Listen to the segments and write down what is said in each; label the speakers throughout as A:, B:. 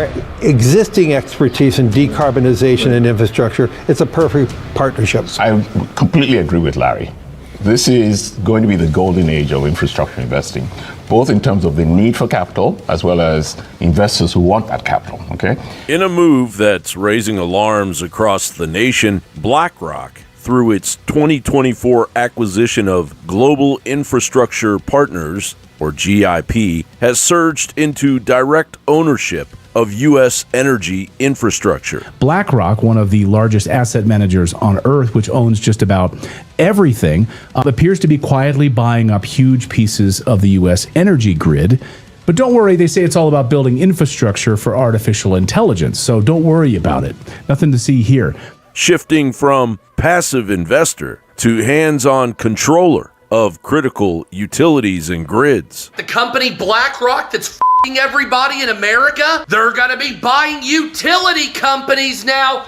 A: our existing expertise in decarbonization and infrastructure, it's a perfect partnership.
B: I completely agree with Larry. This is going to be the golden age of infrastructure investing, both in terms of the need for capital as well as investors who want that capital, okay?
C: In a move that's raising alarms across the nation, BlackRock, through its 2024 acquisition of Global Infrastructure Partners, or GIP, has surged into direct ownership of U.S. energy infrastructure.
D: BlackRock, one of the largest asset managers on Earth, which owns just about everything, appears to be quietly buying up huge pieces of the U.S. energy grid. But don't worry, they say it's all about building infrastructure for artificial intelligence, so don't worry about it. Nothing to see here.
C: Shifting from passive investor to hands-on controller of critical utilities and grids.
E: The company BlackRock that's f***ing everybody in America, they're gonna be buying utility companies now.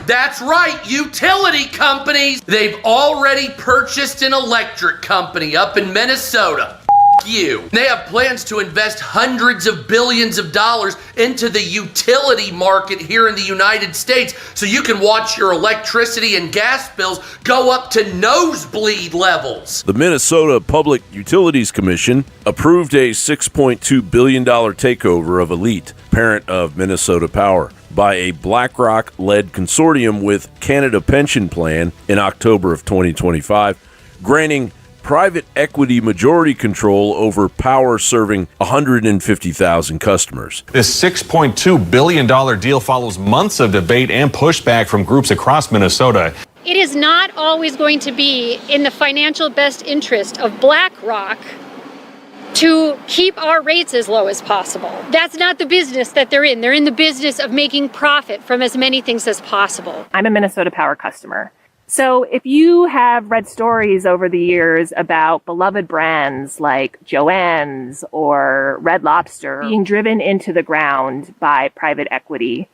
E: That's right, utility companies. They've already purchased an electric company up in Minnesota. You. They have plans to invest hundreds of billions of dollars into the utility market here in the United States so you can watch your electricity and gas bills go up to nosebleed levels.
C: The Minnesota Public Utilities Commission approved a $6.2 billion takeover of Elite, parent of Minnesota Power, by a BlackRock-led consortium with Canada Pension Plan in October of 2025, granting private equity majority control over power serving 150,000 customers.
F: This $6.2 billion deal follows months of debate and pushback from groups across Minnesota.
G: It is not always going to be in the financial best interest of BlackRock to keep our rates as low as possible. That's not the business that they're in. They're in the business of making profit from as many things as possible.
H: I'm a Minnesota Power customer. So if you have read stories over the years about beloved brands like Joann's or Red Lobster being driven into the ground by private equity,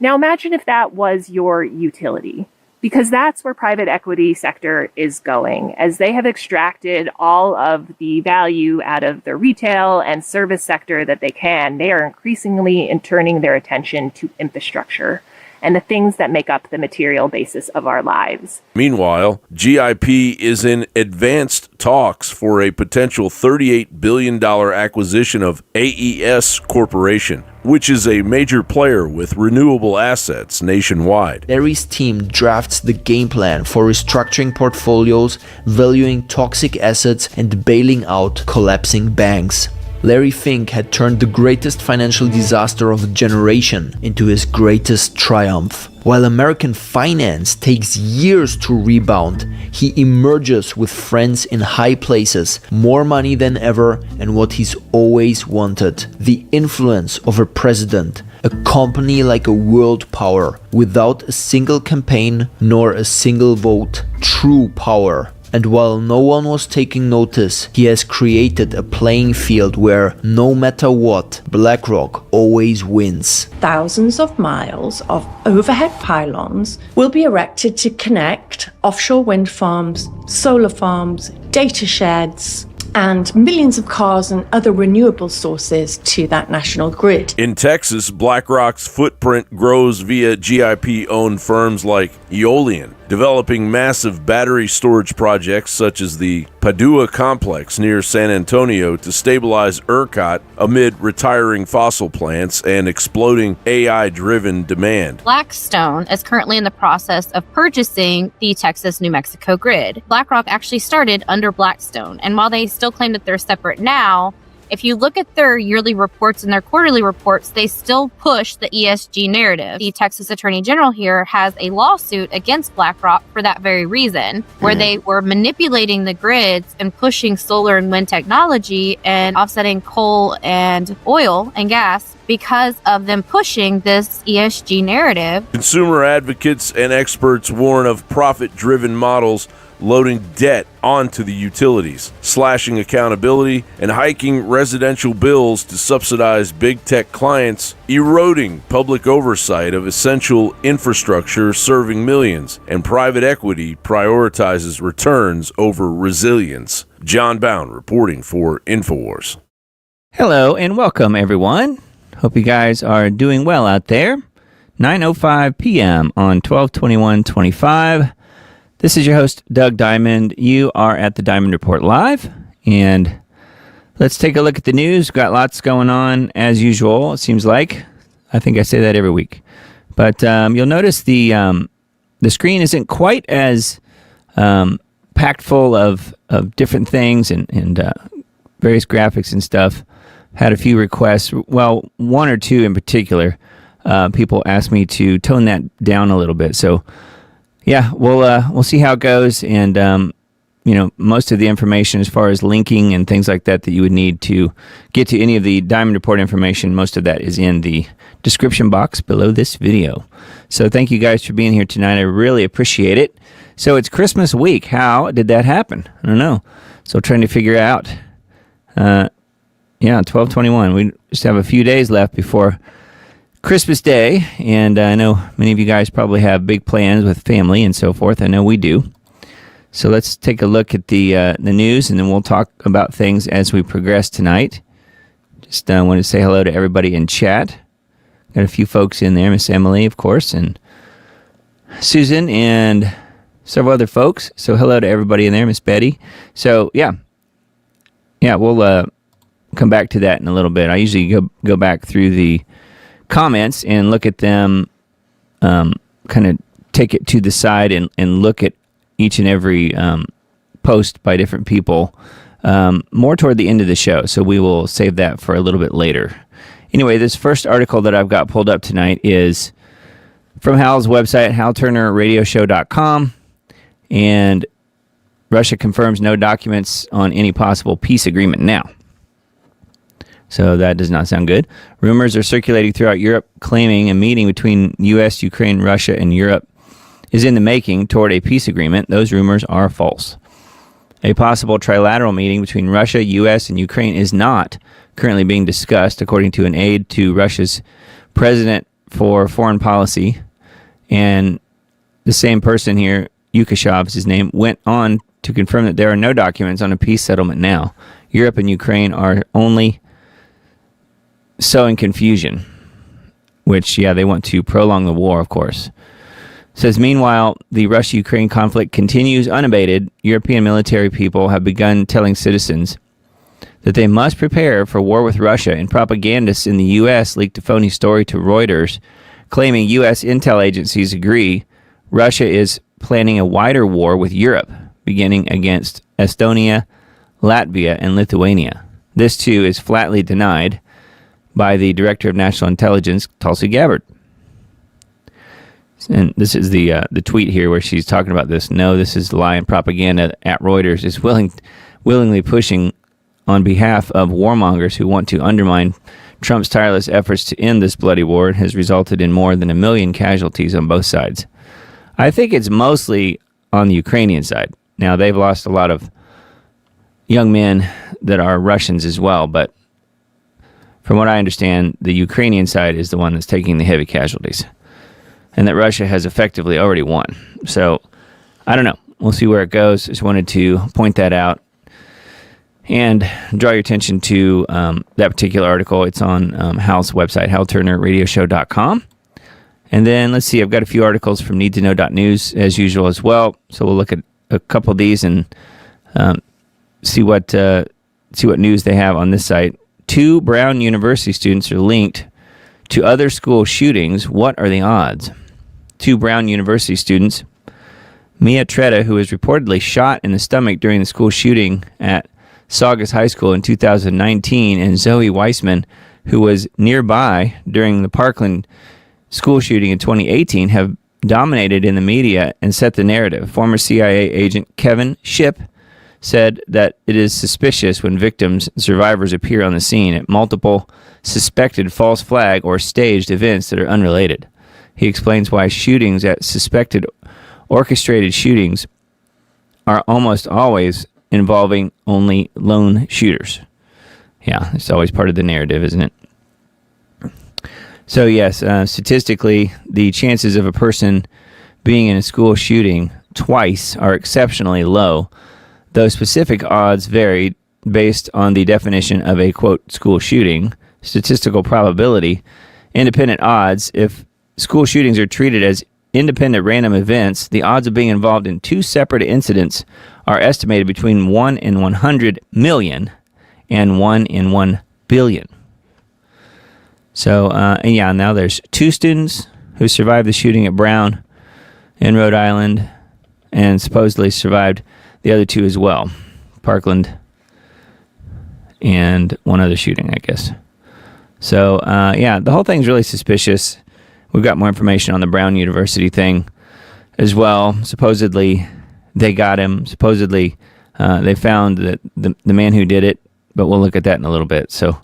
H: now imagine if that was your utility, because that's where private equity sector is going. As they have extracted all of the value out of the retail and service sector that they can, they are increasingly turning their attention to infrastructure and the things that make up the material basis of our lives.
C: Meanwhile, GIP is in advanced talks for a potential $38 billion acquisition of AES Corporation, which is a major player with renewable assets nationwide.
I: Larry's team drafts the game plan for restructuring portfolios, valuing toxic assets, and bailing out collapsing banks. Larry Fink had turned the greatest financial disaster of a generation into his greatest triumph. While American finance takes years to rebound, he emerges with friends in high places, more money than ever, and what he's always wanted: the influence of a president, a company like a world power, without a single campaign nor a single vote, true power. And while no one was taking notice, he has created a playing field where, no matter what, BlackRock always wins.
J: Thousands of miles of overhead pylons will be erected to connect offshore wind farms, solar farms, data sheds, and millions of cars and other renewable sources to that national grid.
C: In Texas, BlackRock's footprint grows via GIP-owned firms like Eolian, developing massive battery storage projects such as the Padua complex near San Antonio to stabilize ERCOT amid retiring fossil plants and exploding AI-driven demand.
K: Blackstone is currently in the process of purchasing the Texas-New Mexico grid. BlackRock actually started under Blackstone, and while they still claim that they're separate now, if you look at their yearly reports and their quarterly reports, they still push the ESG narrative. The Texas Attorney General here has a lawsuit against BlackRock for that very reason, where they were manipulating the grids and pushing solar and wind technology and offsetting coal and oil and gas because of them pushing this ESG narrative.
C: Consumer advocates and experts warn of profit-driven models loading debt onto the utilities, slashing accountability, and hiking residential bills to subsidize big tech clients, eroding public oversight of essential infrastructure serving millions, and private equity prioritizes returns over resilience. John Bound reporting for InfoWars.
L: Hello and welcome, everyone. Hope you guys are doing well out there. 9:05 p.m. on 12/21/25. This is your host, Doug Diamond. You are at the Diamond Report Live, and let's take a look at the news. We've got lots going on, as usual, it seems like. I think I say that every week. But you'll notice the screen isn't quite as packed full of different things and various graphics and stuff. Had a few requests. Well, one or two in particular. People asked me to tone that down a little bit. So, yeah, we'll see how it goes. And most of the information as far as linking and things like that you would need to get to any of the Diamond Report information, most of that is in the description box below this video. So thank you guys for being here tonight. I really appreciate it. So it's Christmas week. How did that happen? I don't know. So trying to figure out. 12/21. We just have a few days left before Christmas Day, and I know many of you guys probably have big plans with family and so forth. I know we do. So let's take a look at the news, and then we'll talk about things as we progress tonight. Just want to say hello to everybody in chat. Got a few folks in there, Miss Emily, of course, and Susan, and several other folks. So hello to everybody in there, Miss Betty. So yeah, we'll come back to that in a little bit. I usually go back through the comments and look at them, kind of take it to the side and look at each and every post by different people more toward the end of the show. So we will save that for a little bit later. Anyway, this first article that I've got pulled up tonight is from Hal's website, halturnerradioshow.com, and Russia confirms no documents on any possible peace agreement now. So that does not sound good. Rumors are circulating throughout Europe claiming a meeting between U.S., Ukraine, Russia, and Europe is in the making toward a peace agreement. Those rumors are false. A possible trilateral meeting between Russia, U.S., and Ukraine is not currently being discussed, according to an aide to Russia's president for foreign policy. And the same person here, Yukashov is his name, went on to confirm that there are no documents on a peace settlement now. Europe and Ukraine are only sowing confusion, which, they want to prolong the war, of course. Says, meanwhile, the Russia-Ukraine conflict continues unabated. European military people have begun telling citizens that they must prepare for war with Russia, and propagandists in the U.S. leaked a phony story to Reuters claiming U.S. intel agencies agree Russia is planning a wider war with Europe, beginning against Estonia, Latvia, and Lithuania. This, too, is flatly denied by the Director of National Intelligence, Tulsi Gabbard. And this is the tweet here where she's talking about this. No, this is lie and propaganda at Reuters is willingly pushing on behalf of warmongers who want to undermine Trump's tireless efforts to end this bloody war has resulted in more than 1 million casualties on both sides. I think it's mostly on the Ukrainian side. Now, they've lost a lot of young men that are Russians as well, but from what I understand, the Ukrainian side is the one that's taking the heavy casualties, and that Russia has effectively already won. So, I don't know. We'll see where it goes. Just wanted to point that out and draw your attention to that particular article. It's on Hal's website, halturnerradioshow.com. And then, let's see, I've got a few articles from needtoknow.news as usual as well. So we'll look at a couple of these and see what news they have on this site. 2 Brown University students are linked to other school shootings. What are the odds? 2 Brown University students, Mia Tretta, who was reportedly shot in the stomach during the school shooting at Saugus High School in 2019, and Zoe Weissman, who was nearby during the Parkland school shooting in 2018, have dominated in the media and set the narrative. Former CIA agent Kevin Shipp said that it is suspicious when victims and survivors appear on the scene at multiple suspected false flag or staged events that are unrelated. He explains why shootings at suspected orchestrated shootings are almost always involving only lone shooters. Yeah, it's always part of the narrative, isn't it? So yes, statistically, the chances of a person being in a school shooting twice are exceptionally low, though specific odds vary based on the definition of a, quote, school shooting. statistical probability, independent odds. If school shootings are treated as independent random events, the odds of being involved in two separate incidents are estimated between 1 in 100 million and 1 in 1 billion. So, and yeah, now there's 2 students who survived the shooting at Brown in Rhode Island and supposedly survived the other 2 as well. Parkland and one other shooting, I guess. So, yeah, the whole thing's really suspicious. We've got more information on the Brown University thing as well. Supposedly, they got him. Supposedly, they found that the man who did it, but we'll look at that in a little bit. So,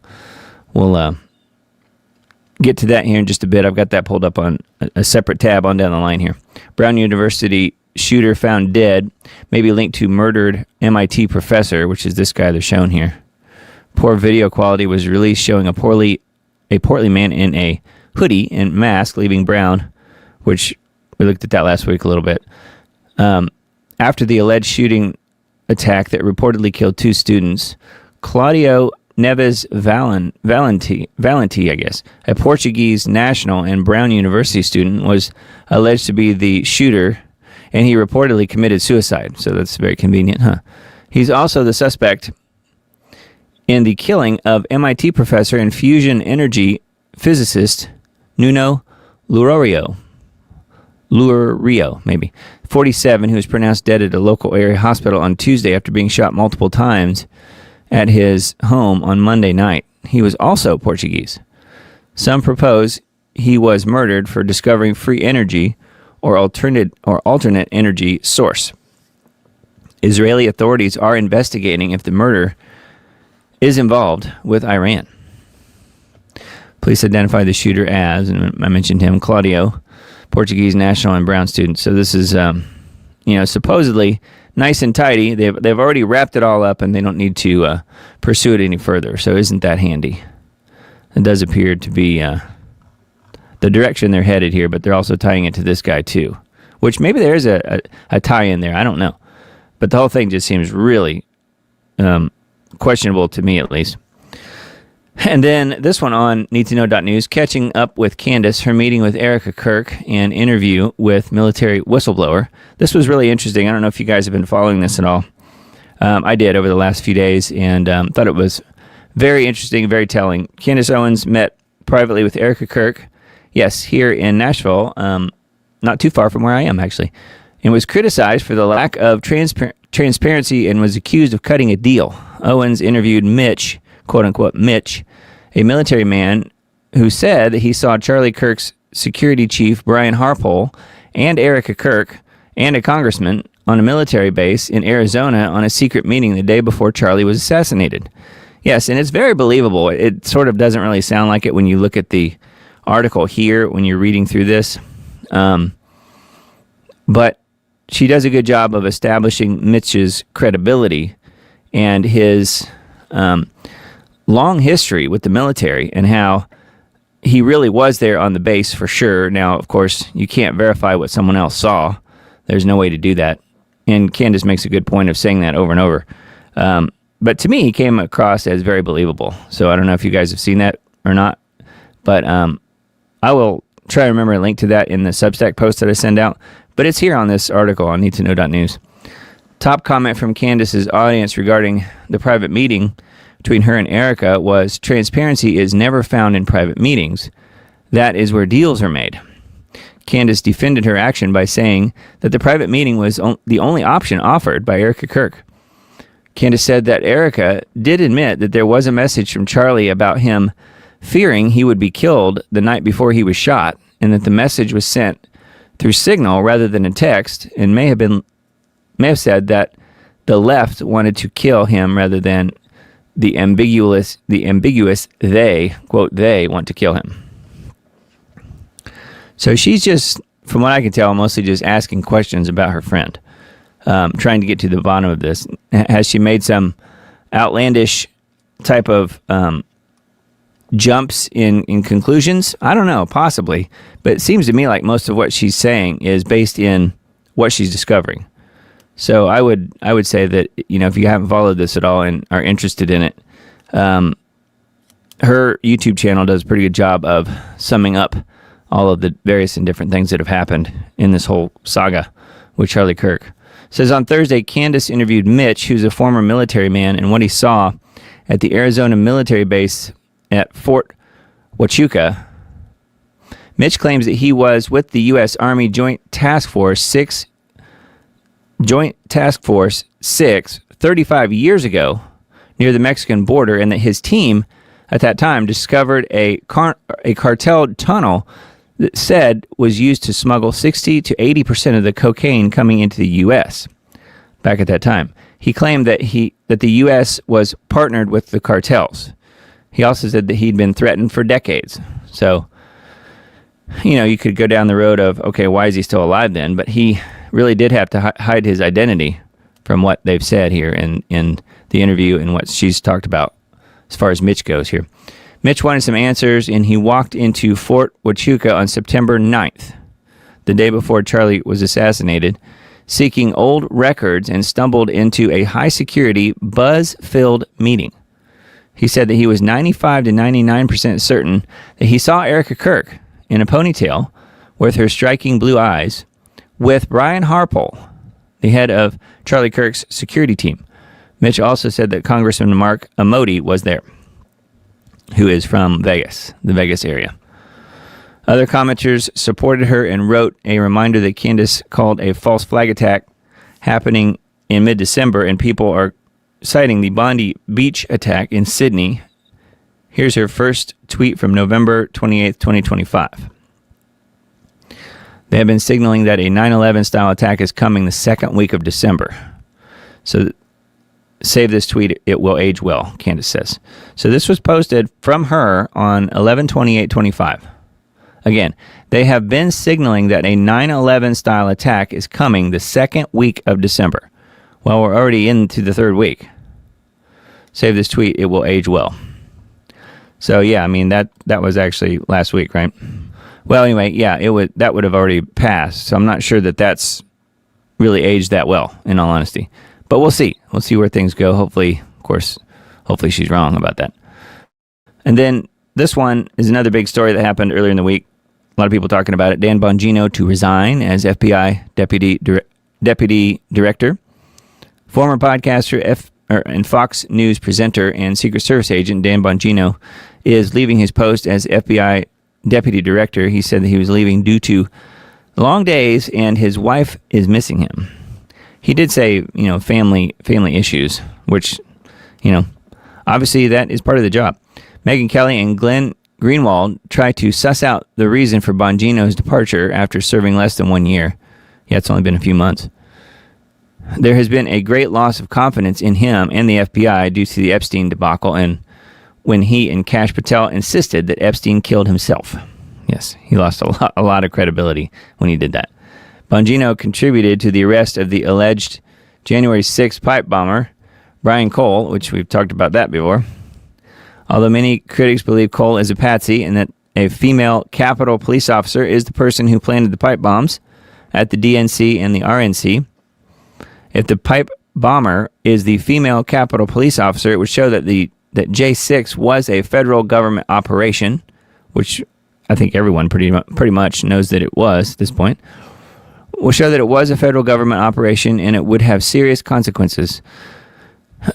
L: we'll get to that here in just a bit. I've got that pulled up on a separate tab on down the line here. Brown University shooter found dead, maybe linked to murdered MIT professor, which is this guy they're shown here. Poor video quality was released showing a portly man in a hoodie and mask leaving Brown, which we looked at that last week a little bit. After the alleged shooting attack that reportedly killed 2 students, Claudio Neves Valenti, I guess, a Portuguese national and Brown University student, was alleged to be the shooter, and he reportedly committed suicide. So that's very convenient, huh? He's also the suspect in the killing of MIT professor and fusion energy physicist Nuno Lourio, maybe, 47, who was pronounced dead at a local area hospital on Tuesday after being shot multiple times at his home on Monday night. He was also Portuguese. Some propose he was murdered for discovering free energy or alternate energy source. Israeli authorities are investigating if the murder is involved with Iran. Police identified the shooter as, and I mentioned him, Claudio, Portuguese national and Brown student. So this is, supposedly nice and tidy. They've already wrapped it all up, and they don't need to pursue it any further. So isn't that handy? It does appear to be the direction they're headed here, but they're also tying it to this guy too, which maybe there is a tie-in there. I don't know. But the whole thing just seems really questionable to me, at least. And then this one on needtoknow.news, catching up with Candace, her meeting with Erica Kirk, and interview with military whistleblower. This was really interesting. I don't know if you guys have been following this at all. I did over the last few days, and thought it was very interesting, very telling. Candace Owens met privately with Erica Kirk, yes, here in Nashville, not too far from where I am, actually, and was criticized for the lack of transparency and was accused of cutting a deal. Owens interviewed Mitch, quote-unquote Mitch, a military man who said that he saw Charlie Kirk's security chief, Brian Harpole, and Erica Kirk, and a congressman on a military base in Arizona on a secret meeting the day before Charlie was assassinated. Yes, and it's very believable. It sort of doesn't really sound like it when you look at the article here, when you're reading through this. But she does a good job of establishing Mitch's credibility and his long history with the military and how he really was there on the base for sure. Now, of course, you can't verify what someone else saw. There's no way to do that. And Candace makes a good point of saying that over and over. But to me, he came across as very believable. So I don't know if you guys have seen that or not. But I will try to remember a link to that in the Substack post that I send out. But it's here on this article on needtoknow.news. Top comment from Candace's audience regarding the private meeting between her and Erica was, transparency is never found in private meetings. That is where deals are made. Candace defended her action by saying that the private meeting was the only option offered by Erica Kirk. Candace said that Erica did admit that there was a message from Charlie about him fearing he would be killed the night before he was shot, and that the message was sent through signal rather than a text, and may have said that the left wanted to kill him rather than the ambiguous they, quote, they want to kill him. So she's just, from what I can tell, mostly just asking questions about her friend, trying to get to the bottom of this. Has she made some outlandish type of jumps in conclusions? I don't know, possibly. But it seems to me like most of what she's saying is based in what she's discovering. So I would say that, if you haven't followed this at all and are interested in it, her YouTube channel does a pretty good job of summing up all of the various and different things that have happened in this whole saga with Charlie Kirk. Says on Thursday, Candace interviewed Mitch, who's a former military man, and what he saw at the Arizona military base at Fort Huachuca. Mitch claims that he was with the U.S. Army Joint Task Force 6 35 years ago near the Mexican border, and that his team at that time discovered a cartel tunnel that said was used to smuggle 60 to 80% of the cocaine coming into the U.S. back at that time. He claimed that the U.S. was partnered with the cartels. He also said that he'd been threatened for decades. So, you could go down the road of, okay, why is he still alive then? But he really did have to hide his identity from what they've said here in the interview and what she's talked about as far as Mitch goes here. Mitch wanted some answers, and he walked into Fort Huachuca on September 9th, the day before Charlie was assassinated, seeking old records, and stumbled into a high-security, buzz-filled meeting. He said that he was 95 to 99% certain that he saw Erica Kirk in a ponytail with her striking blue eyes with Brian Harpole, the head of Charlie Kirk's security team. Mitch also said that Congressman Mark Amoti was there, who is from Vegas, the Vegas area. Other commenters supported her and wrote a reminder that Candace called a false flag attack happening in mid-December, and people are citing the Bondi Beach attack in Sydney. Here's her first tweet from November 28th, 2025. They have been signaling that a 9/11 style attack is coming the second week of December. So save this tweet, it will age well, Candace says. So this was posted from her on 11/28/25. Again, they have been signaling that a 9/11 style attack is coming the second week of December. Well, we're already into the third week. Save this tweet, it will age well. So yeah, I mean that was actually last week, right? Well, anyway, yeah, that would have already passed. So I'm not sure that that's really aged that well, in all honesty. But we'll see. We'll see where things go. Hopefully she's wrong about that. And then this one is another big story that happened earlier in the week. A lot of people talking about it. Dan Bongino to resign as FBI deputy director. Former podcaster and Fox News presenter and Secret Service agent Dan Bongino is leaving his post as FBI deputy director. He said that he was leaving due to long days and his wife is missing him. He did say, family issues, which, obviously that is part of the job. Megyn Kelly and Glenn Greenwald tried to suss out the reason for Bongino's departure after serving less than 1 year. Yeah, it's only been a few months. There has been a great loss of confidence in him and the FBI due to the Epstein debacle, and when he and Kash Patel insisted that Epstein killed himself. Yes, he lost a lot of credibility when he did that. Bongino contributed to the arrest of the alleged January 6th pipe bomber, Brian Cole, which we've talked about that before. Although many critics believe Cole is a patsy and that a female Capitol police officer is the person who planted the pipe bombs at the DNC and the RNC. If the pipe bomber is the female Capitol police officer, it would show that that J6 was a federal government operation, which I think everyone pretty much knows that it was at this point. Will show that it was a federal government operation and it would have serious consequences.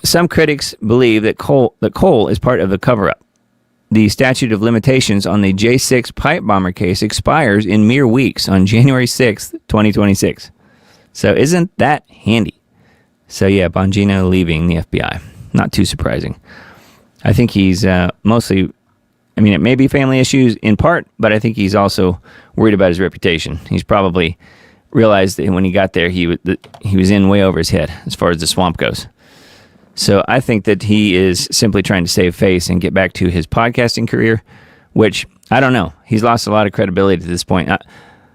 L: Some critics believe that Cole is part of the cover-up. The statute of limitations on the J6 pipe bomber case expires in mere weeks on January 6th, 2026. So isn't that handy? So yeah, Bongino leaving the FBI. Not too surprising. I think he's mostly, it may be family issues in part, but I think he's also worried about his reputation. He's probably realized that when he got there, he was in way over his head as far as the swamp goes. So I think that he is simply trying to save face and get back to his podcasting career, which, I don't know. He's lost a lot of credibility to this point.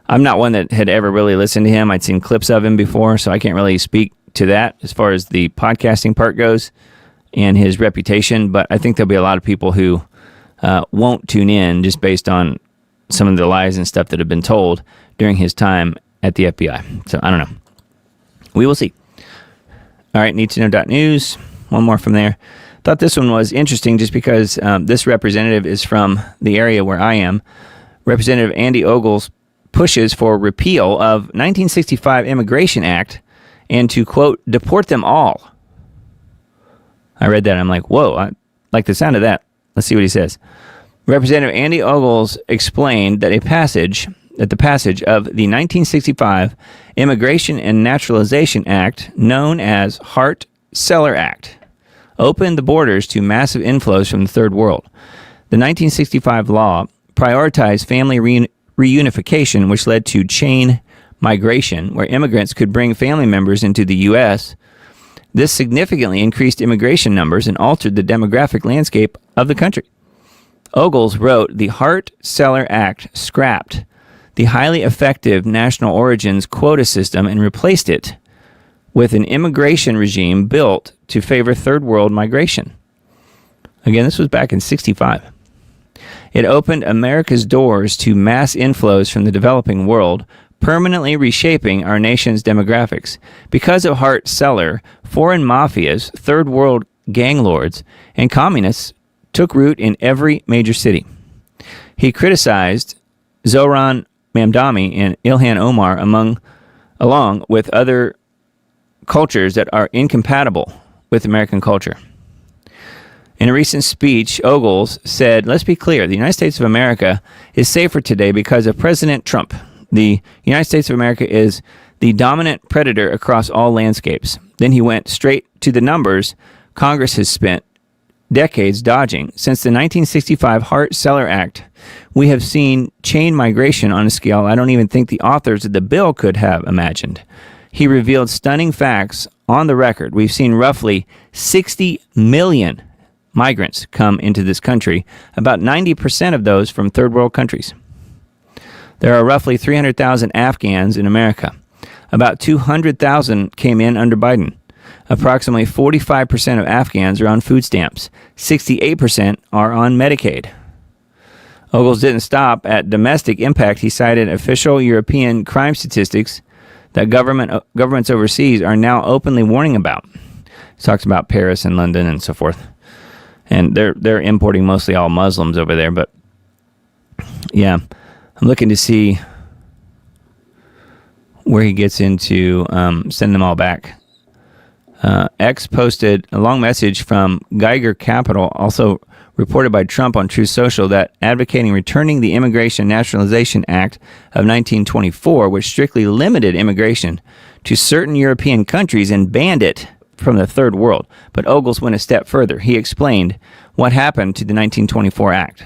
L: I'm not one that had ever really listened to him. I'd seen clips of him before, so I can't really speak to that as far as the podcasting part goes and his reputation. But I think there'll be a lot of people who won't tune in just based on some of the lies and stuff that have been told during his time at the FBI. So I don't know. We will see. All right, need to know.news. One more from there. Thought this one was interesting just because this representative is from the area where I am. Representative Andy Ogles pushes for repeal of 1965 Immigration Act and to, quote, deport them all. I read that and I'm like, whoa, I like the sound of that. Let's see what he says. Representative Andy Ogles explained that the passage of the 1965 Immigration and Naturalization Act, known as Hart-Celler Act, opened the borders to massive inflows from the Third World. The 1965 law prioritized family reunification, which led to chain migration, where immigrants could bring family members into the U.S. This significantly increased immigration numbers and altered the demographic landscape of the country. Ogles wrote, the Hart-Celler Act scrapped the highly effective national origins quota system and replaced it with an immigration regime built to favor third world migration. Again, this was back in 65. It opened America's doors to mass inflows from the developing world, permanently reshaping our nation's demographics. Because of Hart-Celler, foreign mafias, third world gang lords, and communists took root in every major city. He criticized Zohran Mamdani and Ilhan Omar along with other cultures that are incompatible with American culture. In a recent speech, Ogles said, let's be clear, the United States of America is safer today because of President Trump. The United States of America is the dominant predator across all landscapes. Then he went straight to the numbers Congress has spent decades dodging. Since the 1965 Hart-Celler Act, we have seen chain migration on a scale I don't even think the authors of the bill could have imagined. He revealed stunning facts on the record. We've seen roughly 60 million migrants come into this country, about 90% of those from third world countries. There are roughly 300,000 Afghans in America. About 200,000 came in under Biden. Approximately 45% of Afghans are on food stamps. 68% are on Medicaid. Ogles didn't stop at domestic impact. He cited official European crime statistics that governments overseas are now openly warning about. He talks about Paris and London and so forth. And they're importing mostly all Muslims over there. But yeah, I'm looking to see where he gets into send them all back. X posted a long message from Geiger Capital, also reported by Trump on Truth Social, that advocating returning the Immigration and Naturalization Act of 1924, which strictly limited immigration to certain European countries and banned it from the third world. But Ogles went a step further. He explained what happened to the 1924 Act.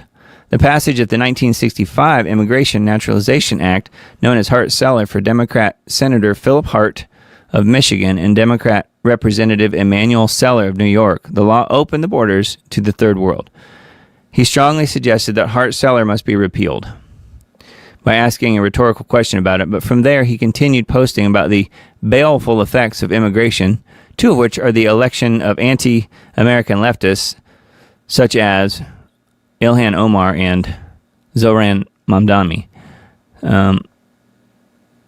L: The passage of the 1965 Immigration and Naturalization Act, known as Hart-Celler for Democrat Senator Philip Hart of Michigan and Democrat Representative Emanuel Celler of New York, the law opened the borders to the third world. He strongly suggested that Hart-Celler must be repealed by asking a rhetorical question about it, but from there he continued posting about the baleful effects of immigration, two of which are the election of anti-American leftists such as Ilhan Omar and Zohran Mamdani.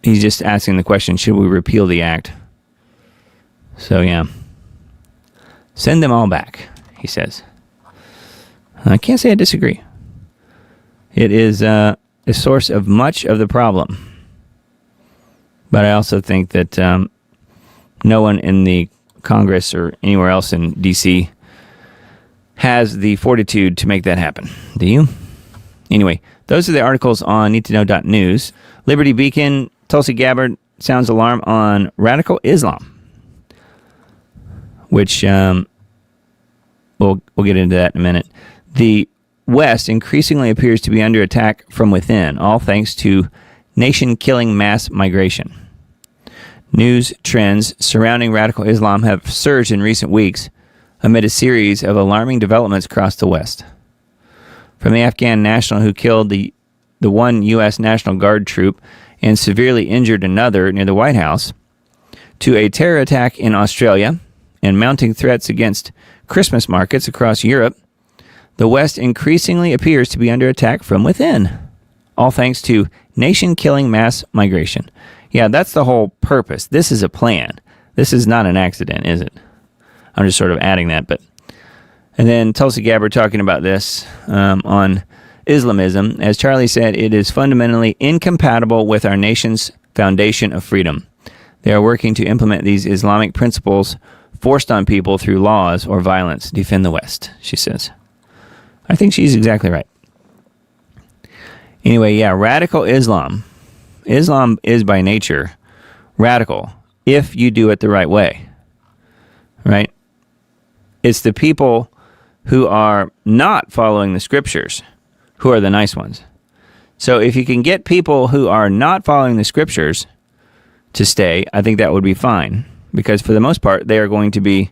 L: He's just asking the question, should we repeal the act? So yeah, send them all back, he says. I can't say I disagree. It is a source of much of the problem. But I also think that no one in the Congress or anywhere else in D.C. has the fortitude to make that happen. Do you? Anyway, those are the articles on needtoknow.news. Liberty Beacon, Tulsi Gabbard sounds alarm on radical Islam, which we'll get into that in a minute. The West increasingly appears to be under attack from within, all thanks to nation-killing mass migration. News trends surrounding radical Islam have surged in recent weeks amid a series of alarming developments across the West. From the Afghan national who killed the one U.S. National Guard troop and severely injured another near the White House, to a terror attack in Australia and mounting threats against Christmas markets across Europe, the West increasingly appears to be under attack from within, all thanks to nation-killing mass migration. Yeah, that's the whole purpose. This is a plan. This is not an accident, is it? I'm just sort of adding that, but And then Tulsi Gabbard talking about this on Islamism. As Charlie said, it is fundamentally incompatible with our nation's foundation of freedom. They are working to implement these Islamic principles forced on people through laws or violence. Defend the West, she says. I think she's exactly right. Anyway, yeah, radical Islam. Islam is by nature radical if you do it the right way, right? It's the people who are not following the scriptures who are the nice ones. So if you can get people who are not following the scriptures to stay, I think that would be fine. Because for the most part, they are going to be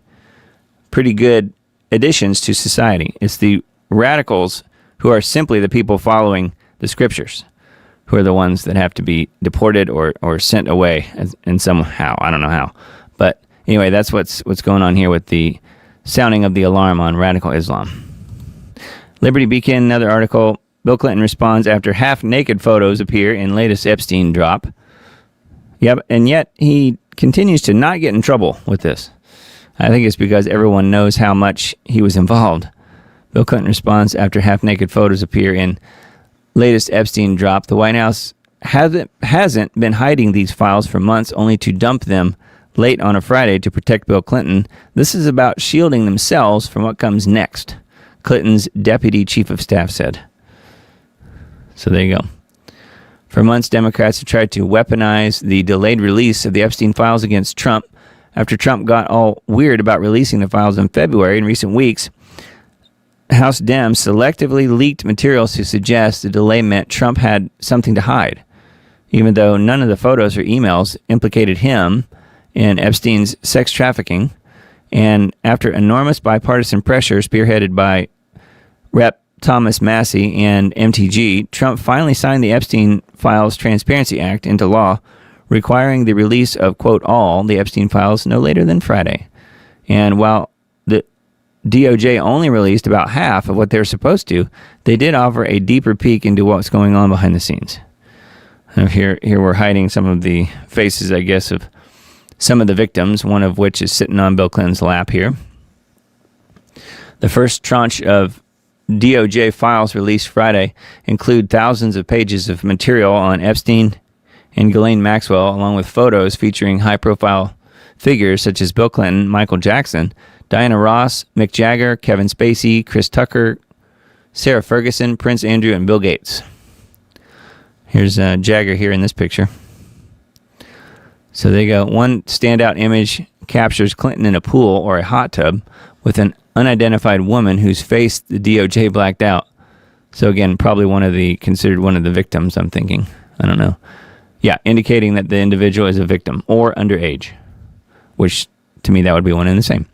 L: pretty good additions to society. It's the radicals who are simply the people following the scriptures who are the ones that have to be deported or sent away in somehow. I don't know how. But anyway, that's what's going on here with the sounding of the alarm on radical Islam. Liberty Beacon, another article. Bill Clinton responds after half-naked photos appear in latest Epstein drop. Yep, and yet he continues to not get in trouble with this. I think it's because everyone knows how much he was involved. Bill Clinton responds after half-naked photos appear in latest Epstein drop. The White House hasn't been hiding these files for months, only to dump them late on a Friday to protect Bill Clinton. This is about shielding themselves from what comes next, Clinton's deputy chief of staff said. So there you go. For months, Democrats have tried to weaponize the delayed release of the Epstein files against Trump. After Trump got all weird about releasing the files in February, in recent weeks, House Dems selectively leaked materials to suggest the delay meant Trump had something to hide, even though none of the photos or emails implicated him in Epstein's sex trafficking. And after enormous bipartisan pressure spearheaded by Rep. Thomas Massey and MTG, Trump finally signed the Epstein Files Transparency Act into law, requiring the release of, quote, all the Epstein files no later than Friday. And while the DOJ only released about half of what they were supposed to, they did offer a deeper peek into what's going on behind the scenes. Here we're hiding some of the faces, I guess, of some of the victims, one of which is sitting on Bill Clinton's lap here. The first tranche of DOJ files released Friday include thousands of pages of material on Epstein and Ghislaine Maxwell, along with photos featuring high-profile figures such as Bill Clinton, Michael Jackson, Diana Ross, Mick Jagger, Kevin Spacey, Chris Tucker, Sarah Ferguson, Prince Andrew, and Bill Gates. Here's Jagger here in this picture. So there you go. One standout image captures Clinton in a pool or a hot tub with an unidentified woman whose face the DOJ blacked out. So again, probably considered one of the victims, I'm thinking. I don't know. Yeah, indicating that the individual is a victim or underage, which to me that would be one and the same,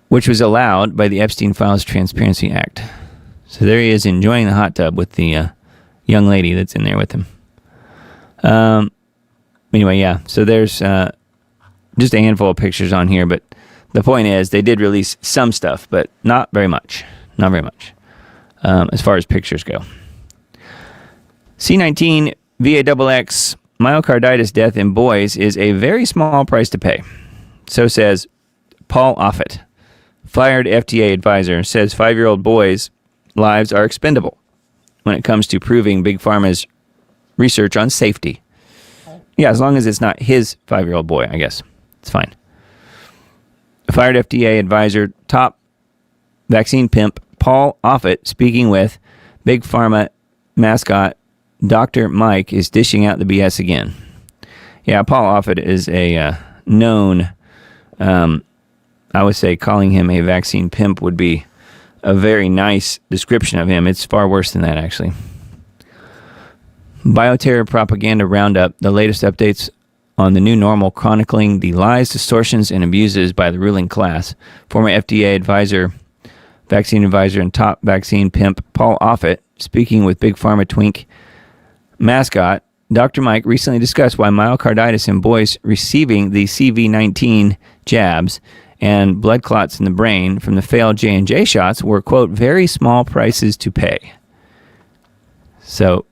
L: which was allowed by the Epstein Files Transparency Act. So there he is enjoying the hot tub with the young lady that's in there with him. Anyway, yeah, so there's just a handful of pictures on here, but the point is they did release some stuff, but not very much. Not very much as far as pictures go. C19 VAXX myocarditis death in boys is a very small price to pay. So says Paul Offit, fired FDA advisor, says 5-year-old boys' lives are expendable when it comes to proving Big Pharma's research on safety. Yeah, as long as it's not his 5-year-old boy, I guess. It's fine. A fired FDA advisor, top vaccine pimp Paul Offit, speaking with Big Pharma mascot Dr. Mike, is dishing out the BS again. Yeah, Paul Offit is a known, I would say calling him a vaccine pimp would be a very nice description of him. It's far worse than that, actually. Bioterror Propaganda Roundup, the latest updates on the new normal, chronicling the lies, distortions, and abuses by the ruling class. Former FDA advisor, vaccine advisor, and top vaccine pimp Paul Offit, speaking with Big Pharma twink mascot Dr. Mike, recently discussed why myocarditis in boys receiving the CV-19 jabs and blood clots in the brain from the failed J&J shots were, quote, very small prices to pay. So,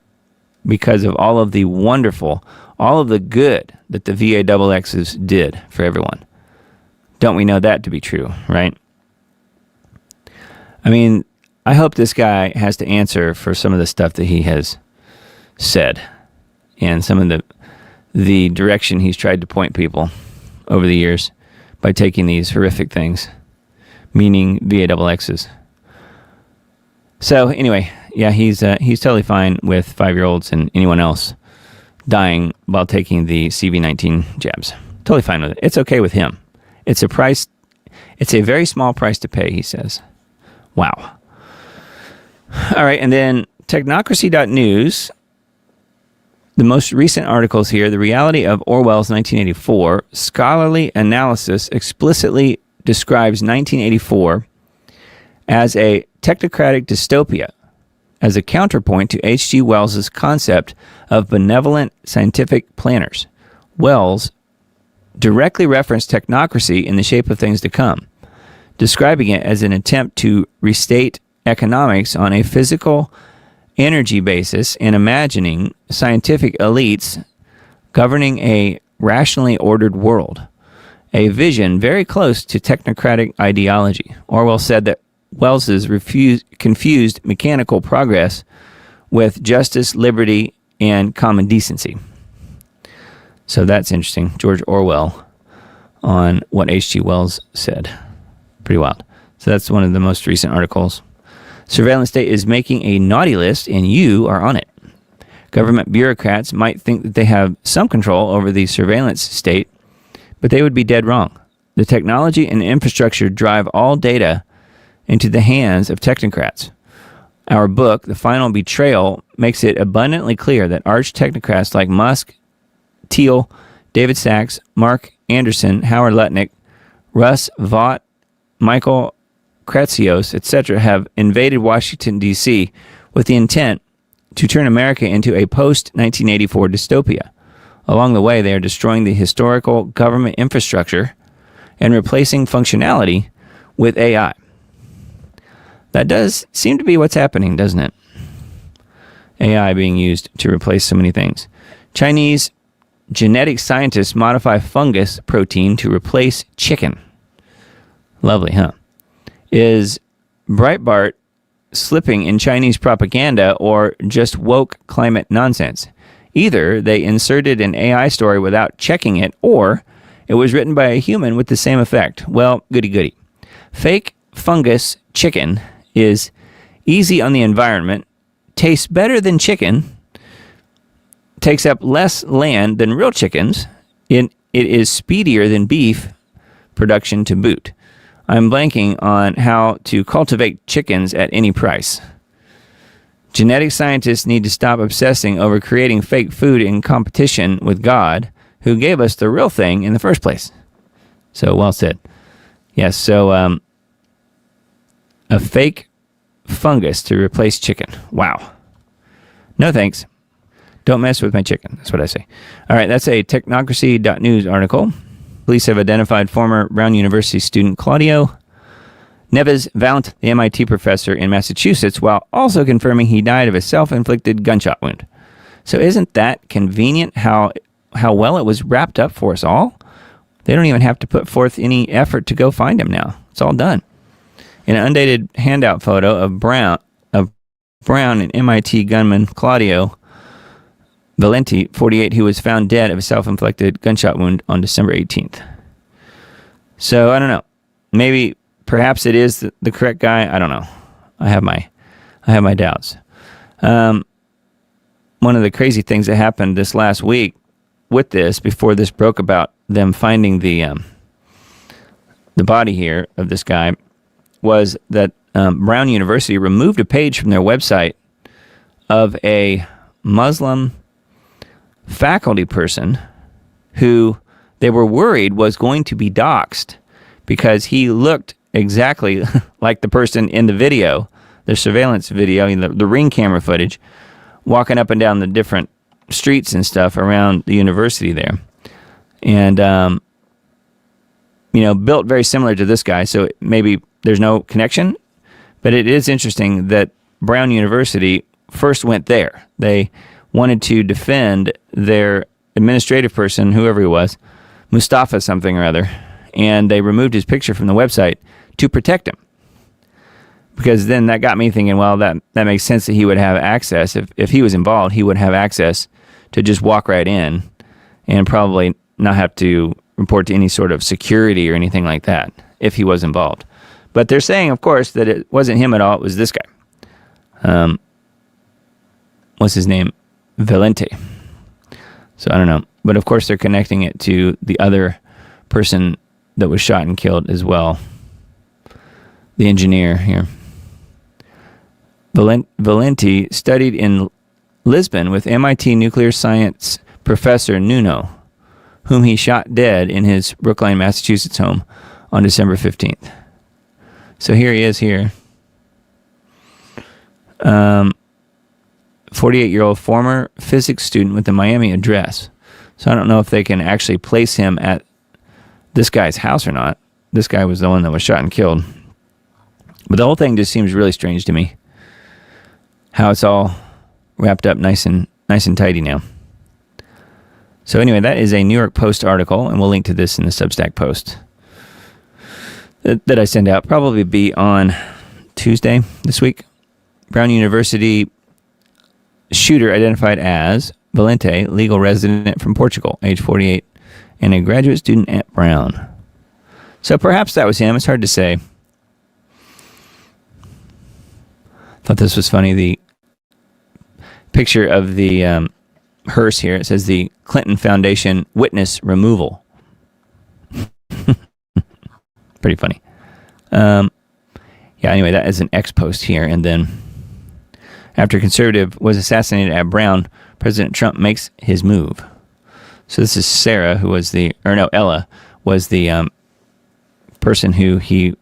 L: because of all of the wonderful, all of the good that the VAXXs did for everyone. Don't we know that to be true, right? I mean, I hope this guy has to answer for some of the stuff that he has said and some of the direction he's tried to point people over the years by taking these horrific things, meaning VAXXs. So anyway, yeah, he's totally fine with 5-year-olds and anyone else dying while taking the CV-19 jabs. Totally fine with it. It's okay with him. It's a price. It's a very small price to pay, he says. Wow. All right, and then technocracy.news, the most recent articles here, the reality of Orwell's 1984, scholarly analysis explicitly describes 1984 as a technocratic dystopia, as a counterpoint to H.G. Wells's concept of benevolent scientific planners. Wells directly referenced technocracy in The Shape of Things to Come, describing it as an attempt to restate economics on a physical energy basis and imagining scientific elites governing a rationally ordered world, a vision very close to technocratic ideology. Orwell said that Wells's confused mechanical progress with justice, liberty, and common decency. So that's interesting. George Orwell on what H.G. Wells said. Pretty wild. So that's one of the most recent articles. Surveillance state is making a naughty list, and you are on it. Government bureaucrats might think that they have some control over the surveillance state, but they would be dead wrong. The technology and infrastructure drive all data into the hands of technocrats. Our book, The Final Betrayal, makes it abundantly clear that arch technocrats like Musk, Thiel, David Sachs, Mark Anderson, Howard Lutnick, Russ Vought, Michael Kratsios, etc. have invaded Washington, D.C. with the intent to turn America into a post-1984 dystopia. Along the way, they are destroying the historical government infrastructure and replacing functionality with AI. That does seem to be what's happening, doesn't it? AI being used to replace so many things. Chinese genetic scientists modify fungus protein to replace chicken. Lovely, huh? Is Breitbart slipping in Chinese propaganda or just woke climate nonsense? Either they inserted an AI story without checking it, or it was written by a human with the same effect. Well, goody goody. Fake fungus chicken is easy on the environment, tastes better than chicken, takes up less land than real chickens, it is speedier than beef production to boot. I'm blanking on how to cultivate chickens at any price. Genetic scientists need to stop obsessing over creating fake food in competition with God, who gave us the real thing in the first place. So, well said. Yes, so a fake fungus to replace chicken. Wow. No thanks. Don't mess with my chicken. That's what I say. All right, that's a technocracy.news article. Police have identified former Brown University student Claudio Neves Valent, the MIT professor in Massachusetts, while also confirming he died of a self-inflicted gunshot wound. So isn't that convenient how well it was wrapped up for us all? They don't even have to put forth any effort to go find him now. It's all done. In an undated handout photo of Brown and MIT gunman Claudio Valenti, 48, who was found dead of a self-inflicted gunshot wound on December 18th. So I don't know. Maybe, perhaps it is the correct guy. I don't know. I have my doubts. One of the crazy things that happened this last week with this, before this broke about them finding the body here of this guy, was that Brown University removed a page from their website of a Muslim faculty person who they were worried was going to be doxxed because he looked exactly like the person in the video, the surveillance video, the ring camera footage, walking up and down the different streets and stuff around the university there. And, built very similar to this guy. So maybe there's no connection, but it is interesting that Brown University first went there. They wanted to defend their administrative person, whoever he was, Mustafa something or other, and they removed his picture from the website to protect him. because then that got me thinking, well, that makes sense that he would have access. If he was involved, he would have access to just walk right in and probably not have to report to any sort of security or anything like that if he was involved. But they're saying, of course, that it wasn't him at all. It was this guy. What's his name? Valente. So I don't know. But of course, they're connecting it to the other person that was shot and killed as well. The engineer here. Valente studied in Lisbon with MIT nuclear science professor Nuno, whom he shot dead in his Brookline, Massachusetts home on December 15th. So here he is here. 48-year-old former physics student with the Miami address. So I don't know if they can actually place him at this guy's house or not. This guy was the one that was shot and killed. But the whole thing just seems really strange to me. How it's all wrapped up nice and tidy now. So anyway, that is a New York Post article, and we'll link to this in the Substack post that I send out. Probably be on Tuesday this week. Brown University shooter identified as Valente, legal resident from Portugal, age 48, and a graduate student at Brown. So perhaps that was him. It's hard to say. Thought this was funny. The picture of the hearse here, it says the Clinton Foundation witness removal. Pretty funny. Yeah, anyway, that is an X post here. And then after a conservative was assassinated at Brown, President Trump makes his move. So this is Sarah, Ella was the person who he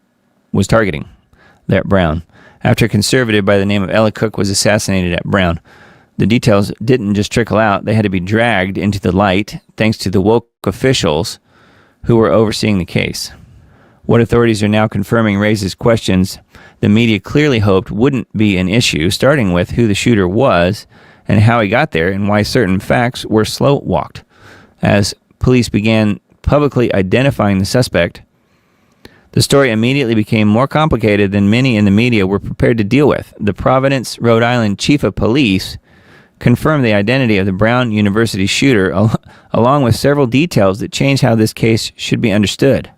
L: was targeting there at Brown. After a conservative by the name of Ella Cook was assassinated at Brown, the details didn't just trickle out. They had to be dragged into the light thanks to the woke officials who were overseeing the case. What authorities are now confirming raises questions the media clearly hoped wouldn't be an issue, starting with who the shooter was and how he got there and why certain facts were slow-walked. As police began publicly identifying the suspect, the story immediately became more complicated than many in the media were prepared to deal with. The Providence, Rhode Island chief of police confirmed the identity of the Brown University shooter, along with several details that changed how this case should be understood.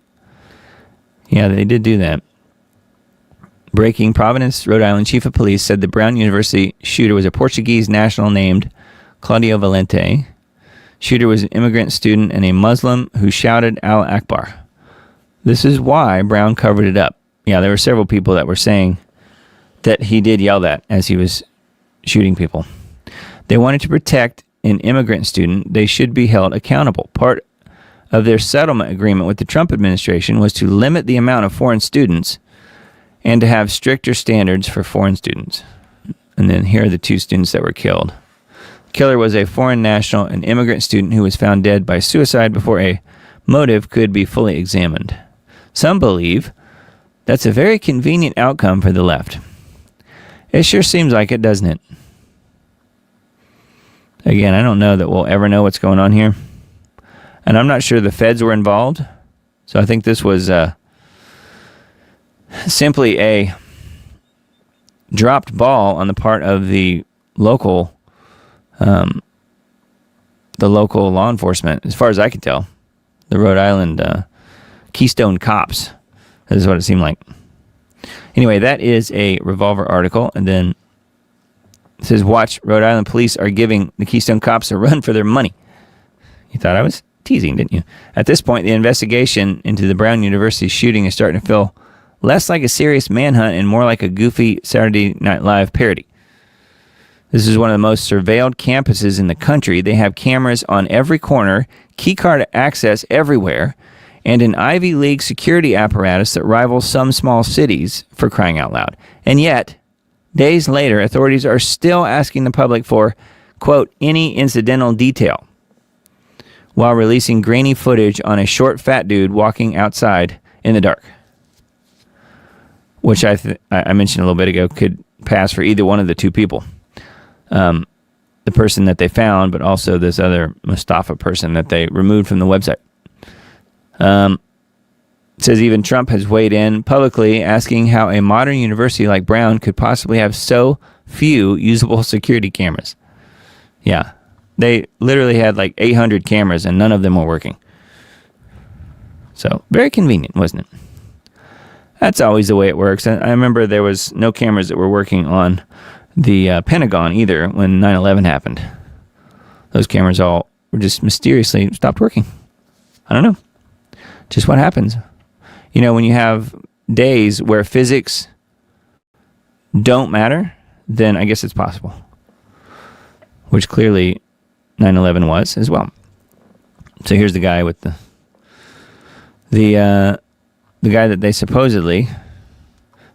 L: Yeah, they did do that. Breaking, Providence, Rhode Island chief of police said the Brown University shooter was a Portuguese national named Claudio Valente. Shooter was an immigrant student and a Muslim who shouted "Allah Akbar." This is why Brown covered it up. Yeah, there were several people that were saying that he did yell that as he was shooting people. They wanted to protect an immigrant student. They should be held accountable. Part of their settlement agreement with the Trump administration was to limit the amount of foreign students and to have stricter standards for foreign students. And then here are the two students that were killed. The killer was a foreign national, an immigrant student who was found dead by suicide before a motive could be fully examined. Some believe that's a very convenient outcome for the left. It sure seems like it, doesn't it? Again, I don't know that we'll ever know what's going on here. And I'm not sure the feds were involved. So I think this was simply a dropped ball on the part of the local law enforcement, as far as I can tell. The Rhode Island Keystone Cops. That is what it seemed like. Anyway, that is a Revolver article. And then it says, watch, Rhode Island police are giving the Keystone Cops a run for their money. You thought I was teasing, didn't you? At this point, the investigation into the Brown University shooting is starting to feel less like a serious manhunt and more like a goofy Saturday Night Live parody. This is one of the most surveilled campuses in the country. They have cameras on every corner, keycard access everywhere, and an Ivy League security apparatus that rivals some small cities, for crying out loud. And yet, days later, authorities are still asking the public for, quote, any incidental detail, while releasing grainy footage on a short, fat dude walking outside in the dark, which I mentioned a little bit ago could pass for either one of the two people. The person that they found, but also this other Mustafa person that they removed from the website. It says even Trump has weighed in publicly asking how a modern university like Brown could possibly have so few usable security cameras. Yeah. They literally had like 800 cameras and none of them were working. So, very convenient, wasn't it? That's always the way it works. I remember there was no cameras that were working on the Pentagon either when 9/11 happened. Those cameras all were just mysteriously stopped working. I don't know. Just what happens. You know, when you have days where physics don't matter, then I guess it's possible. Which clearly 9/11 was as well. So here's the guy with the guy that they supposedly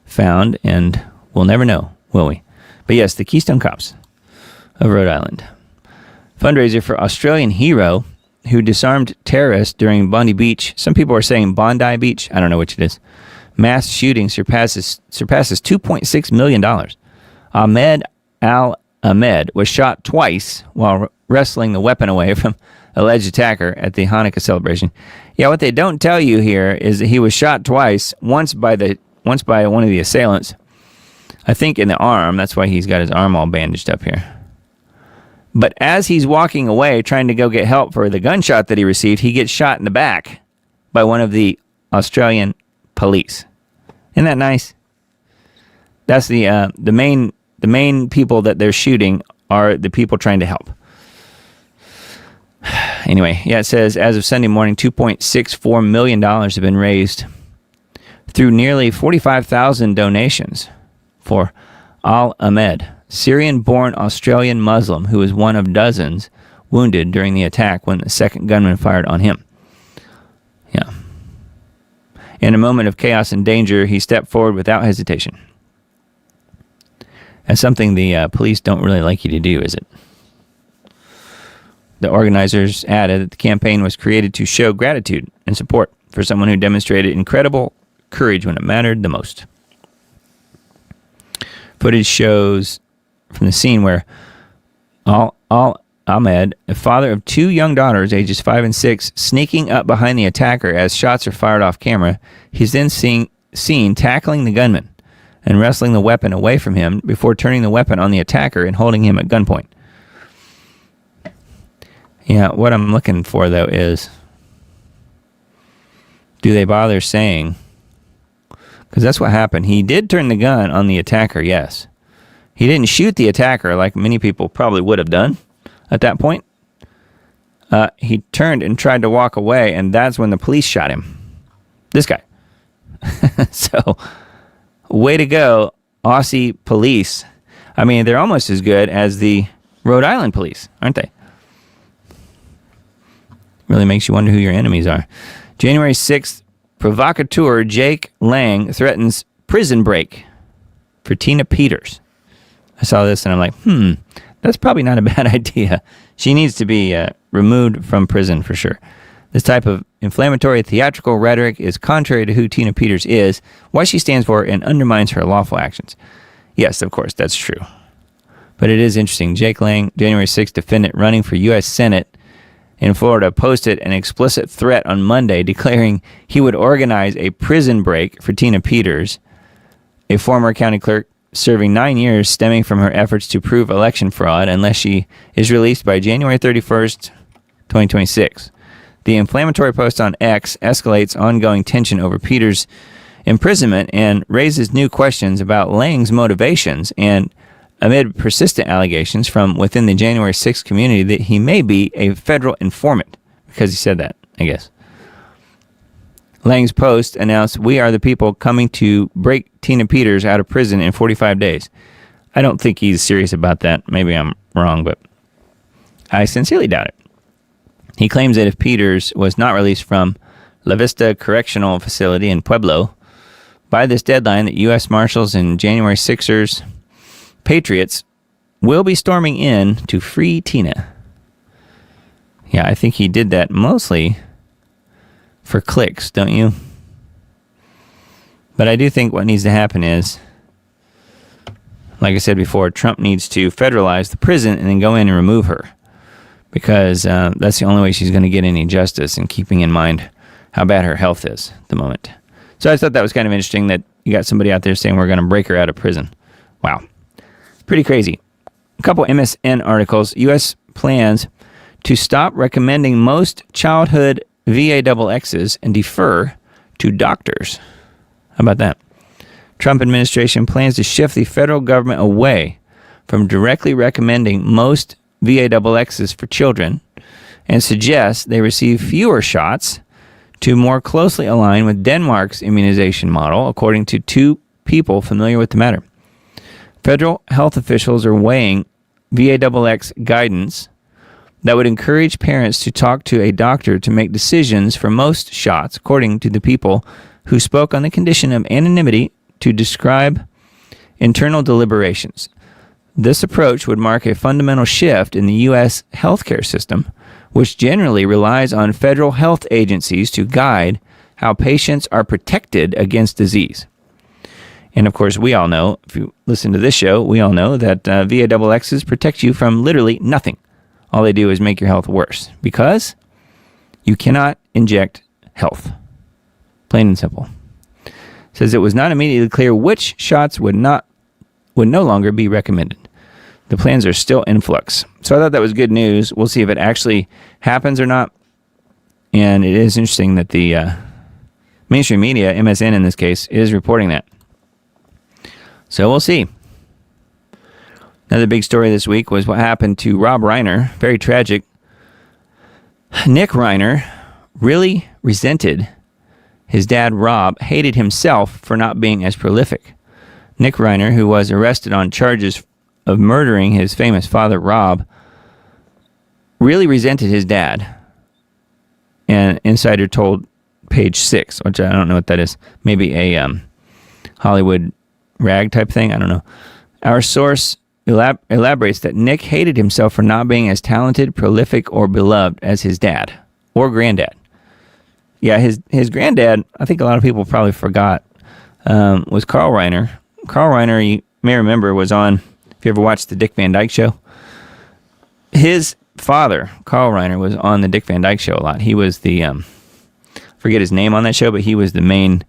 L: found, and we'll never know, will we? But yes, the Keystone Cops of Rhode Island. Fundraiser for Australian hero who disarmed terrorists during Bondi Beach. Some people are saying Bondi Beach. I don't know which it is. Mass shooting surpasses $2.6 million. Ahmed Al-Ahmed was shot twice while wrestling the weapon away from alleged attacker at the Hanukkah celebration. Yeah, what they don't tell you here is that he was shot twice, once by one of the assailants, I think in the arm. That's why he's got his arm all bandaged up here. But as he's walking away, trying to go get help for the gunshot that he received, he gets shot in the back by one of the Australian police. Isn't that nice? That's the main people that they're shooting are the people trying to help. Anyway, yeah, it says as of Sunday morning, $2.64 million have been raised through nearly 45,000 donations for Al-Ahmed, Syrian-born Australian Muslim who was one of dozens wounded during the attack when the second gunman fired on him. Yeah. In a moment of chaos and danger, he stepped forward without hesitation. That's something the police don't really like you to do, is it? The organizers added that the campaign was created to show gratitude and support for someone who demonstrated incredible courage when it mattered the most. Footage shows from the scene where Al-Ahmed, a father of two young daughters, ages 5 and 6, sneaking up behind the attacker as shots are fired off camera. He's then seen tackling the gunman and wrestling the weapon away from him before turning the weapon on the attacker and holding him at gunpoint. Yeah, what I'm looking for, though, is do they bother saying, because that's what happened. He did turn the gun on the attacker, yes. He didn't shoot the attacker like many people probably would have done at that point. He turned and tried to walk away, and that's when the police shot him. This guy. So, way to go, Aussie police. I mean, they're almost as good as the Rhode Island police, aren't they? Really makes you wonder who your enemies are. January 6th, provocateur Jake Lang threatens prison break for Tina Peters. I saw this and I'm like, that's probably not a bad idea. She needs to be removed from prison for sure. This type of inflammatory theatrical rhetoric is contrary to who Tina Peters is, what she stands for, and undermines her lawful actions. Yes, of course, that's true. But it is interesting. Jake Lang, January 6th, defendant running for U.S. Senate in Florida, posted an explicit threat on Monday declaring he would organize a prison break for Tina Peters, a former county clerk serving 9 years stemming from her efforts to prove election fraud, unless she is released by January 31st, 2026. The inflammatory post on X escalates ongoing tension over Peters' imprisonment and raises new questions about Lang's motivations, and amid persistent allegations from within the January 6th community that he may be a federal informant, because he said that, I guess. Lang's post announced, "We are the people coming to break Tina Peters out of prison in 45 days. I don't think he's serious about that. Maybe I'm wrong, but I sincerely doubt it. He claims that if Peters was not released from La Vista Correctional Facility in Pueblo by this deadline, that U.S. Marshals and January 6ers Patriots will be storming in to free Tina." Yeah, I think he did that mostly for clicks, don't you? But I do think what needs to happen is, like I said before, Trump needs to federalize the prison and then go in and remove her, because that's the only way she's going to get any justice, and keeping in mind how bad her health is at the moment. So I thought that was kind of interesting that you got somebody out there saying we're going to break her out of prison. Wow. Pretty crazy. A couple MSN articles. U.S. plans to stop recommending most childhood VAXXs and defer to doctors. How about that? Trump administration plans to shift the federal government away from directly recommending most VAXXs for children and suggests they receive fewer shots to more closely align with Denmark's immunization model, according to two people familiar with the matter. Federal health officials are weighing VAXX guidance that would encourage parents to talk to a doctor to make decisions for most shots, according to the people who spoke on the condition of anonymity to describe internal deliberations. This approach would mark a fundamental shift in the U.S. healthcare system, which generally relies on federal health agencies to guide how patients are protected against disease. And of course, we all know, if you listen to this show, we all know that VAXXs protect you from literally nothing. All they do is make your health worse because you cannot inject health. Plain and simple. It says it was not immediately clear which shots would no longer be recommended. The plans are still in flux. So I thought that was good news. We'll see if it actually happens or not. And it is interesting that the mainstream media, MSN in this case, is reporting that. So we'll see. Another big story this week was what happened to Rob Reiner. Very tragic. Nick Reiner really resented his dad, Rob, hated himself for not being as prolific. Nick Reiner, who was arrested on charges of murdering his famous father, Rob, really resented his dad. And Insider told Page 6, which I don't know what that is. Maybe a Hollywood rag type thing. I don't know. Our source elaborates that Nick hated himself for not being as talented, prolific, or beloved as his dad or granddad. Yeah, his granddad, I think a lot of people probably forgot, was Carl Reiner. Carl Reiner, you may remember, was on, if you ever watched the Dick Van Dyke Show, his father, Carl Reiner, was on the Dick Van Dyke Show a lot. He was the, forget his name on that show, but he was the main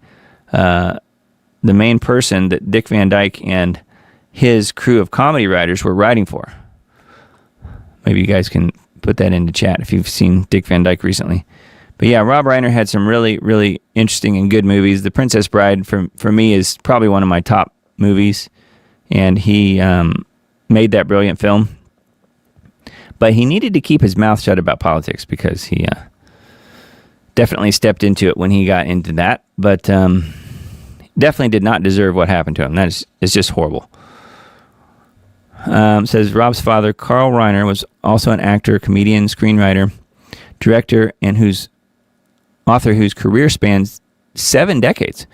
L: person that Dick Van Dyke and his crew of comedy writers were writing for. Maybe you guys can put that into chat if you've seen Dick Van Dyke recently. But yeah, Rob Reiner had some really, really interesting and good movies. The Princess Bride, for me, is probably one of my top movies. And he made that brilliant film. But he needed to keep his mouth shut about politics because he definitely stepped into it when he got into that. But definitely did not deserve what happened to him. That is just horrible. Says Rob's father, Carl Reiner, was also an actor, comedian, screenwriter, director, and author whose career spans 7 decades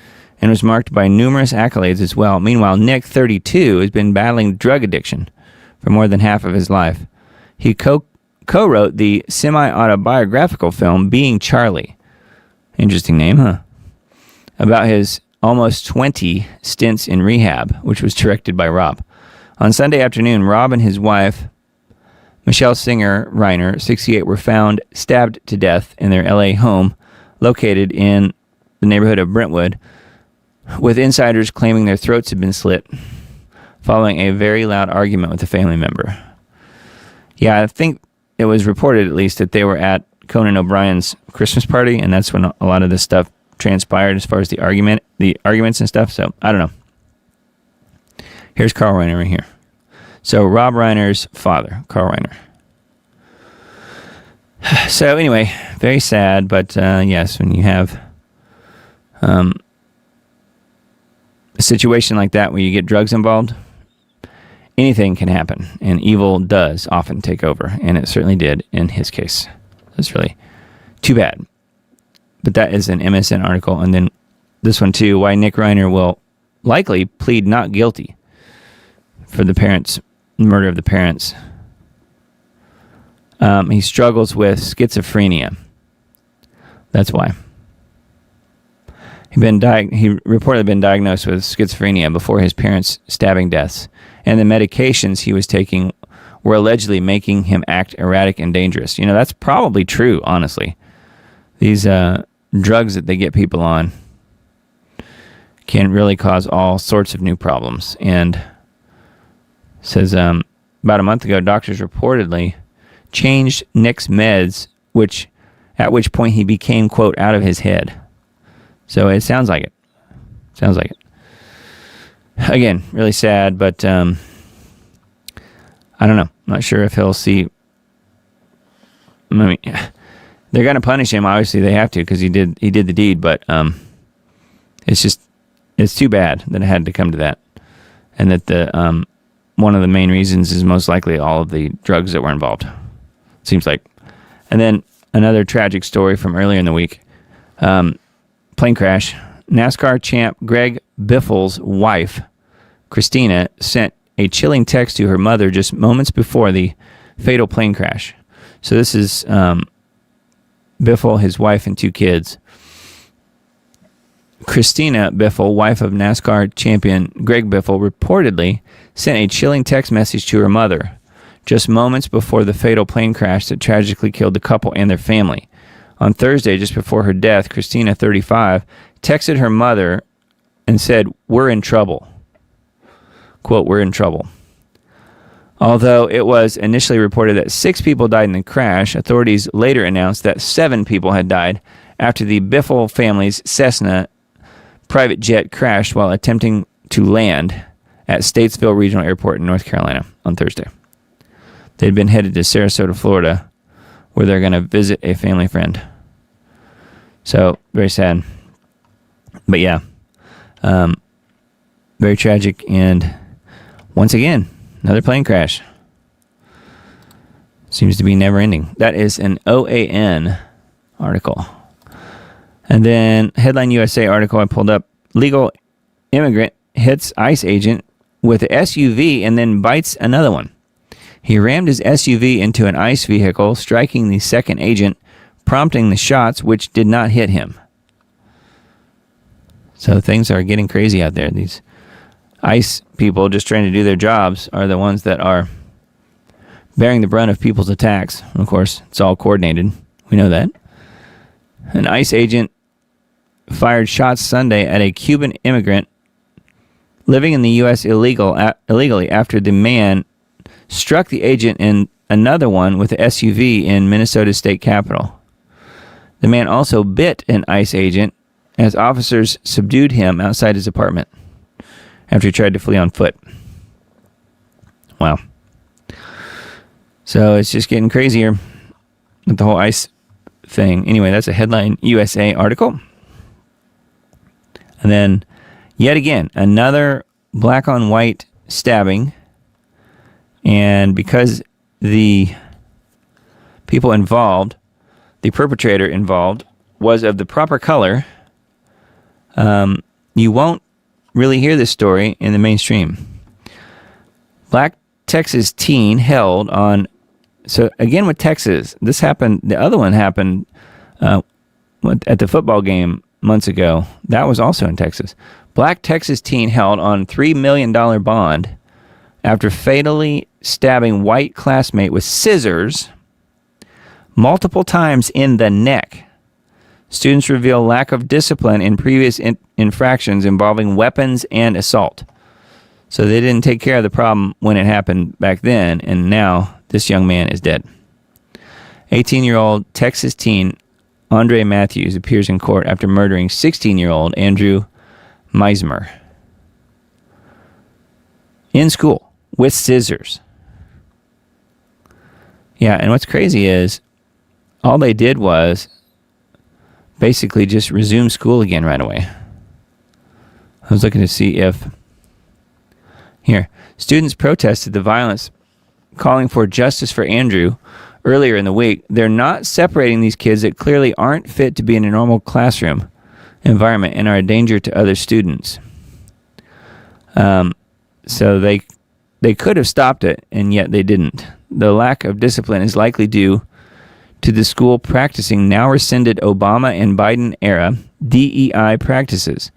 L: and was marked by numerous accolades as well. Meanwhile, Nick, 32, has been battling drug addiction for more than half of his life. He co-wrote the semi-autobiographical film Being Charlie. Interesting name, huh? About his almost 20 stints in rehab, which was directed by Rob. On Sunday afternoon, Rob and his wife, Michelle Singer Reiner, 68, were found stabbed to death in their LA home located in the neighborhood of Brentwood, with insiders claiming their throats had been slit following a very loud argument with a family member. Yeah, I think it was reported at least that they were at Conan O'Brien's Christmas party, and that's when a lot of this stuff transpired as far as the arguments and stuff. So I don't know. Here's Carl Reiner right here. So Rob Reiner's father, Carl Reiner. So anyway, very sad, but yes, when you have a situation like that where you get drugs involved, anything can happen, and evil does often take over, and it certainly did in his case. That's really too bad. But that is an MSN article, and then this one too, why Nick Reiner will likely plead not guilty for the murder of the parents. He struggles with schizophrenia. That's why. He reportedly been diagnosed with schizophrenia before his parents' stabbing deaths, and the medications he was taking were allegedly making him act erratic and dangerous. You know, that's probably true, honestly. These drugs that they get people on can really cause all sorts of new problems. And says about a month ago, doctors reportedly changed Nick's meds, at which point he became, quote, out of his head. So it sounds like it. Sounds like it. Again, really sad, but I don't know. I'm not sure if he'll see. I mean, they're going to punish him. Obviously, they have to because he did the deed. But it's too bad that it had to come to that, and that the one of the main reasons is most likely all of the drugs that were involved. Seems like. And then another tragic story from earlier in the week. Plane crash. NASCAR champ Greg Biffle's wife, Christina, sent a chilling text to her mother just moments before the fatal plane crash. So this is Biffle, his wife, and 2 kids. Christina Biffle, wife of NASCAR champion Greg Biffle, reportedly sent a chilling text message to her mother just moments before the fatal plane crash that tragically killed the couple and their family. On Thursday, just before her death, Christina, 35, texted her mother and said, "We're in trouble." Quote, "We're in trouble." Although it was initially reported that 6 people died in the crash, authorities later announced that 7 people had died after the Biffle family's Cessna private jet crashed while attempting to land at Statesville Regional Airport in North Carolina on Thursday. They'd been headed to Sarasota, Florida, where they're going to visit a family friend. So, very sad. But yeah, very tragic. And once again, another plane crash. Seems to be never ending. That is an OAN article. And then Headline USA article I pulled up. Legal immigrant hits ICE agent with an SUV and then bites another one. He rammed his SUV into an ICE vehicle, striking the second agent, prompting the shots, which did not hit him. So things are getting crazy out there. These ICE people just trying to do their jobs are the ones that are bearing the brunt of people's attacks. Of course, it's all coordinated. We know that. An ICE agent fired shots Sunday at a Cuban immigrant living in the U.S. illegally after the man struck the agent and another one with an SUV in Minnesota's state capital. The man also bit an ICE agent as officers subdued him outside his apartment after he tried to flee on foot. Wow. So it's just getting crazier with the whole ICE thing. Anyway, that's a Headline USA article. And then, yet again, another black on white stabbing. And because the people involved, the perpetrator involved, was of the proper color, you won't really hear this story in the mainstream. Black Texas teen held on... So again with Texas, this happened, the other one happened at the football game months ago. That was also in Texas. Black Texas teen held on $3 million bond after fatally stabbing white classmate with scissors multiple times in the neck. Students reveal lack of discipline in previous infractions involving weapons and assault. So they didn't take care of the problem when it happened back then, and now this young man is dead. 18-year-old Texas teen Andre Matthews appears in court after murdering 16-year-old Andrew Meismer in school with scissors. Yeah, and what's crazy is all they did was basically just resume school again right away. I was looking to see if... Here, students protested the violence, calling for justice for Andrew earlier in the week. They're not separating these kids that clearly aren't fit to be in a normal classroom environment and are a danger to other students. So they could have stopped it, and yet they didn't. The lack of discipline is likely due to the school practicing now rescinded Obama and Biden era DEI practices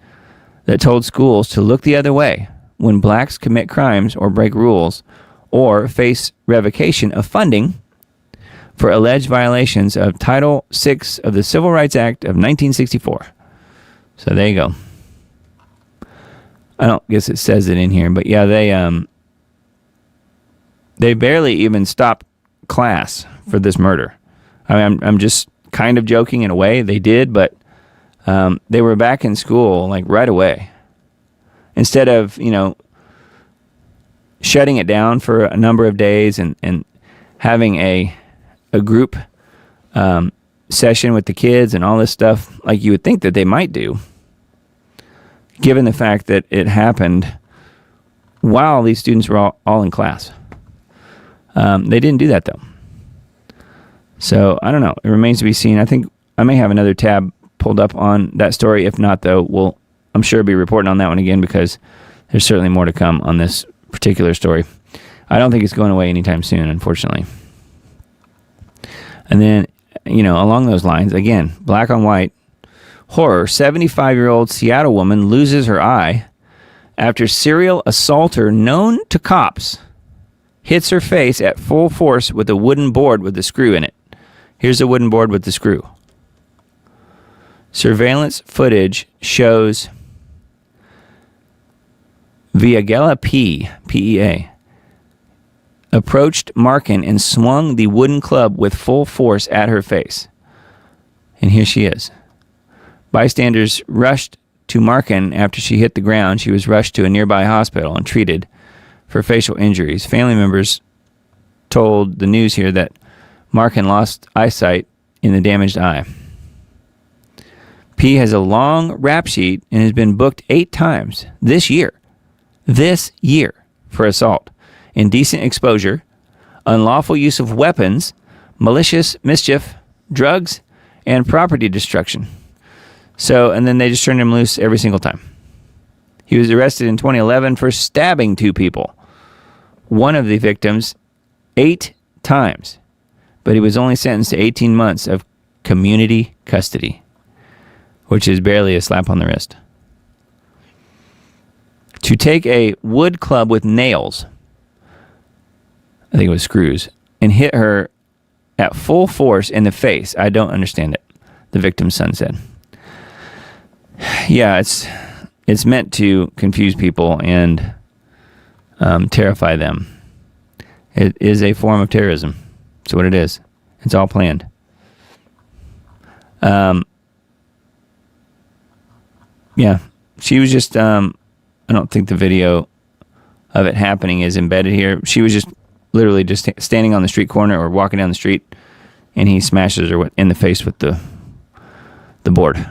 L: that told schools to look the other way when blacks commit crimes or break rules or face revocation of funding for alleged violations of Title VI of the Civil Rights Act of 1964. So there you go. I don't guess it says it in here, but yeah, they barely even stopped class for this murder. I mean, I'm just kind of joking in a way. They did, but they were back in school like right away. Instead of, shutting it down for a number of days and having a group session with the kids and all this stuff like you would think that they might do, given the fact that it happened while these students were all in class. They didn't do that, though. So, I don't know. It remains to be seen. I think I may have another tab pulled up on that story. If not, though, I'm sure be reporting on that one again because there's certainly more to come on this particular story. I don't think it's going away anytime soon, unfortunately. And then, along those lines, again, black on white, horror, 75-year-old Seattle woman loses her eye after serial assaulter known to cops hits her face at full force with a wooden board with a screw in it. Here's a wooden board with the screw. Surveillance footage shows Viagela P, P-E-A, approached Markin and swung the wooden club with full force at her face. And here she is. Bystanders rushed to Markin after she hit the ground. She was rushed to a nearby hospital and treated for facial injuries. Family members told the news here that Markin lost eyesight in the damaged eye. P has a long rap sheet and has been booked 8 times this year for assault, indecent exposure, unlawful use of weapons, malicious mischief, drugs, and property destruction. So, and then they just turned him loose every single time. He was arrested in 2011 for stabbing 2 people. One of the victims 8 times, but he was only sentenced to 18 months of community custody, which is barely a slap on the wrist. To take a wood club with nails, I think it was screws, and hit her at full force in the face. I don't understand it, the victim's son said. Yeah, it's meant to confuse people and terrify them. It is a form of terrorism. That's what it is. It's all planned. Yeah, she was just, I don't think the video of it happening is embedded here. She was just literally just standing on the street corner or walking down the street, and he smashes her in the face with the board.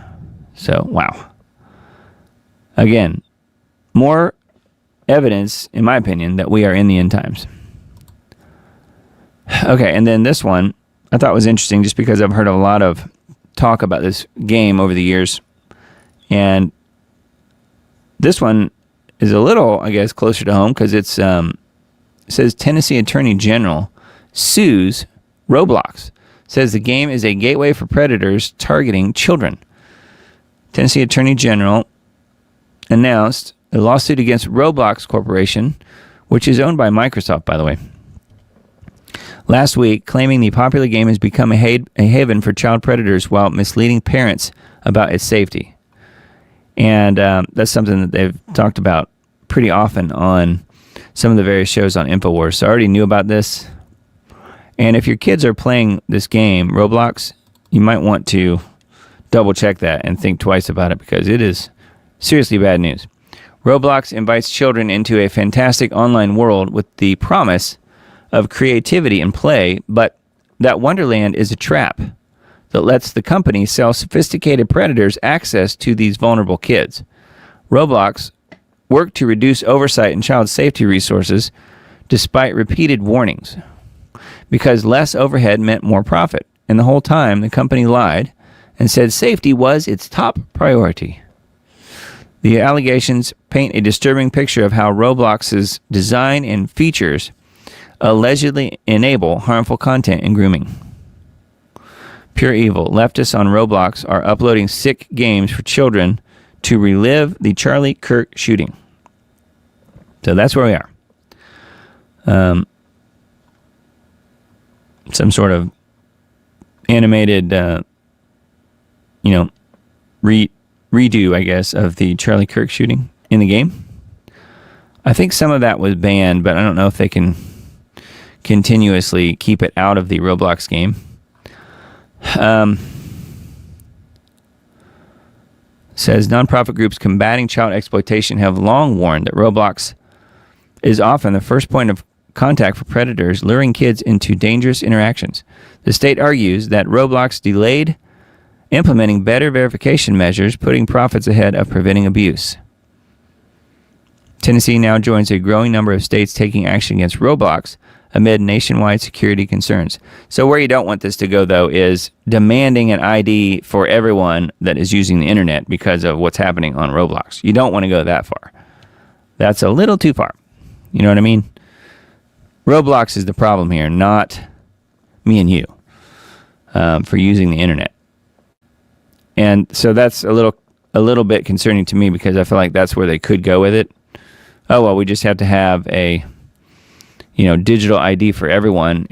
L: So, wow. Again, more evidence, in my opinion, that we are in the end times. Okay, and then this one I thought was interesting just because I've heard a lot of talk about this game over the years. And this one is a little, I guess, closer to home because it says Tennessee Attorney General sues Roblox. Says the game is a gateway for predators targeting children. Tennessee Attorney General announced a lawsuit against Roblox Corporation, which is owned by Microsoft, by the way, last week, claiming the popular game has become a haven for child predators while misleading parents about its safety. And that's something that they've talked about pretty often on some of the various shows on InfoWars. So I already knew about this. And if your kids are playing this game, Roblox, you might want to double check that and think twice about it because it is seriously bad news. Roblox invites children into a fantastic online world with the promise of creativity and play, but that wonderland is a trap that lets the company sell sophisticated predators access to these vulnerable kids. Roblox worked to reduce oversight and child safety resources despite repeated warnings because less overhead meant more profit. And the whole time, the company lied and said safety was its top priority. The allegations paint a disturbing picture of how Roblox's design and features allegedly enable harmful content and grooming. Pure evil. Leftists on Roblox are uploading sick games for children to relive the Charlie Kirk shooting. So that's where we are. Some sort of animated, redo, I guess, of the Charlie Kirk shooting in the game. I think some of that was banned, but I don't know if they can continuously keep it out of the Roblox game. Says nonprofit groups combating child exploitation have long warned that Roblox is often the first point of contact for predators, luring kids into dangerous interactions. The state argues that Roblox delayed implementing better verification measures, putting profits ahead of preventing abuse. Tennessee now joins a growing number of states taking action against Roblox amid nationwide security concerns. So where you don't want this to go, though, is demanding an ID for everyone that is using the internet because of what's happening on Roblox. You don't want to go that far. That's a little too far. You know what I mean? Roblox is the problem here, not me and you, for using the internet. And so that's a little bit concerning to me because I feel like that's where they could go with it. Oh, well, we just have to have a digital ID for everyone.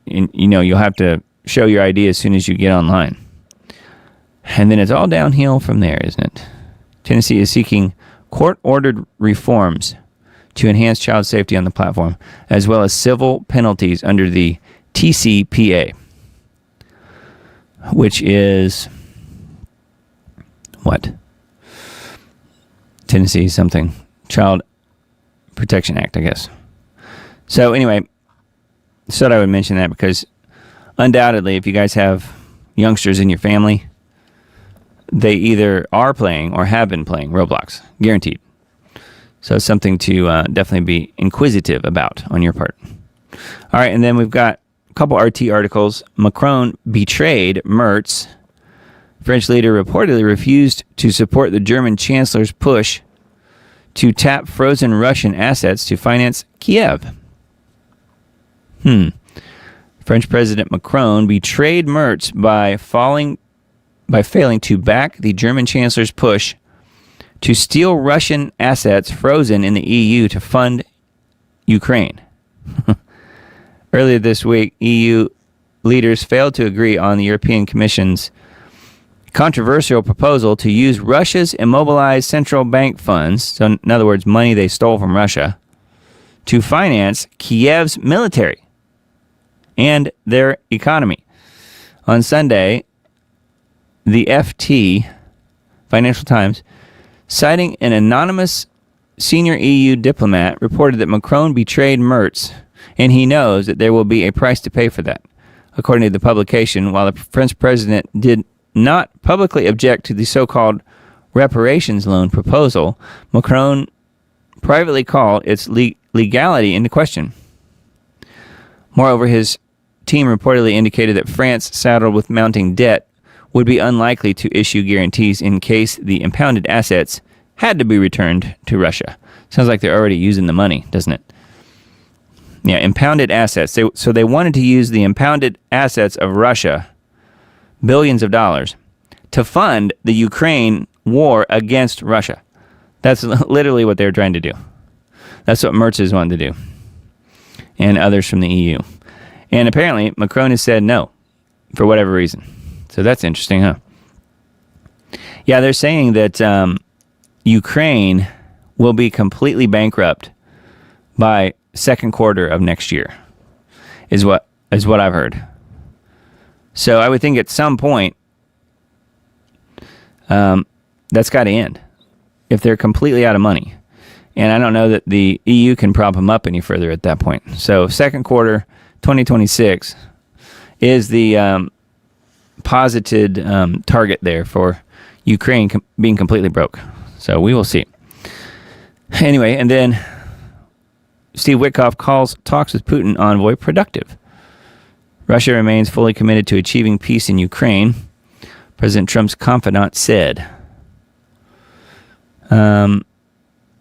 L: You'll have to show your ID as soon as you get online. And then it's all downhill from there, isn't it? Tennessee is seeking court-ordered reforms to enhance child safety on the platform, as well as civil penalties under the TCPA, which is what? Tennessee something. Child Protection Act, I guess. So anyway, thought I would mention that because undoubtedly if you guys have youngsters in your family, they either are playing or have been playing Roblox. Guaranteed. So it's something to definitely be inquisitive about on your part. All right, and then we've got a couple RT articles. Macron betrayed Merz. French leader reportedly refused to support the German chancellor's push to tap frozen Russian assets to finance Kiev. French President Macron betrayed Merz by failing to back the German chancellor's push to steal Russian assets frozen in the EU to fund Ukraine. Earlier this week, EU leaders failed to agree on the European Commission's controversial proposal to use Russia's immobilized central bank funds, so in other words, money they stole from Russia, to finance Kiev's military and their economy. On Sunday, the FT, Financial Times, citing an anonymous senior EU diplomat, reported that Macron betrayed Merz, and he knows that there will be a price to pay for that. According to the publication, while the French president did not publicly object to the so-called reparations loan proposal, Macron privately called its legality into question. Moreover, his team reportedly indicated that France, saddled with mounting debt, would be unlikely to issue guarantees in case the impounded assets had to be returned to Russia. Sounds like they're already using the money, doesn't it? Yeah, impounded assets. So they wanted to use the impounded assets of Russia, billions of dollars, to fund the Ukraine war against Russia. That's literally what they're trying to do. That's what Merz is wanting to do. And others from the EU. And apparently, Macron has said no, for whatever reason. So that's interesting, huh? Yeah, they're saying that Ukraine will be completely bankrupt by second quarter of next year, is what I've heard. So I would think at some point, that's got to end if they're completely out of money. And I don't know that the EU can prop them up any further at that point. So second quarter 2026 is the posited target there for Ukraine being completely broke. So we will see. Anyway, and then Steve Witkoff calls talks with Putin envoy productive. Russia remains fully committed to achieving peace in Ukraine, President Trump's confidant said.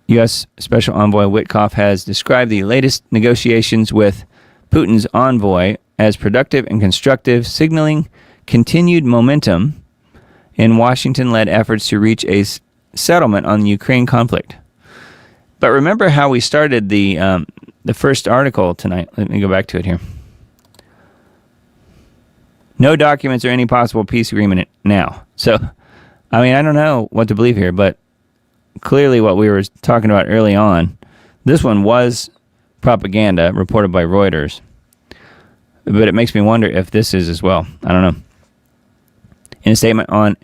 L: U.S. Special Envoy Witkoff has described the latest negotiations with Putin's envoy as productive and constructive, signaling continued momentum in Washington-led efforts to reach a settlement on the Ukraine conflict. But remember how we started the first article tonight. Let me go back to it here. No documents or any possible peace agreement now. So, I mean, I don't know what to believe here, but clearly what we were talking about early on, this one was propaganda reported by Reuters. But it makes me wonder if this is as well. I don't know. In a statement on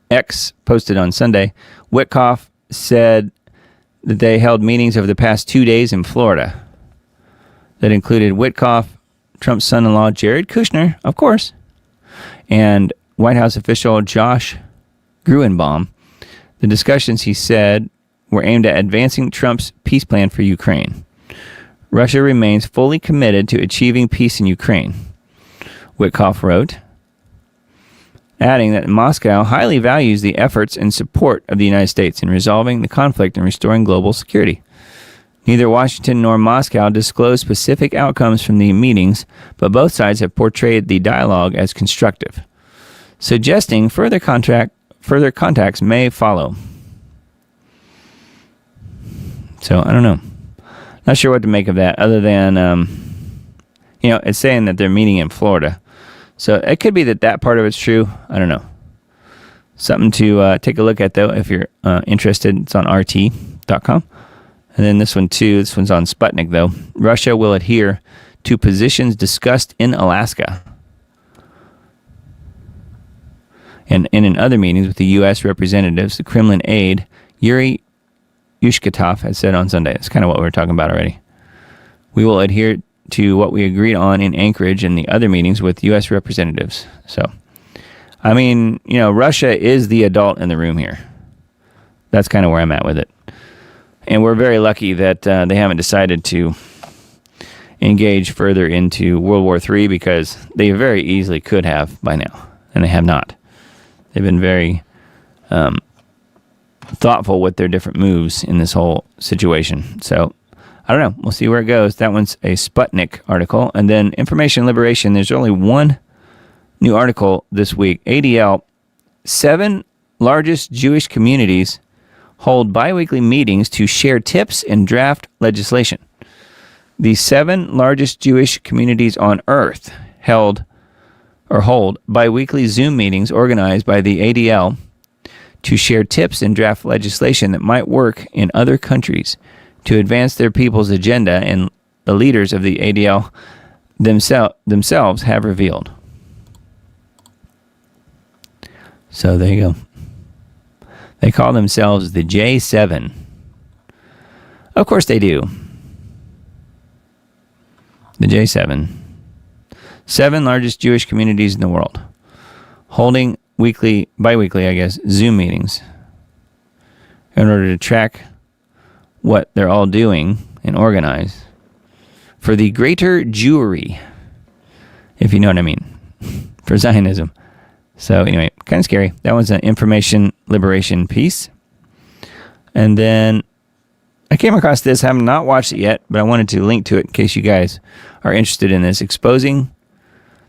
L: X posted on Sunday, Witkoff said that they held meetings over the past 2 days in Florida that included Witkoff, Trump's son-in-law Jared Kushner, of course, and White House official Josh Gruenbaum. The discussions, he said, were aimed at advancing Trump's peace plan for Ukraine. Russia remains fully committed to achieving peace in Ukraine, Witkoff wrote, adding that Moscow highly values the efforts and support of the United States in resolving the conflict and restoring global security. Neither Washington nor Moscow disclosed specific outcomes from the meetings, but both sides have portrayed the dialogue as constructive, suggesting further contacts may follow. So, I don't know. Not sure what to make of that, other than, it's saying that they're meeting in Florida. So it could be that part of it's true. I don't know. Something to take a look at, though, if you're interested. It's on RT.com. And then this one, too. This one's on Sputnik, though. Russia will adhere to positions discussed in Alaska. And in other meetings with the U.S. representatives, the Kremlin aide, Yuri Ushkatov, had said on Sunday. That's kind of what we were talking about already. We will adhere to what we agreed on in Anchorage and the other meetings with U.S. representatives. So, I mean, Russia is the adult in the room here. That's kind of where I'm at with it. And we're very lucky that they haven't decided to engage further into World War III, because they very easily could have by now, and they have not. They've been very thoughtful with their different moves in this whole situation. So, I don't know. We'll see where it goes. That one's a Sputnik article. And then Information Liberation, there's only one new article this week. ADL, 7 largest Jewish communities hold biweekly meetings to share tips and draft legislation. The 7 largest Jewish communities on Earth hold biweekly Zoom meetings organized by the ADL to share tips and draft legislation that might work in other countries to advance their people's agenda, and the leaders of the ADL themselves have revealed. So there you go. They call themselves the J7. Of course they do. The J7. 7 largest Jewish communities in the world, holding biweekly, I guess, Zoom meetings in order to track what they're all doing and organize for the greater Jewry, if you know what I mean, for Zionism. So anyway, kind of scary. That one's an Information Liberation piece. And then I came across this. I have not watched it yet, but I wanted to link to it in case you guys are interested in this. Exposing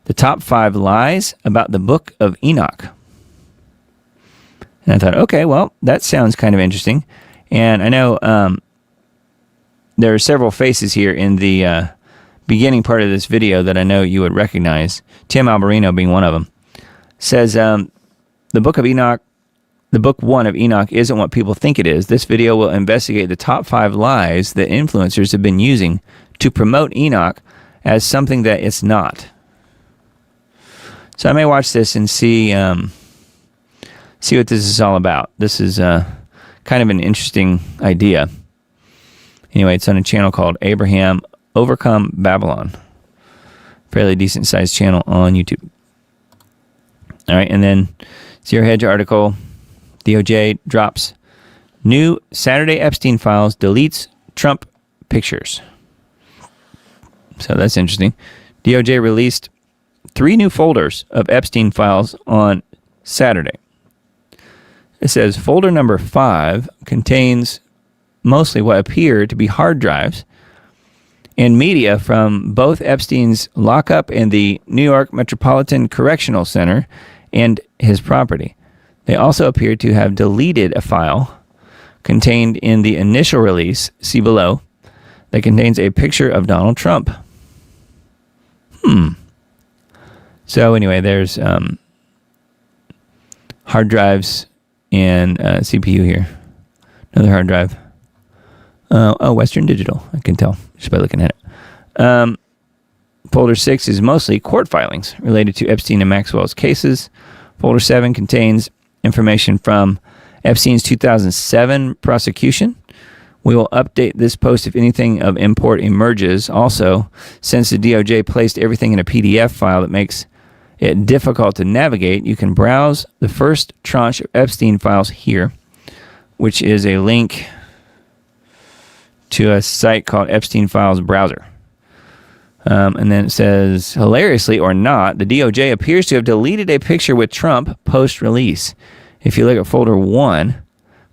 L: the top 5 lies about the Book of Enoch. And I thought, okay, well, that sounds kind of interesting. And I know there are several faces here in the beginning part of this video that I know you would recognize. Tim Alberino being one of them. Says, the Book of Enoch, the Book 1 of Enoch isn't what people think it is. This video will investigate the top 5 lies that influencers have been using to promote Enoch as something that it's not. So I may watch this and see what this is all about. This is kind of an interesting idea. Anyway, it's on a channel called Abraham Overcome Babylon. Fairly decent sized channel on YouTube. All right, and then Zero Hedge article. DOJ drops new Saturday Epstein files, deletes Trump pictures. So that's interesting. DOJ released 3 new folders of Epstein files on Saturday. It says folder number 5 contains mostly what appear to be hard drives and media from both Epstein's lockup and the New York Metropolitan Correctional Center and his property. They also appear to have deleted a file contained in the initial release, see below, that contains a picture of Donald Trump. So So anyway, there's hard drives and CPU here. Another hard drive. Western Digital. I can tell just by looking at it. Folder 6 is mostly court filings related to Epstein and Maxwell's cases. Folder 7 contains information from Epstein's 2007 prosecution. We will update this post if anything of import emerges. Also, since the DOJ placed everything in a PDF file that makes it difficult to navigate, you can browse the first tranche of Epstein files here, which is a link to a site called Epstein Files Browser. And then it says, hilariously or not, the DOJ appears to have deleted a picture with Trump post-release. If you look at folder 1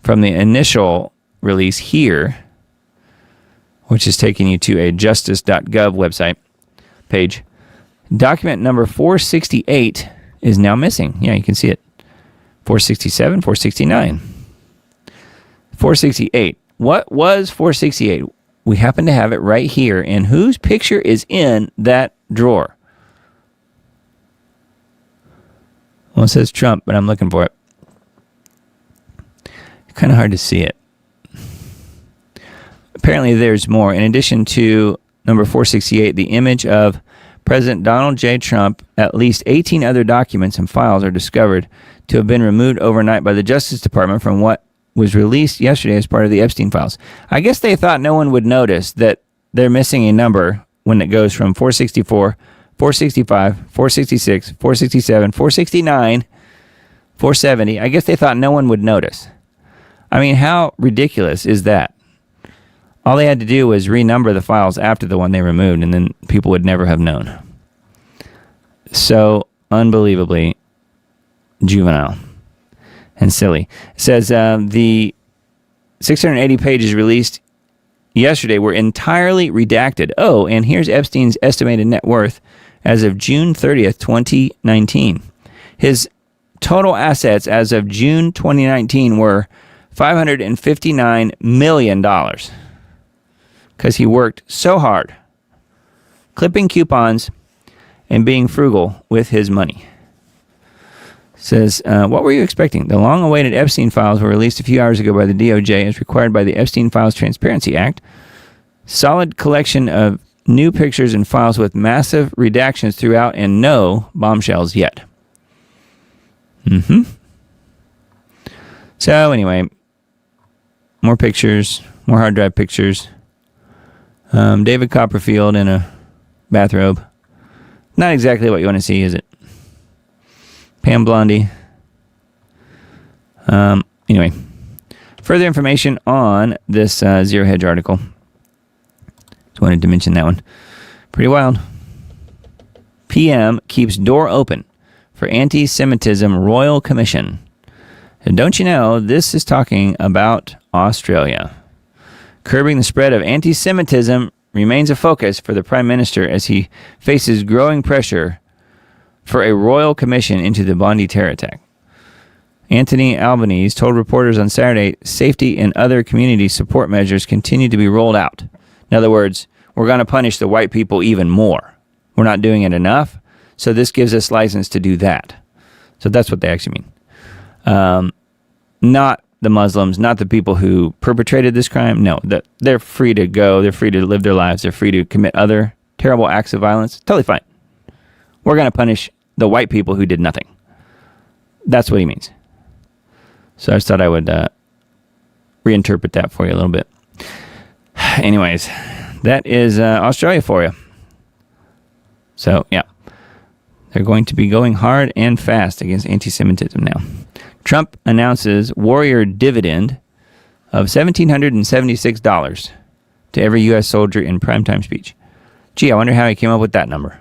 L: from the initial release here, which is taking you to a justice.gov website page, document number 468 is now missing. Yeah, you can see it. 467, 469. 468. What was 468? We happen to have it right here. And whose picture is in that drawer? Well, it says Trump, but I'm looking for it. It's kind of hard to see it. Apparently, there's more. In addition to number 468, the image of President Donald J. Trump, at least 18 other documents and files are discovered to have been removed overnight by the Justice Department from what was released yesterday as part of the Epstein files. I guess they thought no one would notice that they're missing a number when it goes from 464, 465, 466, 467, 469, 470. I guess they thought no one would notice. I mean, how ridiculous is that? All they had to do was renumber the files after the one they removed, and then people would never have known. So unbelievably juvenile and silly. It says the 680 pages released yesterday were entirely redacted. Oh, and here's Epstein's estimated net worth as of June 30th, 2019. His total assets as of June 2019 were $559 million. Because he worked so hard, clipping coupons and being frugal with his money. Says, what were you expecting? The long-awaited Epstein files were released a few hours ago by the DOJ as required by the Epstein Files Transparency Act. Solid collection of new pictures and files with massive redactions throughout and no bombshells yet. So anyway, more pictures, more hard drive pictures. David Copperfield in a bathrobe. Not exactly what you want to see, is it? Pam Blondie. Anyway, further information on this Zero Hedge article. Just wanted to mention that one. Pretty wild. PM keeps door open for anti-Semitism Royal Commission. And don't you know, this is talking about Australia. Curbing the spread of anti-Semitism remains a focus for the Prime Minister as he faces growing pressure for a royal commission into the Bondi terror attack. Anthony Albanese told reporters on Saturday safety and other community support measures continue to be rolled out. In other words, we're going to punish the white people even more. We're not doing it enough, so this gives us license to do that. So that's what they actually mean. Not the Muslims, not the people who perpetrated this crime. No, they're free to go. They're free to live their lives. They're free to commit other terrible acts of violence. Totally fine. We're going to punish the white people who did nothing. That's what he means. So I just thought I would reinterpret that for you a little bit. Anyways, that is Australia for you. So, yeah. They're going to be going hard and fast against anti-Semitism now. Trump announces warrior dividend of $1,776 to every U.S. soldier in primetime speech. Gee, I wonder how he came up with that number.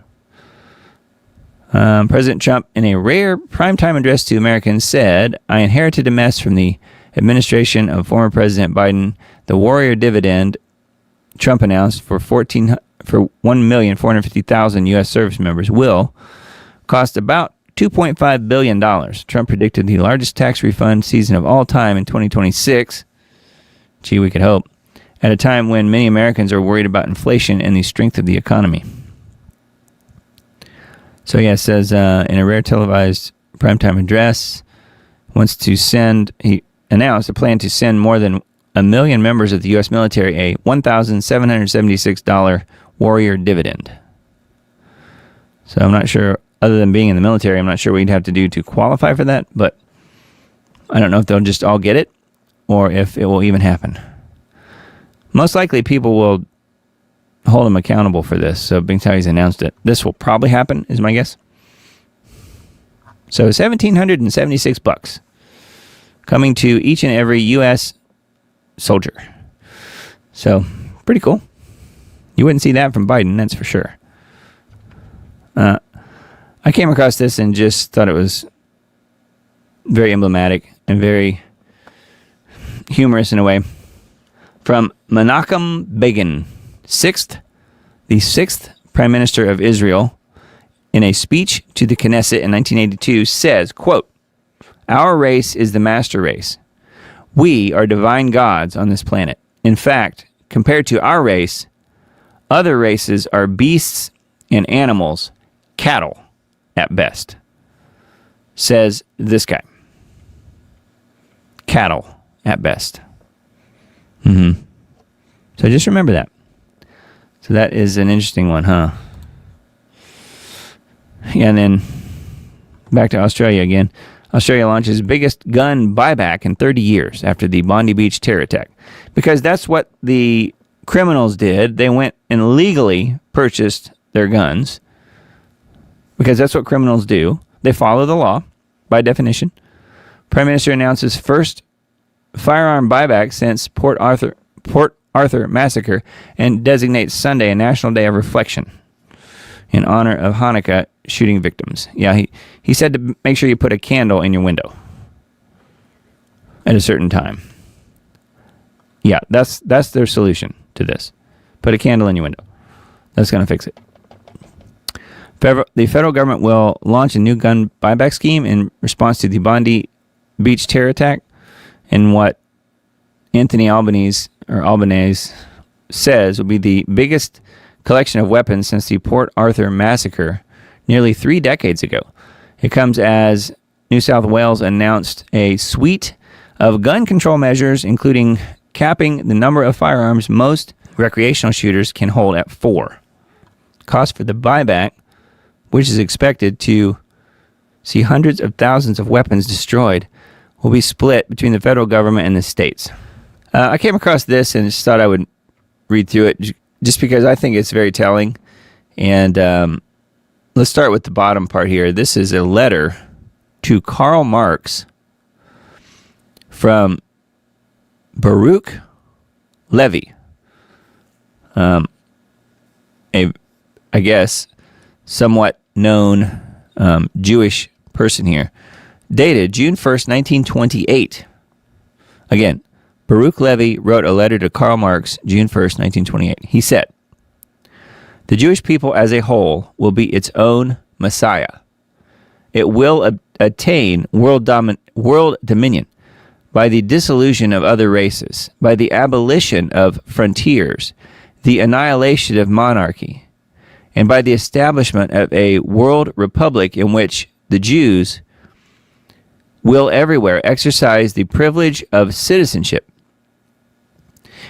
L: President Trump, in a rare primetime address to Americans, said, "I inherited a mess from the administration of former President Biden. The warrior dividend Trump announced for 1,450,000 U.S. service members will cost about $2.5 billion. Trump predicted the largest tax refund season of all time in 2026. Gee, we could hope. At a time when many Americans are worried about inflation and the strength of the economy. So yeah, it says in a rare televised primetime address, he announced a plan to send more than 1 million members of the U.S. military a $1,776 warrior dividend. So I'm not sure, other than being in the military, I'm not sure what you'd have to do to qualify for that, but I don't know if they'll just all get it or if it will even happen. Most likely people will hold him accountable for this, so being how he's announced it, this will probably happen, is my guess. So $1,776 coming to each and every U.S. soldier. So, pretty cool. You wouldn't see that from Biden, that's for sure. I came across this and just thought it was very emblematic and very humorous in a way. From Menachem Begin, the sixth Prime Minister of Israel, in a speech to the Knesset in 1982, says, quote, "Our race is the master race. We are divine gods on this planet. In fact, compared to our race, other races are beasts and animals, cattle at best," says this guy. Cattle at best. So just remember that. So that is an interesting one, huh? Yeah, and then back to Australia again. Australia launches biggest gun buyback in 30 years after the Bondi Beach terror attack. Because that's what the criminals did. They went and legally purchased their guns. Because that's what criminals do. They follow the law, by definition. Prime Minister announces first firearm buyback since Port Arthur massacre and designates Sunday a national day of reflection in honor of Hanukkah shooting victims. Yeah, he said to make sure you put a candle in your window at a certain time. Yeah, that's their solution to this. Put a candle in your window. That's going to fix it. The federal government will launch a new gun buyback scheme in response to the Bondi Beach terror attack, and what Anthony Albanese says will be the biggest collection of weapons since the Port Arthur massacre nearly 3 decades ago. It comes as New South Wales announced a suite of gun control measures, including capping the number of firearms most recreational shooters can hold at 4. Cost for the buyback, which is expected to see hundreds of thousands of weapons destroyed, will be split between the federal government and the states. I came across this and just thought I would read through it just because I think it's very telling. And let's start with the bottom part here. This is a letter to Karl Marx from Baruch Levy, I guess, somewhat known Jewish person here, dated June 1st, 1928. Again, Baruch Levy wrote a letter to Karl Marx June 1st, 1928. He said, "The Jewish people as a whole will be its own Messiah. It will attain world dominion by the dissolution of other races, by the abolition of frontiers, the annihilation of monarchy, and by the establishment of a world republic in which the Jews will everywhere exercise the privilege of citizenship.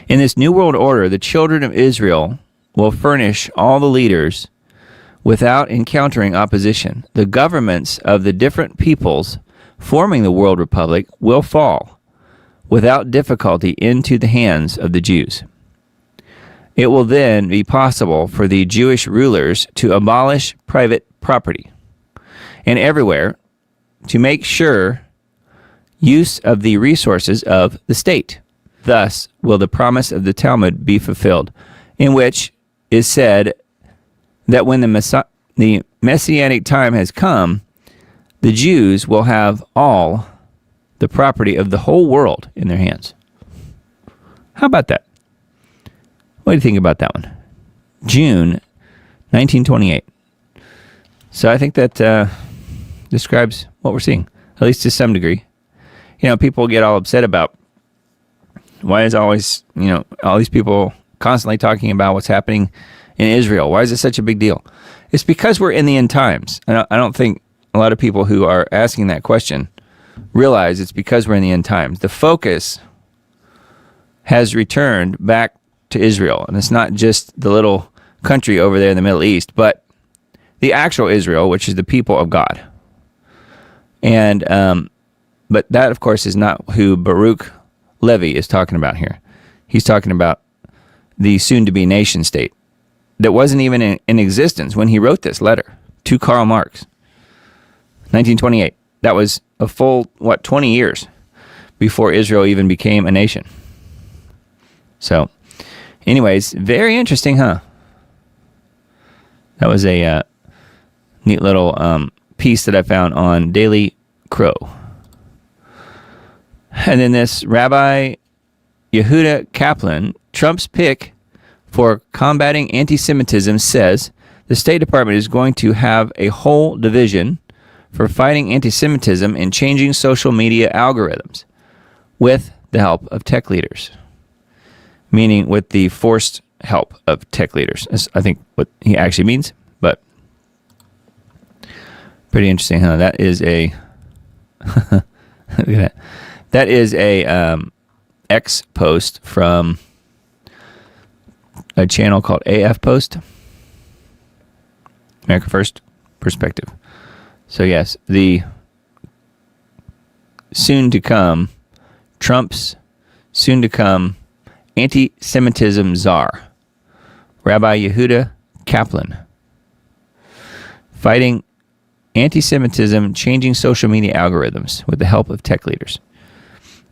L: In this new world order, the children of Israel will furnish all the leaders without encountering opposition. The governments of the different peoples forming the world republic will fall without difficulty into the hands of the Jews. It will then be possible for the Jewish rulers to abolish private property and everywhere to make sure use of the resources of the state. Thus will the promise of the Talmud be fulfilled, in which is said that when the messianic time has come, the Jews will have all the property of the whole world in their hands." How about that? What do you think about that one? June 1928. So I think that describes what we're seeing, at least to some degree. You know, people get all upset about why is always, all these people constantly talking about what's happening in Israel? Why is it such a big deal? It's because we're in the end times. I don't think a lot of people who are asking that question realize it's because we're in the end times. The focus has returned back to Israel, and it's not just the little country over there in the Middle East, but the actual Israel, which is the people of God. And but that, of course, is not who Baruch Levy is talking about here. He's talking about the soon-to-be nation-state that wasn't even in existence when he wrote this letter to Karl Marx, 1928. That was a full, 20 years before Israel even became a nation. So, anyways, very interesting, huh? That was a neat little piece that I found on Daily Crow. And then this Rabbi Yehuda Kaplan, Trump's pick for combating anti-Semitism, says the State Department is going to have a whole division for fighting anti-Semitism and changing social media algorithms with the help of tech leaders. Meaning with the forced help of tech leaders. That's, I think, what he actually means, but pretty interesting, huh? That is a look at that. That is a X post from a channel called AF Post, America First Perspective. So yes, the Trump's soon-to-come anti-Semitism czar, Rabbi Yehuda Kaplan, fighting anti-Semitism, changing social media algorithms with the help of tech leaders,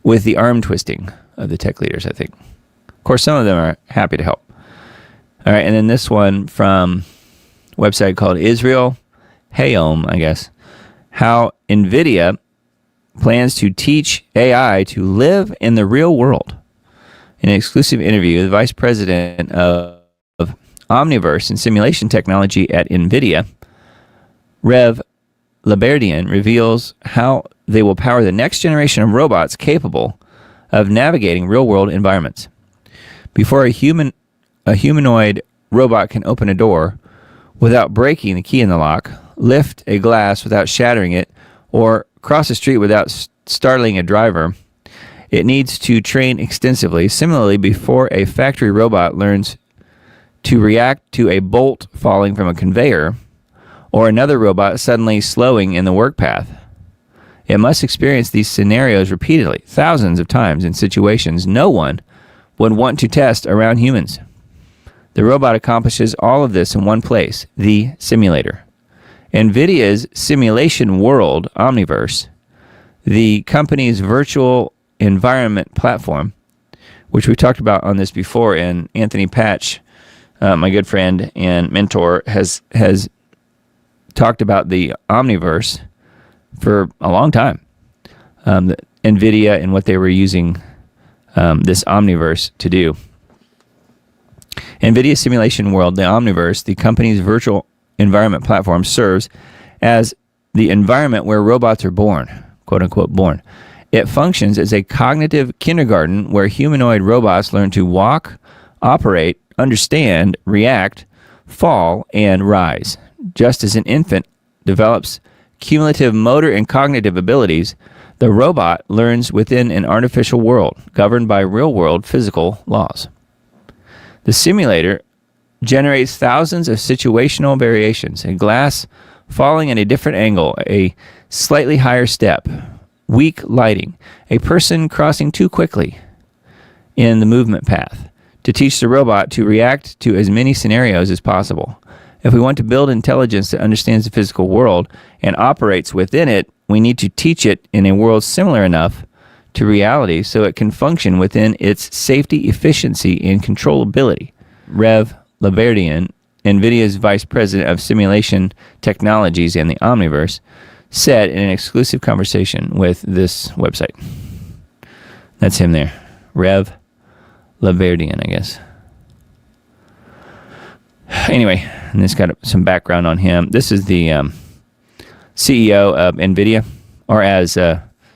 L: with the arm twisting of the tech leaders, I think. Of course, some of them are happy to help. All right, and then this one from a website called Israel Hayom, I guess, how NVIDIA plans to teach AI to live in the real world. In an exclusive interview, the vice president of Omniverse and simulation technology at NVIDIA, Rev Laberdian, reveals how they will power the next generation of robots capable of navigating real-world environments. Before a humanoid robot can open a door without breaking the key in the lock, lift a glass without shattering it, or cross a street without startling a driver, it needs to train extensively. Similarly, before a factory robot learns to react to a bolt falling from a conveyor or another robot suddenly slowing in the work path, it must experience these scenarios repeatedly, thousands of times in situations no one would want to test around humans. The robot accomplishes all of this in one place, the simulator. NVIDIA's simulation world, Omniverse, the company's virtual environment platform, which we talked about on this before, and Anthony Patch, my good friend and mentor, has talked about the Omniverse for a long time. NVIDIA and what they were using this Omniverse to do. NVIDIA Simulation World, the Omniverse, the company's virtual environment platform, serves as the environment where robots are born, quote unquote born. It functions as a cognitive kindergarten where humanoid robots learn to walk, operate, understand, react, fall, and rise. Just as an infant develops cumulative motor and cognitive abilities, the robot learns within an artificial world governed by real-world physical laws. The simulator generates thousands of situational variations: a glass falling at a different angle, a slightly higher step, weak lighting, a person crossing too quickly in the movement path, to teach the robot to react to as many scenarios as possible. If we want to build intelligence that understands the physical world and operates within it, we need to teach it in a world similar enough to reality so it can function within its safety, efficiency, and controllability. Rev Laberdian, NVIDIA's vice president of simulation technologies and the Omniverse, said in an exclusive conversation with this website. That's him there. Rev Laberdian, I guess. Anyway, and this got some background on him. This is the CEO of NVIDIA, or as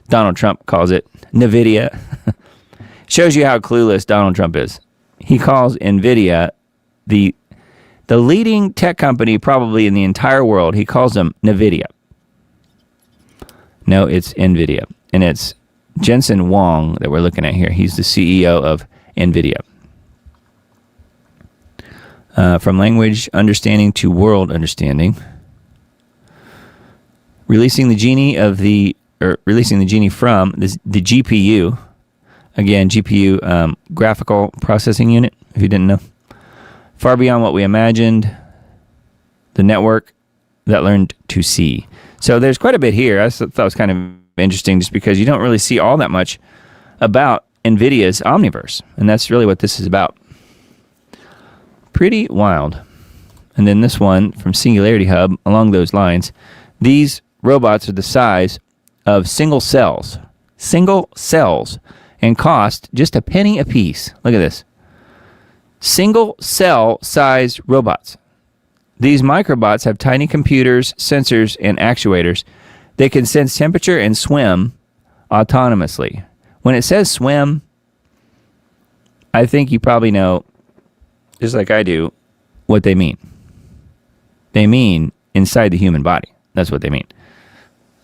L: Donald Trump calls it, NVIDIA. Shows you how clueless Donald Trump is. He calls NVIDIA the the leading tech company probably in the entire world. He calls them NVIDIA. No, it's NVIDIA. And it's Jensen Huang that we're looking at here. He's the CEO of NVIDIA. From language understanding to world understanding. Releasing the genie from the GPU. Again, GPU, graphical processing unit, if you didn't know. Far beyond what we imagined. The network that learned to see. So there's quite a bit here. I thought it was kind of interesting just because you don't really see all that much about NVIDIA's Omniverse. And that's really what this is about. Pretty wild. And then this one from Singularity Hub, along those lines. These robots are the size of single cells. Single cells. And cost just a penny a piece. Look at this. Single cell sized robots. These microbots have tiny computers, sensors, and actuators. They can sense temperature and swim autonomously. When it says swim, I think you probably know, just like I do, what they mean. They mean inside the human body. That's what they mean.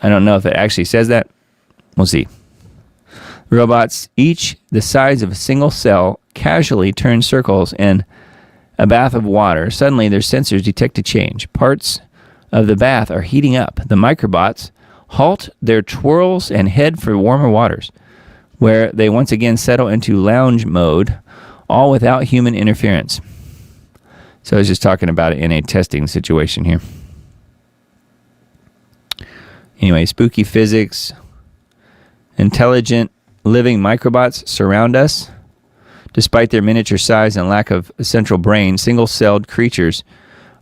L: I don't know if it actually says that. We'll see. Robots, each the size of a single cell, casually turn circles in a bath of water. Suddenly, their sensors detect a change. Parts of the bath are heating up. The microbots halt their twirls and head for warmer waters, where they once again settle into lounge mode, all without human interference. So I was just talking about it in a testing situation here. Anyway, spooky physics. Intelligent living microbots surround us. Despite their miniature size and lack of a central brain, single-celled creatures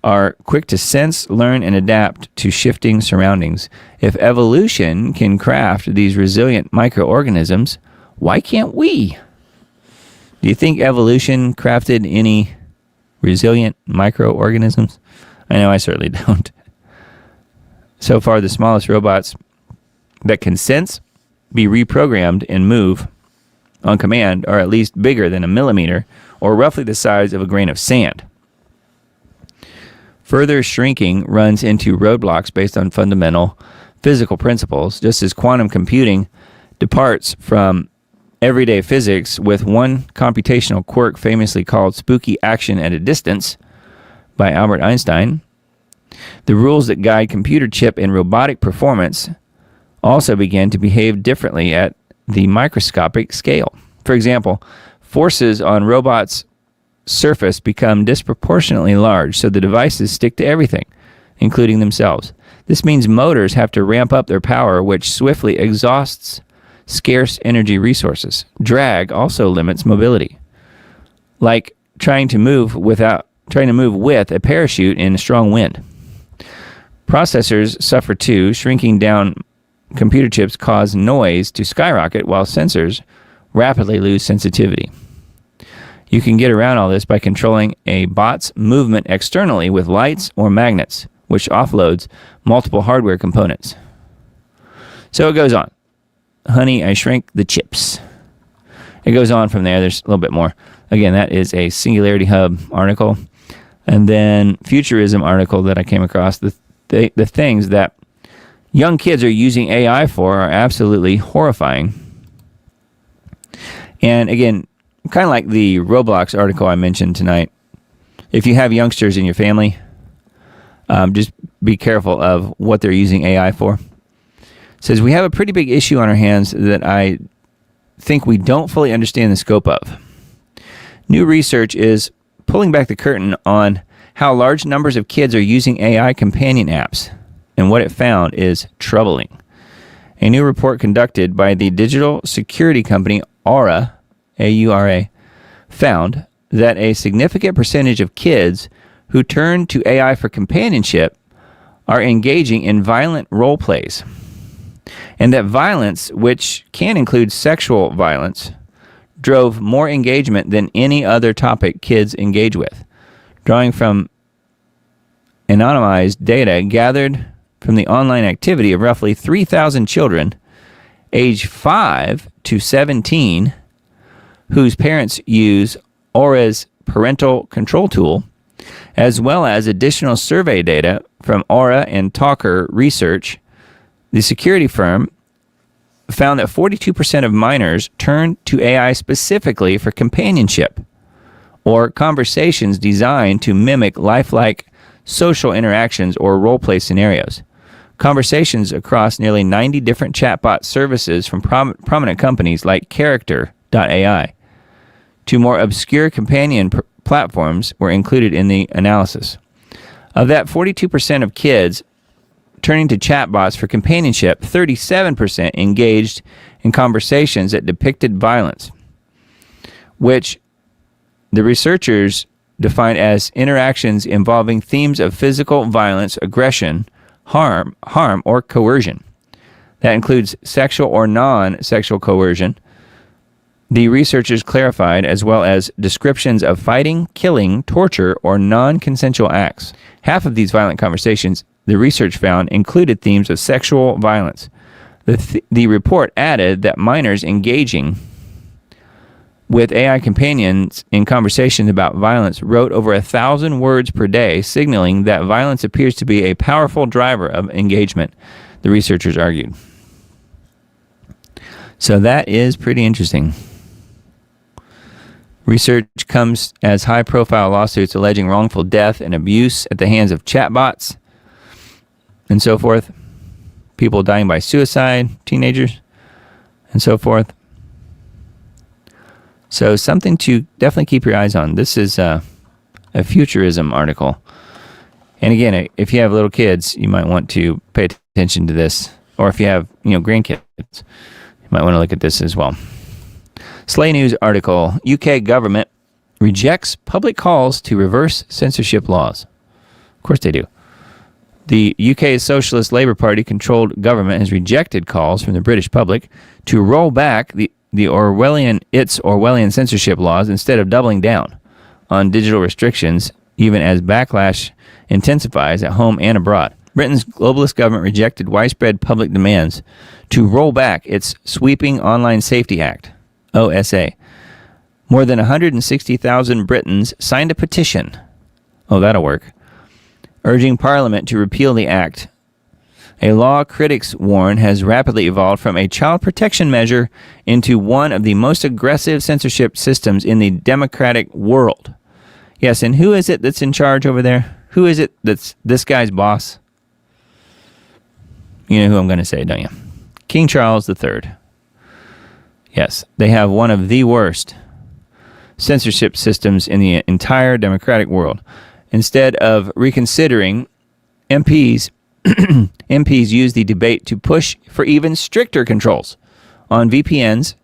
L: are quick to sense, learn, and adapt to shifting surroundings. If evolution can craft these resilient microorganisms, why can't we? Do you think evolution crafted any resilient microorganisms? I know I certainly don't. So far, the smallest robots that can sense, be reprogrammed, and move on command are at least bigger than a millimeter, or roughly the size of a grain of sand. Further shrinking runs into roadblocks based on fundamental physical principles, just as quantum computing departs from everyday physics with one computational quirk famously called spooky action at a distance by Albert Einstein. The rules that guide computer chip and robotic performance also begin to behave differently at the microscopic scale. For example, forces on robots' surface become disproportionately large, so the devices stick to everything, including themselves. This means motors have to ramp up their power, which swiftly exhausts scarce energy resources. Drag also limits mobility, like trying to move with a parachute in a strong wind. Processors suffer too. Shrinking down computer chips cause noise to skyrocket, while sensors rapidly lose sensitivity. You can get around all this by controlling a bot's movement externally with lights or magnets, which offloads multiple hardware components. So it goes on. Honey, I shrank the chips. It goes on from there. There's a little bit more. Again, that is a Singularity Hub article. And then Futurism article that I came across. The things that young kids are using AI for are absolutely horrifying. And again, kind of like the Roblox article I mentioned tonight, if you have youngsters in your family, just be careful of what they're using AI for. It says, we have a pretty big issue on our hands that I think we don't fully understand the scope of. New research is pulling back the curtain on how large numbers of kids are using AI companion apps, and what it found is troubling. A new report conducted by the digital security company Aura, A-U-R-A, found that a significant percentage of kids who turn to AI for companionship are engaging in violent role plays, and that violence, which can include sexual violence, drove more engagement than any other topic kids engage with. Drawing from anonymized data gathered from the online activity of roughly 3,000 children age 5 to 17 whose parents use Aura's parental control tool, As well as additional survey data from Aura and Talker Research, the security firm found that 42% of minors turn to AI specifically for companionship or conversations designed to mimic lifelike social interactions or role-play scenarios. Conversations across nearly 90 different chatbot services from prominent companies like Character.ai to more obscure companion platforms were included in the analysis. Of that 42% of kids turning to chatbots for companionship, 37% engaged in conversations that depicted violence, which the researchers defined as interactions involving themes of physical violence, aggression, harm, or coercion. That includes sexual or non-sexual coercion. The researchers clarified, as well as descriptions of fighting, killing, torture, or non-consensual acts. Half of these violent conversations, the research found, included themes of sexual violence. The report added that minors engaging with AI companions in conversations about violence wrote over 1,000 words per day, signaling that violence appears to be a powerful driver of engagement, the researchers argued. So that is pretty interesting. Research comes as high-profile lawsuits alleging wrongful death and abuse at the hands of chatbots and so forth. People dying by suicide, teenagers, and so forth. So something to definitely keep your eyes on. This is a Futurism article. And again, if you have little kids, you might want to pay attention to this. Or if you have, grandkids, you might want to look at this as well. Slay News article, UK government rejects public calls to reverse censorship laws. Of course they do. The UK's Socialist Labour Party-controlled government has rejected calls from the British public to roll back its Orwellian censorship laws instead of doubling down on digital restrictions, even as backlash intensifies at home and abroad. Britain's globalist government rejected widespread public demands to roll back its sweeping Online Safety Act, OSA. More than 160,000 Britons signed a petition. Oh, that'll work. Urging Parliament to repeal the act. A law critics warn has rapidly evolved from a child protection measure into one of the most aggressive censorship systems in the democratic world. Yes, and who is it that's in charge over there? Who is it that's this guy's boss? You know who I'm going to say, don't you? King Charles III. Yes, they have one of the worst censorship systems in the entire democratic world. Instead of reconsidering, MPs use the debate to push for even stricter controls on VPNs,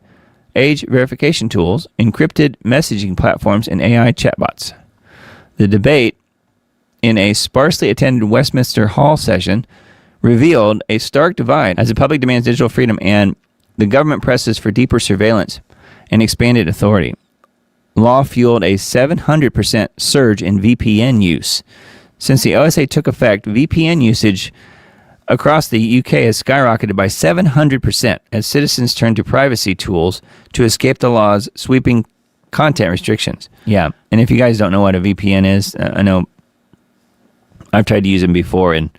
L: age verification tools, encrypted messaging platforms, and AI chatbots. The debate in a sparsely attended Westminster Hall session revealed a stark divide as the public demands digital freedom and the government presses for deeper surveillance and expanded authority. Law fueled a 700% surge in VPN use. Since the OSA took effect, VPN usage across the UK has skyrocketed by 700% as citizens turn to privacy tools to escape the law's sweeping content restrictions. Yeah, and if you guys don't know what a VPN is, I know I've tried to use them before and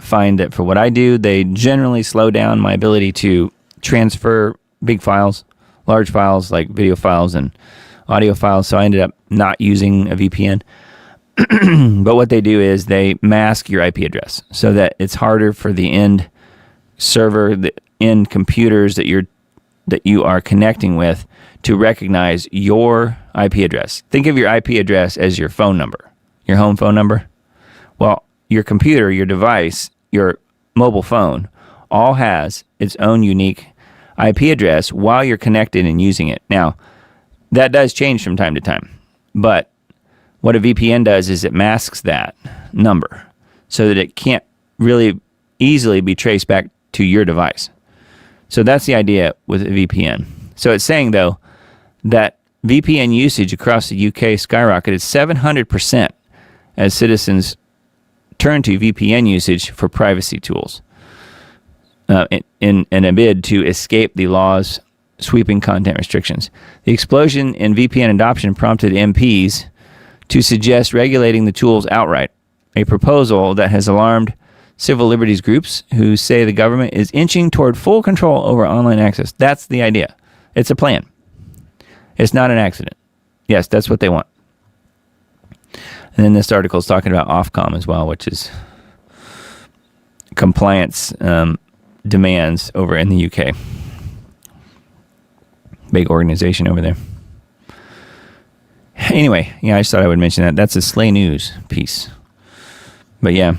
L: find that for what I do, they generally slow down my ability to transfer big files, large files like video files and audio files, so I ended up not using a VPN. But what they do is they mask your IP address so that it's harder for the end server, the end computers that you are connecting with to recognize your IP address. Think of your IP address as your phone number, your home phone number. Well, your computer, your device, your mobile phone all has its own unique IP address while you're connected and using it. Now, that does change from time to time, but what a VPN does is it masks that number so that it can't really easily be traced back to your device. So that's the idea with a VPN. So it's saying, though, that VPN usage across the UK skyrocketed 700% as citizens turn to VPN usage for privacy tools in a bid to escape the law's sweeping content restrictions. The explosion in VPN adoption prompted MPs to suggest regulating the tools outright, a proposal that has alarmed civil liberties groups who say the government is inching toward full control over online access. That's the idea. It's a plan. It's not an accident. Yes, that's what they want. And then this article is talking about Ofcom as well, which is compliance demands over in the UK. Big organization over there. Anyway, yeah, I just thought I would mention that. That's a Slay News piece. But yeah,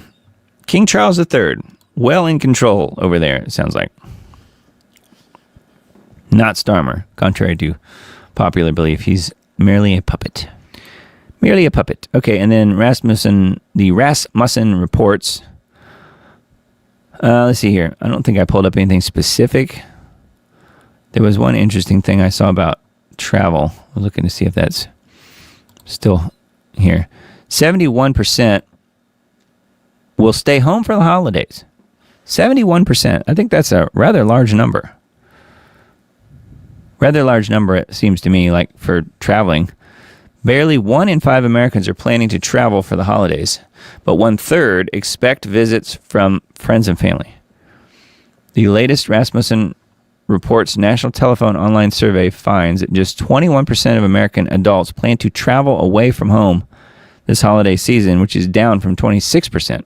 L: King Charles III, well in control over there, it sounds like. Not Starmer, contrary to popular belief. He's merely a puppet. Merely a puppet. Okay, and then the Rasmussen reports. Let's see here. I don't think I pulled up anything specific. There was one interesting thing I saw about travel. I was looking to see if that's still here. 71% will stay home for the holidays. 71%. I think that's a rather large number. Rather large number, it seems to me, like for traveling. Barely 1 in 5 Americans are planning to travel for the holidays, but 1/3 expect visits from friends and family. The latest Rasmussen reports National Telephone Online Survey finds that just 21% of American adults plan to travel away from home this holiday season, which is down from 26%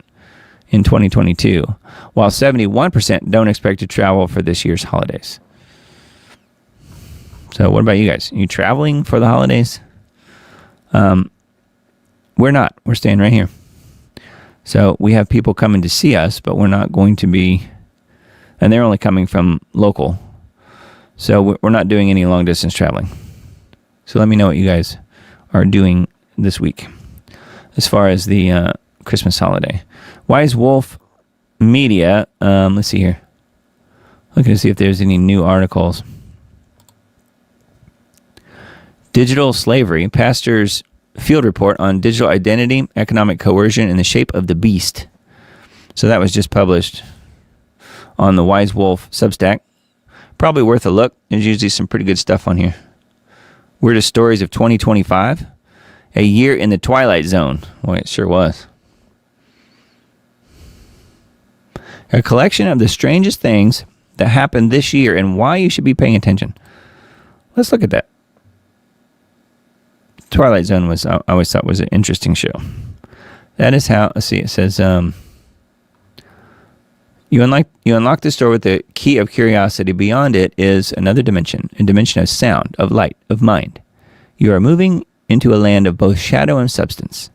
L: in 2022, while 71% don't expect to travel for this year's holidays. So what about you guys? Are you traveling for the holidays? We're not. We're staying right here. So we have people coming to see us, but we're not going to be, and they're only coming from local. So we're not doing any long distance traveling. So let me know what you guys are doing this week as far as the Christmas holiday. Wise Wolf Media, let's see here. Looking to see if there's any new articles. Digital Slavery, Pastor's Field Report on Digital Identity, Economic Coercion, and the Shape of the Beast. So that was just published on the Wise Wolf Substack. Probably worth a look. There's usually some pretty good stuff on here. Weirdest Stories of 2025. A Year in the Twilight Zone. Boy, it sure was. A collection of the strangest things that happened this year and why you should be paying attention. Let's look at that. Twilight Zone was, I always thought, was an interesting show. That is how, let's see, it says, you unlock this door with the key of curiosity. Beyond it is another dimension, a dimension of sound, of light, of mind. You are moving into a land of both shadow and substance,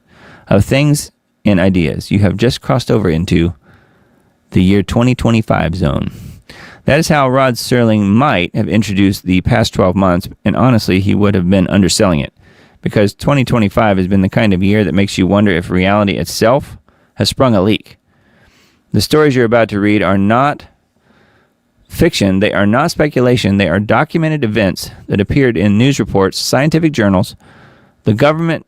L: of things and ideas. You have just crossed over into the year 2025 zone. That is how Rod Serling might have introduced the past 12 months, and honestly, he would have been underselling it, because 2025 has been the kind of year that makes you wonder if reality itself has sprung a leak. The stories you're about to read are not fiction, they are not speculation, they are documented events that appeared in news reports, scientific journals, the government,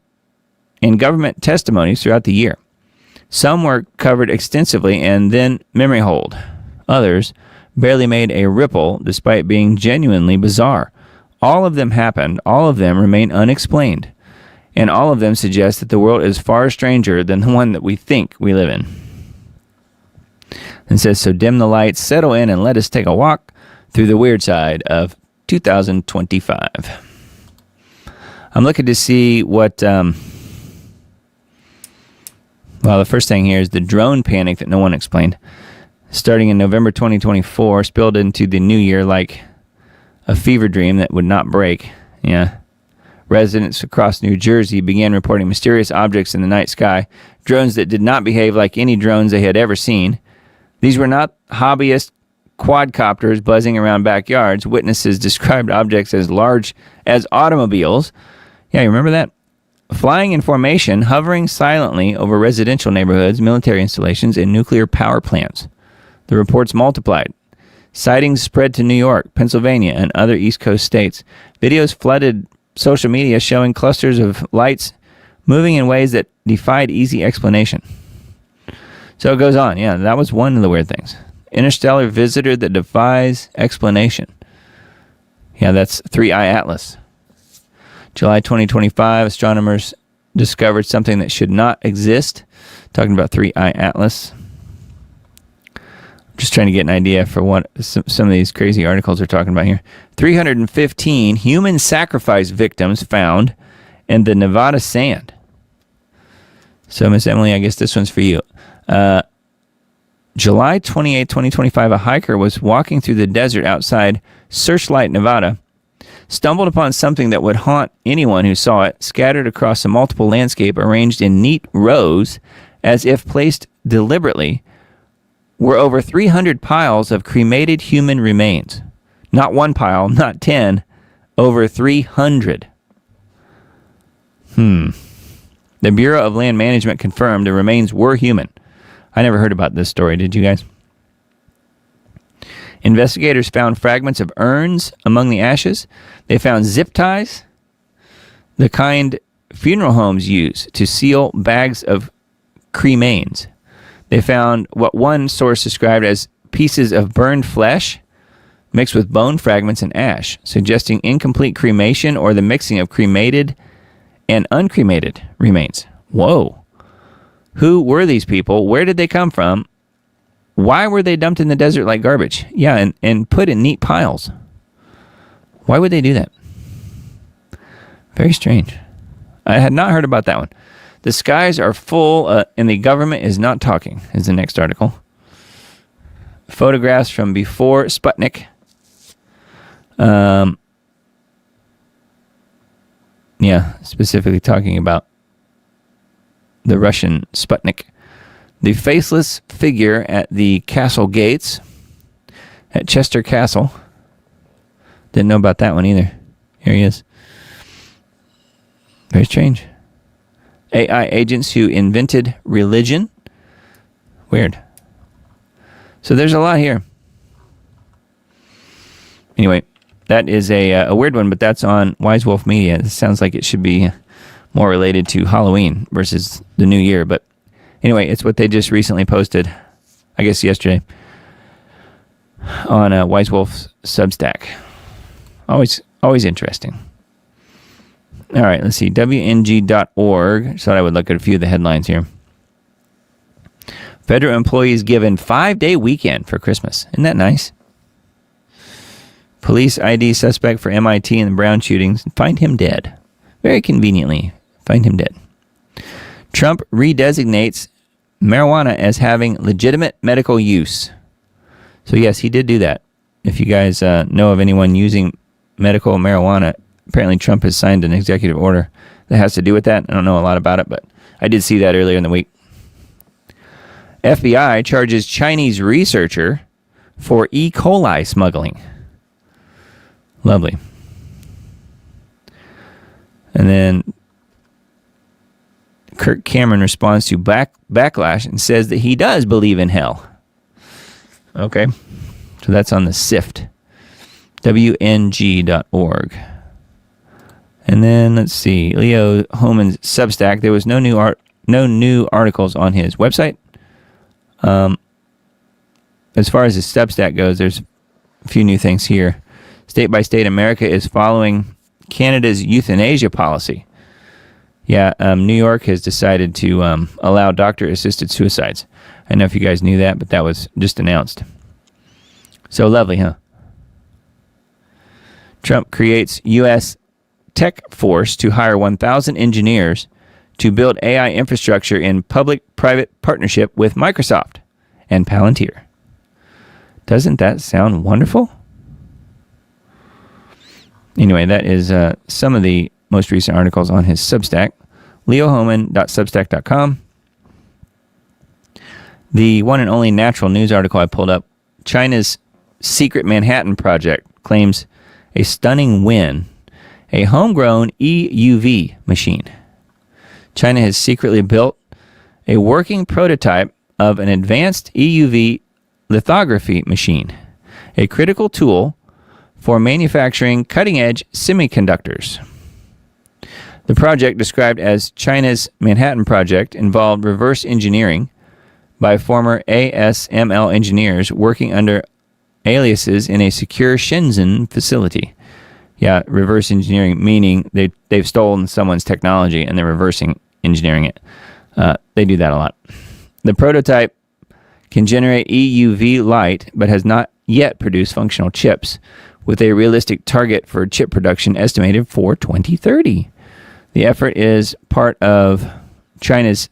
L: and government testimonies throughout the year. Some were covered extensively and then memory holed. Others barely made a ripple despite being genuinely bizarre. All of them happened, all of them remain unexplained, and all of them suggest that the world is far stranger than the one that we think we live in. And says, so dim the lights, settle in, and let us take a walk through the weird side of 2025. I'm looking to see what, well, the first thing here is the drone panic that no one explained. Starting in November 2024, spilled into the new year like a fever dream that would not break. Yeah. Residents across New Jersey began reporting mysterious objects in the night sky, drones that did not behave like any drones they had ever seen. These were not hobbyist quadcopters buzzing around backyards. Witnesses described objects as large as automobiles. Yeah, you remember that? Flying in formation, hovering silently over residential neighborhoods, military installations, and nuclear power plants. The reports multiplied. Sightings spread to New York, Pennsylvania, and other East Coast states. Videos flooded social media showing clusters of lights moving in ways that defied easy explanation. So it goes on. Yeah, that was one of the weird things. Interstellar visitor that defies explanation. Yeah, that's 3i Atlas. July 2025, astronomers discovered something that should not exist. Talking about 3I Atlas. Just trying to get an idea for what some of these crazy articles are talking about here. 315 human sacrifice victims found in the Nevada sand. So, Miss Emily, I guess this one's for you. July 28, 2025, a hiker was walking through the desert outside Searchlight, Nevada, stumbled upon something that would haunt anyone who saw it, scattered across a multiple landscape, arranged in neat rows, as if placed deliberately, were over 300 piles of cremated human remains. Not one pile, not 10, over 300. The Bureau of Land Management confirmed the remains were human. I never heard about this story, did you guys? Investigators found fragments of urns among the ashes. They found zip ties, the kind funeral homes use to seal bags of cremains. They found what one source described as pieces of burned flesh mixed with bone fragments and ash, suggesting incomplete cremation or the mixing of cremated and uncremated remains. Whoa. Who were these people? Where did they come from? Why were they dumped in the desert like garbage? Yeah, and put in neat piles. Why would they do that? Very strange. I had not heard about that one. The skies are full, and the government is not talking, is the next article. Photographs from before Sputnik. Specifically talking about the Russian Sputnik. The faceless figure at the castle gates at Chester Castle. Didn't know about that one either. Here he is. Very strange. AI agents who invented religion. Weird. So there's a lot here. Anyway, that is a weird one, but that's on Wise Wolf Media. It sounds like it should be more related to Halloween versus the New Year. But anyway, it's what they just recently posted, I guess yesterday, on Wise Wolf's Substack. Always interesting. All right, let's see. WNG.org. I thought I would look at a few of the headlines here. Federal employees given 5-day weekend for Christmas. Isn't that nice? Police ID suspect for MIT and the Brown shootings. Find him dead. Very conveniently, find him dead. Trump redesignates marijuana as having legitimate medical use. So yes, he did do that. If you guys know of anyone using medical marijuana, apparently Trump has signed an executive order that has to do with that. I don't know a lot about it, but I did see that earlier in the week. FBI charges Chinese researcher for E. coli smuggling. Lovely. And then Kirk Cameron responds to backlash and says that he does believe in hell. Okay. So that's on the SIFT. WNG.org. And then let's see. Leo Homan's Substack. There was no new articles on his website. As far as his Substack goes, there's a few new things here. State by state, America is following Canada's euthanasia policy. Yeah, New York has decided to allow doctor-assisted suicides. I don't know if you guys knew that, but that was just announced. So lovely, huh? Trump creates U.S. tech force to hire 1,000 engineers to build AI infrastructure in public-private partnership with Microsoft and Palantir. Doesn't that sound wonderful? Anyway, that is some of the most recent articles on his Substack, leohoman.substack.com. The one and only natural news article I pulled up, China's secret Manhattan project claims a stunning win, a homegrown EUV machine. China has secretly built a working prototype of an advanced EUV lithography machine, a critical tool for manufacturing cutting-edge semiconductors. The project, described as China's Manhattan Project, involved reverse engineering by former ASML engineers working under aliases in a secure Shenzhen facility. Yeah, reverse engineering, meaning they've stolen someone's technology and they're reversing engineering it. They do that a lot. The prototype can generate EUV light, but has not yet produced functional chips, with a realistic target for chip production estimated for 2030. The effort is part of China's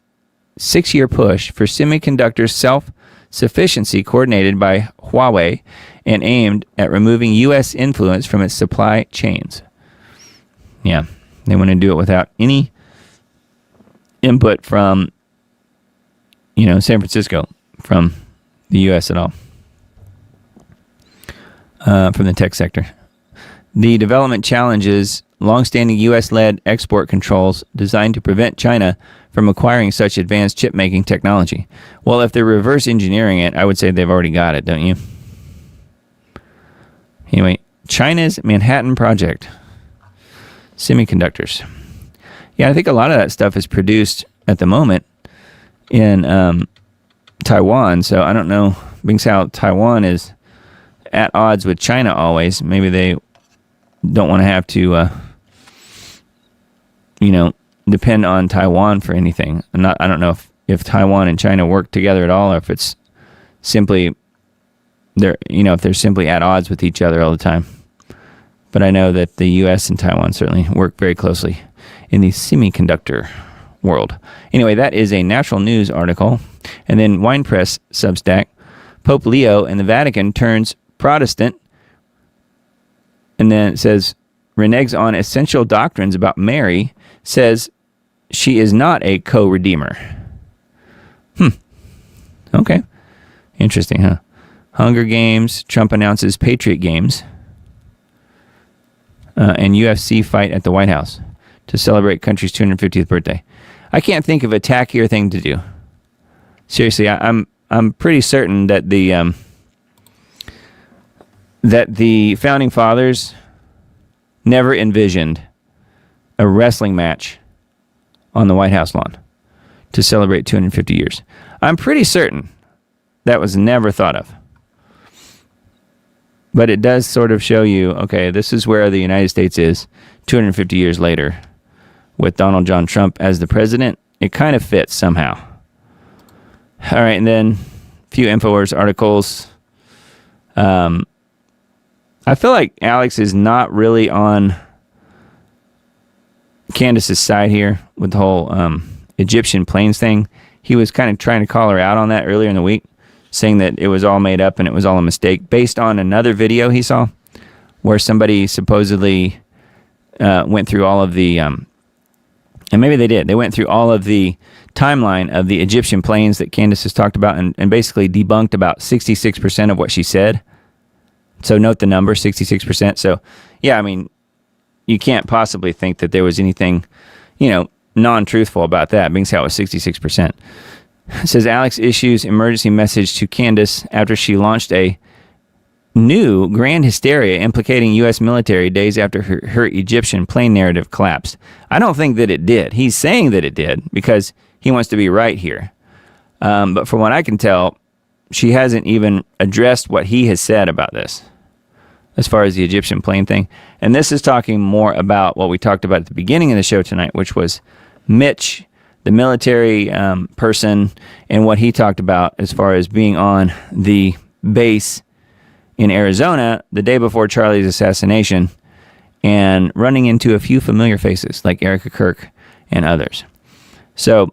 L: 6-year push for semiconductor self-sufficiency coordinated by Huawei and aimed at removing U.S. influence from its supply chains. Yeah, they want to do it without any input from, San Francisco, from the U.S. at all, from the tech sector. The development challenges long-standing U.S.-led export controls designed to prevent China from acquiring such advanced chip-making technology. Well, if they're reverse engineering it, I would say they've already got it, don't you? Anyway, China's Manhattan Project. Semiconductors. Yeah, I think a lot of that stuff is produced at the moment in Taiwan, so I don't know, being how Taiwan is at odds with China always, maybe they don't want to have to, depend on Taiwan for anything. I don't know if Taiwan and China work together at all, or if it's simply if they're simply at odds with each other all the time. But I know that the U.S. and Taiwan certainly work very closely in the semiconductor world. Anyway, that is a Natural News article. And then Wine Press Substack, Pope Leo and the Vatican turns Protestant. And then it says, reneges on essential doctrines about Mary, says she is not a co-redeemer. Okay. Interesting, huh? Hunger Games, Trump announces Patriot Games, and UFC fight at the White House to celebrate country's 250th birthday. I can't think of a tackier thing to do. Seriously, I'm pretty certain that the founding fathers never envisioned a wrestling match on the White House lawn to celebrate 250 years. I'm pretty certain that was never thought of. But it does sort of show you, okay, this is where the United States is 250 years later with Donald John Trump as the president. It kind of fits somehow. All right, and then a few InfoWars articles. I feel like Alex is not really on Candace's side here with the whole Egyptian planes thing. He was kind of trying to call her out on that earlier in the week, saying that it was all made up and it was all a mistake based on another video he saw where somebody supposedly went through all of the, and maybe they did, they went through all of the timeline of the Egyptian planes that Candace has talked about and basically debunked about 66% of what she said. So note the number, 66%. So, yeah, I mean, you can't possibly think that there was anything, non-truthful about that, being how it was 66%. It says Alex issues emergency message to Candace after she launched a new grand hysteria implicating U.S. military days after her Egyptian plane narrative collapsed. I don't think that it did. He's saying that it did because he wants to be right here. But from what I can tell, she hasn't even addressed what he has said about this as far as the Egyptian plane thing. And this is talking more about what we talked about at the beginning of the show tonight, which was Mitch, the military person, and what he talked about as far as being on the base in Arizona the day before Charlie's assassination and running into a few familiar faces like Erica Kirk and others. So,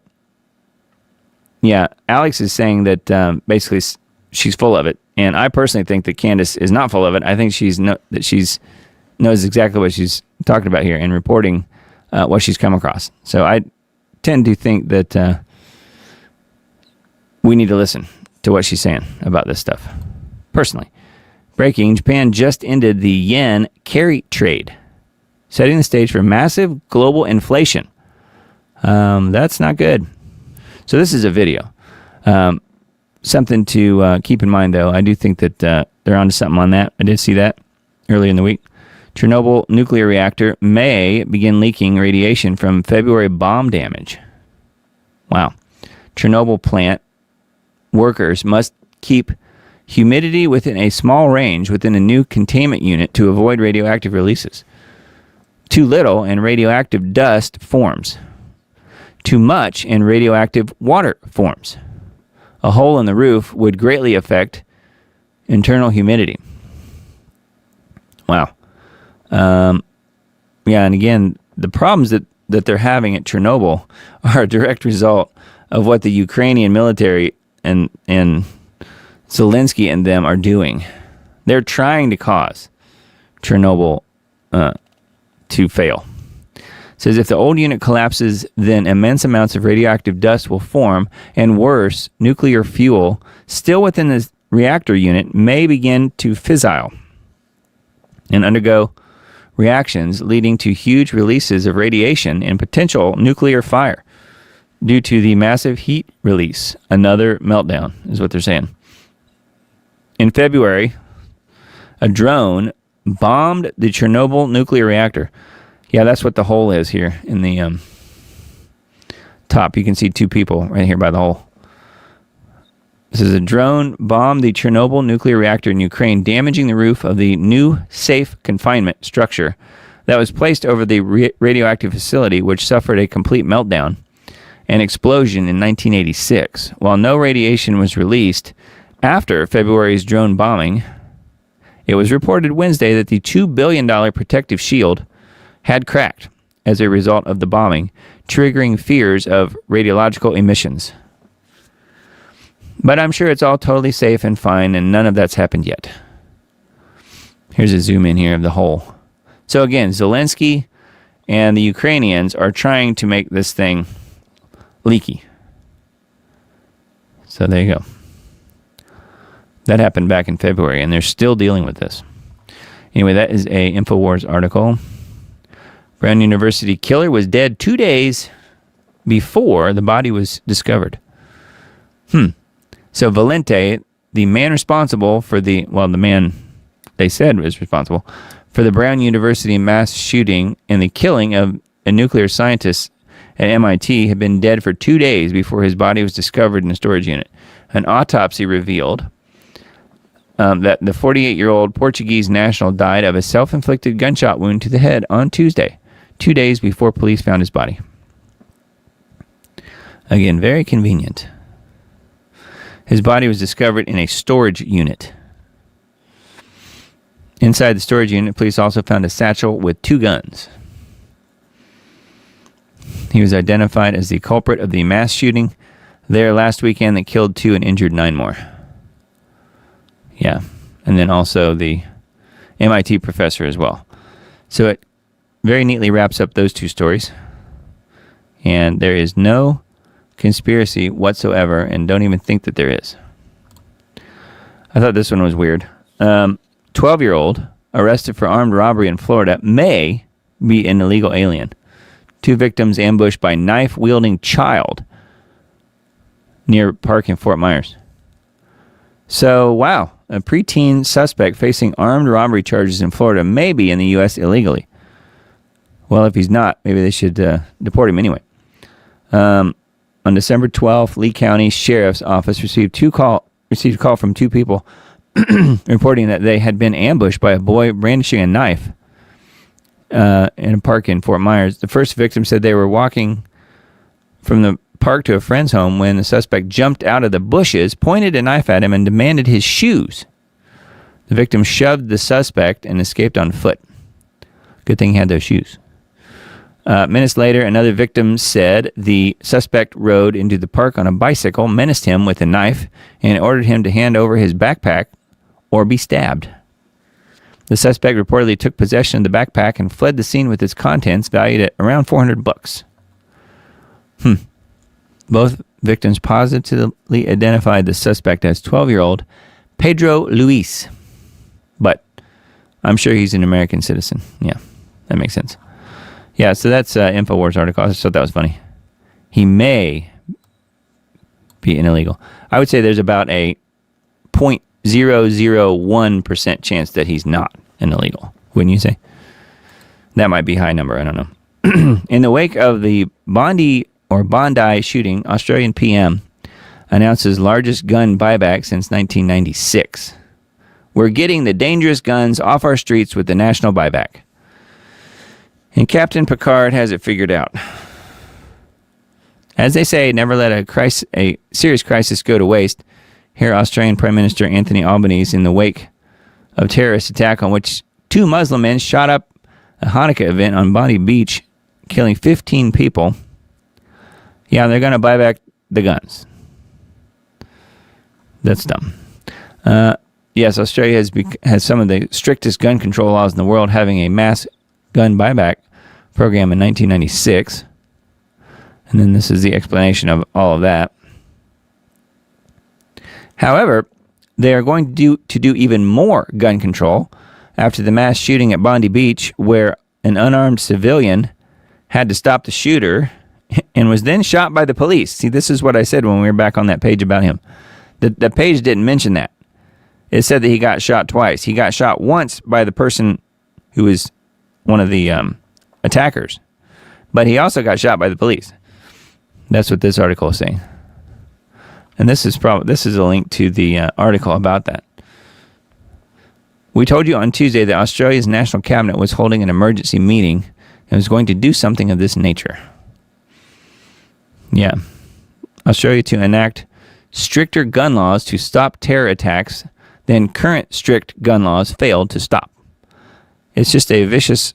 L: yeah, Alex is saying that basically she's full of it. And I personally think that Candace is not full of it. I think that knows exactly what she's talking about here and reporting what she's come across. So I tend to think that we need to listen to what she's saying about this stuff. Personally. Breaking, Japan just ended the yen carry trade, setting the stage for massive global inflation. That's not good. So this is a video. Something to keep in mind, though. I do think that they're onto something on that. I did see that earlier in the week. Chernobyl nuclear reactor may begin leaking radiation from February bomb damage. Wow. Chernobyl plant workers must keep humidity within a small range within a new containment unit to avoid radioactive releases. Too little and radioactive dust forms. too much and radioactive water forms. A hole in the roof would greatly affect internal humidity. Wow. Yeah, and again, the problems that they're having at Chernobyl are a direct result of what the Ukrainian military and Zelensky and them are doing. They're trying to cause Chernobyl to fail. It says if the old unit collapses, then immense amounts of radioactive dust will form, and worse, nuclear fuel still within the reactor unit may begin to fissile and undergo reactions leading to huge releases of radiation and potential nuclear fire due to the massive heat release. Another meltdown is what they're saying. In February, a drone bombed the Chernobyl nuclear reactor. Yeah, that's what the hole is here in the top. You can see two people right here by the hole. This is a drone bombed the Chernobyl nuclear reactor in Ukraine, damaging the roof of the new safe confinement structure that was placed over the radioactive facility, which suffered a complete meltdown and explosion in 1986. While no radiation was released after February's drone bombing, it was reported Wednesday that the $2 billion protective shield had cracked as a result of the bombing, triggering fears of radiological emissions. But I'm sure it's all totally safe and fine, and none of that's happened yet. Here's a zoom in here of the hole. So again, Zelensky and the Ukrainians are trying to make this thing leaky. So there you go. That happened back in February, and they're still dealing with this. Anyway, that is a InfoWars article. Brown University killer was dead 2 days before the body was discovered. So Valente, the man responsible for the man they said was responsible for the Brown University mass shooting and the killing of a nuclear scientist at MIT, had been dead for 2 days before his body was discovered in a storage unit. An autopsy revealed that the 48-year-old Portuguese national died of a self-inflicted gunshot wound to the head on Tuesday, 2 days before police found his body. Again, very convenient. His body was discovered in a storage unit. Inside the storage unit, police also found a satchel with 2 guns. He was identified as the culprit of the mass shooting there last weekend that killed 2 and injured 9 more. Yeah, and then also the MIT professor as well. So it very neatly wraps up those 2 stories. And there is no conspiracy whatsoever, and don't even think that there is. I thought this one was weird. 12-year-old arrested for armed robbery in Florida may be an illegal alien. 2 victims ambushed by knife-wielding child near park in Fort Myers. So, wow, a preteen suspect facing armed robbery charges in Florida may be in the U.S. illegally. Well, if he's not, maybe they should deport him anyway. On December 12th, Lee County Sheriff's Office received a call from 2 people reporting that they had been ambushed by a boy brandishing a knife in a park in Fort Myers. The first victim said they were walking from the park to a friend's home when the suspect jumped out of the bushes, pointed a knife at him, and demanded his shoes. The victim shoved the suspect and escaped on foot. Good thing he had those shoes. Minutes later, another victim said the suspect rode into the park on a bicycle, menaced him with a knife, and ordered him to hand over his backpack or be stabbed. The suspect reportedly took possession of the backpack and fled the scene with its contents valued at around $400. Both victims positively identified the suspect as 12-year-old Pedro Luis. But I'm sure he's an American citizen. Yeah, that makes sense. Yeah, so that's InfoWars article. I just thought that was funny. He may be an illegal. I would say there's about a 0.001% chance that he's not an illegal. Wouldn't you say? That might be a high number. I don't know. In the wake of the Bondi shooting, Australian PM announces largest gun buyback since 1996. We're getting the dangerous guns off our streets with the national buyback. And Captain Picard has it figured out. As they say, never let a serious crisis go to waste. Here, Australian Prime Minister Anthony Albanese, in the wake of terrorist attack on which 2 Muslim men shot up a Hanukkah event on Bondi Beach, killing 15 people. Yeah, they're going to buy back the guns. That's dumb. Yes, Australia has some of the strictest gun control laws in the world, having a mass gun buyback program in 1996. And then this is the explanation of all of that. However, they are going to do even more gun control after the mass shooting at Bondi Beach, where an unarmed civilian had to stop the shooter and was then shot by the police. See, this is what I said when we were back on that page about him. The page didn't mention that. It said that he got shot twice. He got shot once by the person who was one of the attackers, but he also got shot by the police. That's what this article is saying. And this is a link to the article about that. We told you on Tuesday that Australia's National Cabinet was holding an emergency meeting and was going to do something of this nature. Yeah. Australia to enact stricter gun laws to stop terror attacks than current strict gun laws failed to stop. It's just a vicious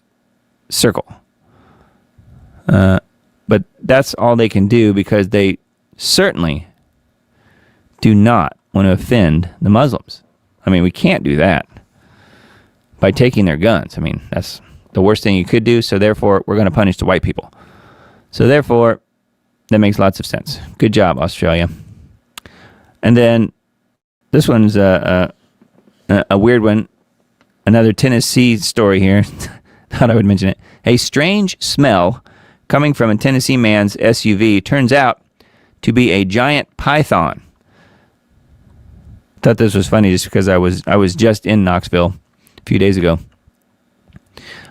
L: circle. But that's all they can do, because they certainly do not want to offend the Muslims. I mean, we can't do that by taking their guns. I mean, that's the worst thing you could do, so therefore we're going to punish the white people. So therefore, that makes lots of sense. Good job, Australia. And then this one's a weird one. Another Tennessee story here. Thought I would mention it. A strange smell coming from a Tennessee man's SUV turns out to be a giant python. Thought this was funny just because I was just in Knoxville a few days ago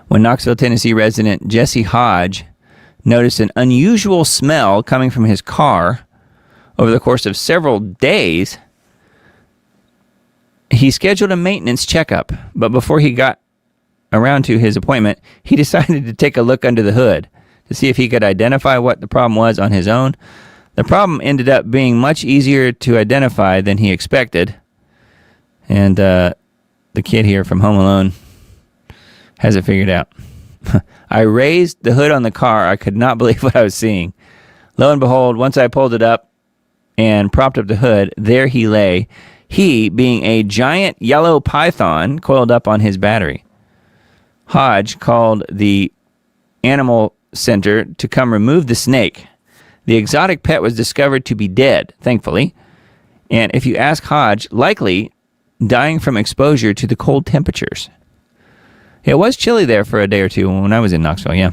L: when Knoxville, Tennessee resident Jesse Hodge noticed an unusual smell coming from his car over the course of several days. He scheduled a maintenance checkup, but before he got around to his appointment, he decided to take a look under the hood to see if he could identify what the problem was on his own. The problem ended up being much easier to identify than he expected. And the kid here from Home Alone has it figured out. I raised the hood on the car. I could not believe what I was seeing. Lo and behold, once I pulled it up and propped up the hood, there he lay. He being a giant yellow python coiled up on his battery. Hodge called the animal center to come remove the snake. The exotic pet was discovered to be dead, thankfully. And if you ask Hodge, likely dying from exposure to the cold temperatures. It was chilly there for a day or two when I was in Knoxville, yeah.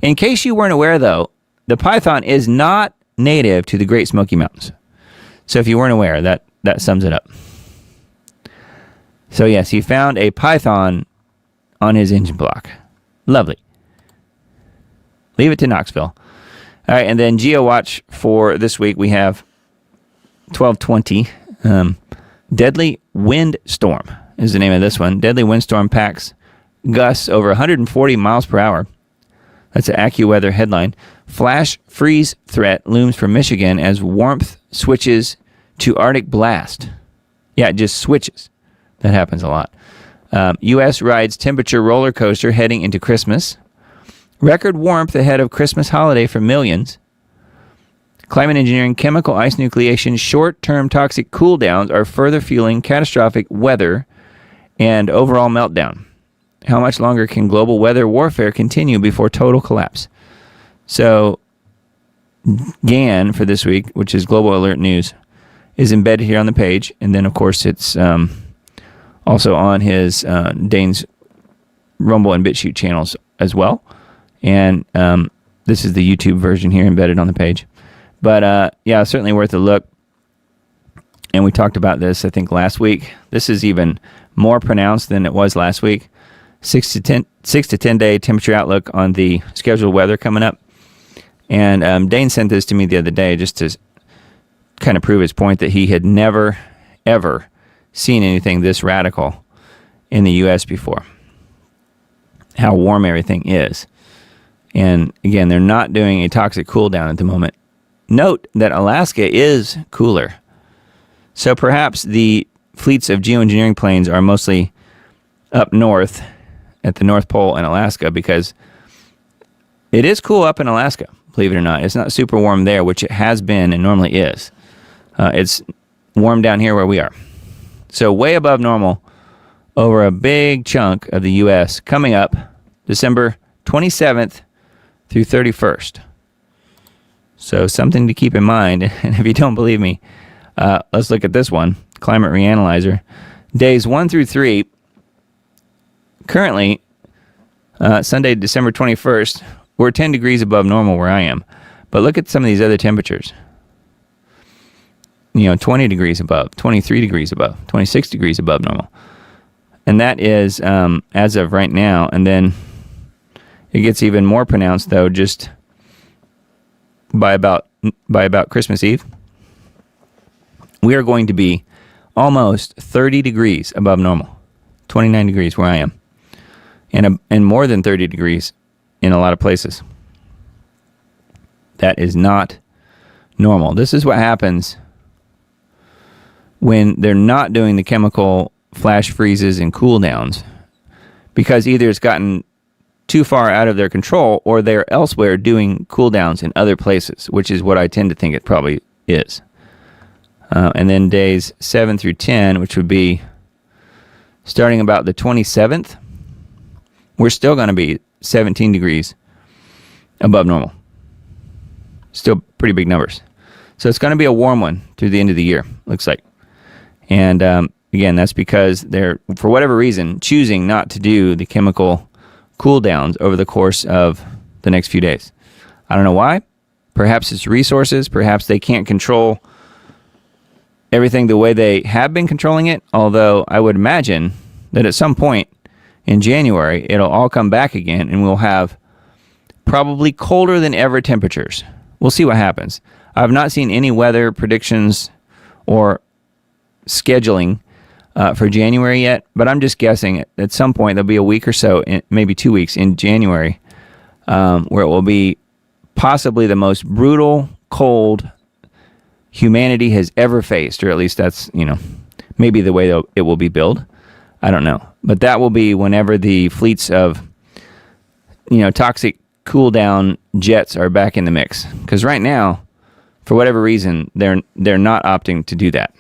L: In case you weren't aware, though, the python is not native to the Great Smoky Mountains. So if you weren't aware, that sums it up. So yes, he found a python on his engine block. Lovely. Leave it to Knoxville. All right, and then GeoWatch for this week, we have 1220. Deadly Windstorm is the name of this one. Deadly windstorm packs gusts over 140 miles per hour. That's an AccuWeather headline. Flash freeze threat looms for Michigan as warmth switches to Arctic blast. Yeah, it just switches. That happens a lot. U.S. rides temperature roller coaster heading into Christmas. Record warmth ahead of Christmas holiday for millions. Climate engineering, chemical ice nucleation, short-term toxic cooldowns are further fueling catastrophic weather and overall meltdown. How much longer can global weather warfare continue before total collapse? So, GAN for this week, which is Global Alert News, is embedded here on the page. And then, of course, it's also on his Dane's Rumble and BitChute channels as well. And this is the YouTube version here embedded on the page. But, yeah, certainly worth a look. And we talked about this, I think, last week. This is even more pronounced than it was last week. 6 to 10 day temperature outlook on the scheduled weather coming up. And Dane sent this to me the other day just to kind of prove his point that he had never, ever seen anything this radical in the U.S. before. How warm everything is. And again, they're not doing a toxic cool down at the moment note that Alaska is cooler. So perhaps the fleets of geoengineering planes are mostly up north at the North Pole in Alaska, because it is cool up in Alaska, believe it or not. It's not super warm there, which it has been and normally is. It's warm down here where we are. So way above normal over a big chunk of the U.S. coming up December 27th through 31st. So something to keep in mind. And if you don't believe me, let's look at this one, Climate Reanalyzer. Days 1 through 3, currently, Sunday, December 21st, we're 10 degrees above normal where I am. But look at some of these other temperatures. 20 degrees above, 23 degrees above, 26 degrees above normal. And that is as of right now. And then it gets even more pronounced, though, just by about Christmas Eve. We are going to be almost 30 degrees above normal, 29 degrees where I am, and more than 30 degrees in a lot of places. That is not normal. This is what happens when they're not doing the chemical flash freezes and cool downs, because either it's gotten too far out of their control or they're elsewhere doing cool downs in other places, which is what I tend to think it probably is. And then days 7 through 10, which would be starting about the 27th, we're still going to be 17 degrees above normal. Still pretty big numbers. So it's going to be a warm one through the end of the year, looks like. And again, that's because they're, for whatever reason, choosing not to do the chemical cool downs over the course of the next few days. I don't know why. Perhaps it's resources. Perhaps they can't control everything the way they have been controlling it. Although I would imagine that at some point in January, it'll all come back again and we'll have probably colder than ever temperatures. We'll see what happens. I've not seen any weather predictions or scheduling for January yet, but I'm just guessing at some point there'll be a week or so, maybe 2 weeks in January, where it will be possibly the most brutal cold humanity has ever faced, or at least that's, maybe the way it will be billed. I don't know. But that will be whenever the fleets of, toxic cool down jets are back in the mix. Because right now, for whatever reason, they're not opting to do that.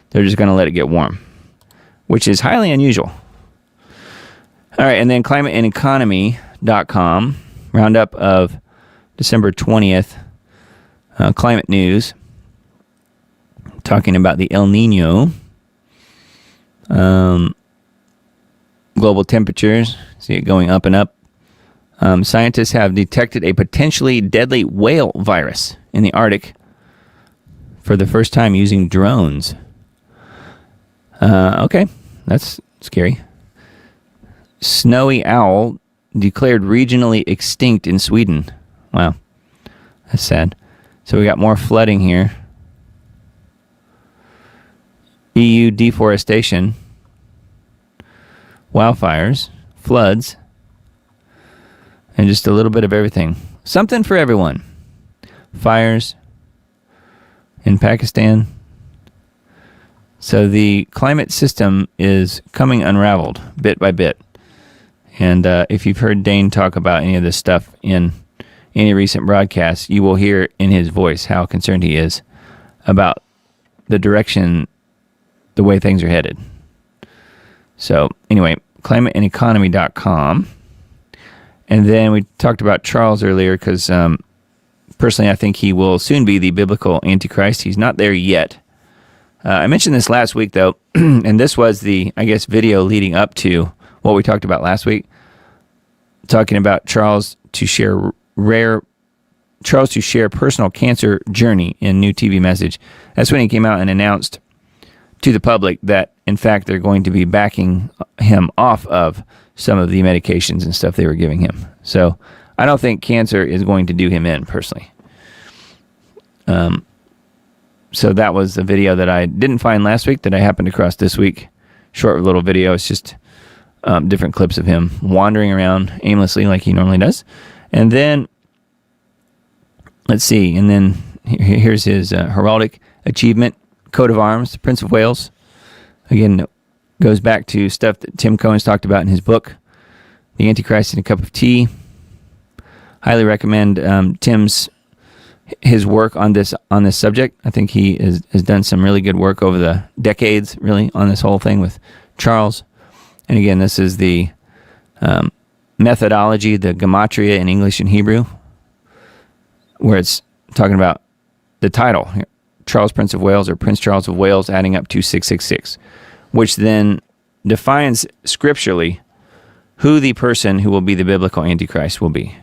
L: They're just going to let it get warm, which is highly unusual. All right, and then climateandeconomy.com, roundup of December 20th, climate news, talking about the El Nino, global temperatures, see it going up and up. Scientists have detected a potentially deadly whale virus in the Arctic for the first time using drones. Okay, that's scary. Snowy owl declared regionally extinct in Sweden. Wow, that's sad. So we got more flooding here. EU deforestation, wildfires, floods, and just a little bit of everything. Something for everyone. Fires in Pakistan. So the climate system is coming unraveled bit by bit. And if you've heard Dane talk about any of this stuff in any recent broadcasts, you will hear in his voice how concerned he is about the direction, the way things are headed. So anyway, climateandeconomy.com. And then we talked about Charles earlier because personally I think he will soon be the biblical Antichrist. He's not there yet. I mentioned this last week, though, and this was the, video leading up to what we talked about last week, talking about Charles to share personal cancer journey in new TV message. That's when he came out and announced to the public that, in fact, they're going to be backing him off of some of the medications and stuff they were giving him. So I don't think cancer is going to do him in, personally. So that was a video that I didn't find last week that I happened across this week. Short little video. It's just different clips of him wandering around aimlessly like he normally does. And then, let's see. And then Here's his heraldic achievement, coat of arms, the Prince of Wales. Again, goes back to stuff that Tim Cohen's talked about in his book, The Antichrist in a Cup of Tea. Highly recommend his work on this subject. I think he has done some really good work over the decades, really, on this whole thing with Charles. And again, this is the methodology, the gematria in English and Hebrew, where it's talking about the title here, Charles Prince of Wales, or Prince Charles of Wales, adding up to 666, which then defines scripturally who the person who will be the biblical Antichrist will be.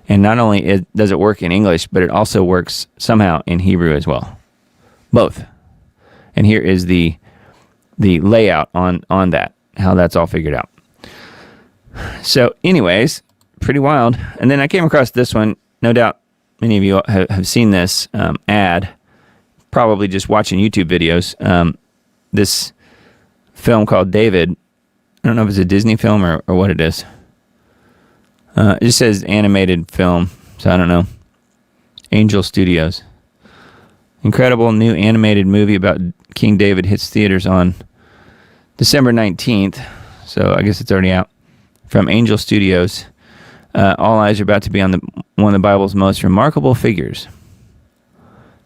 L: And not only does it work in English, but it also works somehow in Hebrew as well. Both. And here is the layout on that, how that's all figured out. So anyways, pretty wild. And then I came across this one. No doubt many of you have seen this ad, probably just watching YouTube videos. This film called David. I don't know if it's a Disney film or what it is. It just says animated film, so I don't know. Angel Studios. Incredible new animated movie about King David hits theaters on December 19th, so I guess it's already out. From Angel Studios. All eyes are about to be on one of the Bible's most remarkable figures.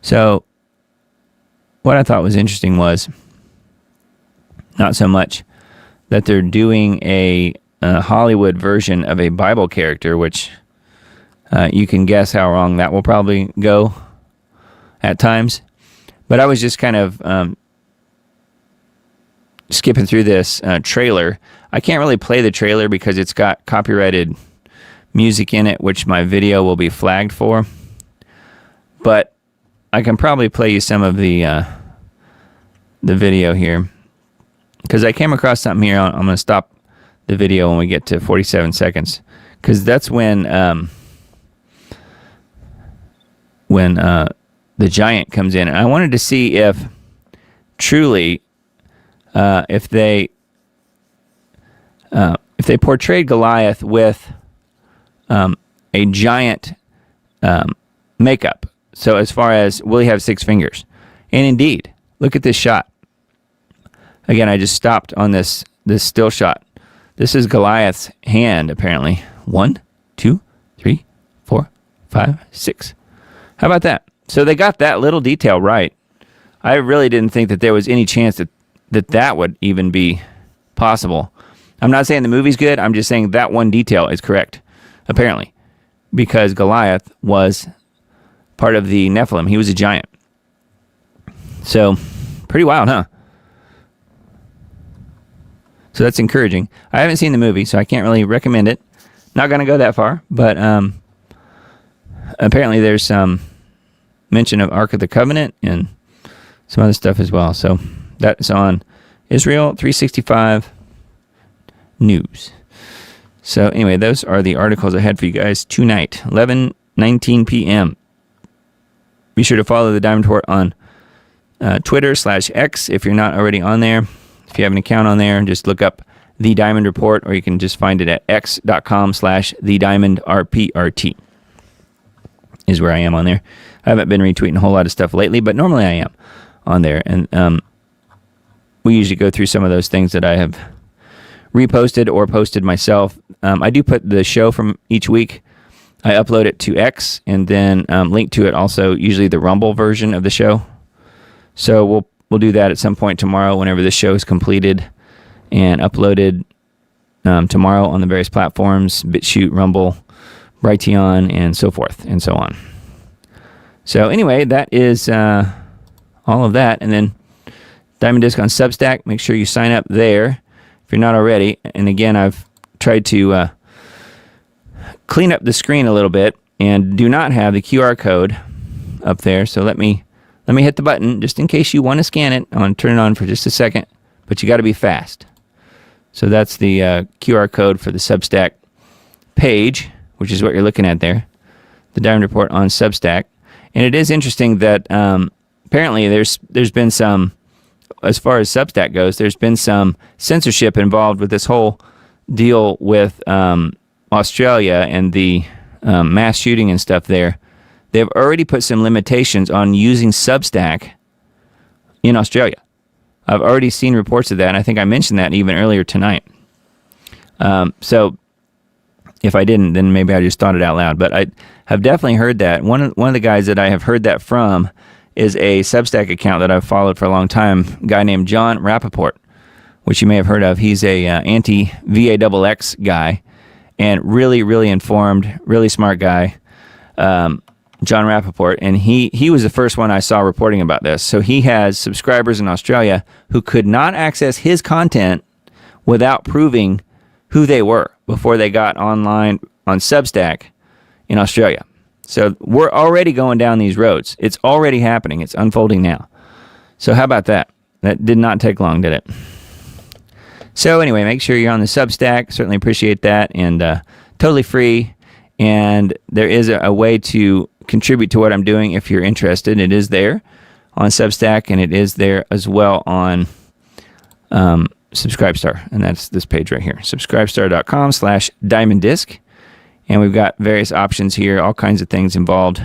L: So, what I thought was interesting was not so much that they're doing a Hollywood version of a Bible character, which you can guess how wrong that will probably go at times. But I was just kind of skipping through this trailer. I can't really play the trailer because it's got copyrighted music in it, which my video will be flagged for. But I can probably play you some of the video here, because I came across something here. I'm going to stop the video when we get to 47 seconds, because that's when the giant comes in. And I wanted to see if truly if they portrayed Goliath with a giant makeup. So as far as will he have 6 fingers? And indeed, look at this shot. Again, I just stopped on this still shot. This is Goliath's hand, apparently. 1, 2, 3, 4, 5, 6. How about that? So they got that little detail right. I really didn't think that there was any chance that would even be possible. I'm not saying the movie's good. I'm just saying that one detail is correct, apparently, because Goliath was part of the Nephilim. He was a giant. So, pretty wild, huh? So that's encouraging. I haven't seen the movie, so I can't really recommend it. Not going to go that far, but apparently there's some mention of Ark of the Covenant and some other stuff as well. So that's on Israel 365 News. So anyway, those are the articles I had for you guys tonight, 11:19 p.m. Be sure to follow the Diamond Report on Twitter/X if you're not already on there. If you have an account on there, just look up The Diamond Report, or you can just find it at x.com/TheDiamondRPRT is where I am on there. I haven't been retweeting a whole lot of stuff lately, but normally I am on there. And we usually go through some of those things that I have reposted or posted myself. I do put the show from each week. I upload it to X and then link to it also, usually the Rumble version of the show. So we'll do that at some point tomorrow whenever this show is completed and uploaded tomorrow on the various platforms, BitChute, Rumble, Brighteon, and so forth and so on. So anyway, that is all of that. And then Diamond Disc on Substack. Make sure you sign up there if you're not already. And again, I've tried to clean up the screen a little bit and do not have the QR code up there. So let me hit the button just in case you want to scan it. I want to turn it on for just a second, but you got to be fast. So that's the QR code for the Substack page, which is what you're looking at there, the Diamond Report on Substack. And it is interesting that apparently there's been some, as far as Substack goes, there's been some censorship involved with this whole deal with Australia and the mass shooting and stuff there they've already put some limitations on using Substack in Australia. I've already seen reports of that, and I think I mentioned that even earlier tonight. So if I didn't, then maybe I just thought it out loud. But I have definitely heard that. One of the guys that I have heard that from is a Substack account that I've followed for a long time, a guy named John Rappaport, which you may have heard of. He's a anti-VAXX guy, and really, really informed, really smart guy, John Rappaport. And he was the first one I saw reporting about this. So he has subscribers in Australia who could not access his content without proving who they were before they got online on Substack in Australia. So we're already going down these roads. It's already happening. It's unfolding now. So how about that? That did not take long, did it? So anyway, make sure you're on the Substack. Certainly appreciate that. And totally free. And there is a way to contribute to what I'm doing if you're interested. It is there on Substack, and it is there as well on Subscribestar. And that's this page right here, subscribestar.com/diamonddisc. And we've got various options here, all kinds of things involved.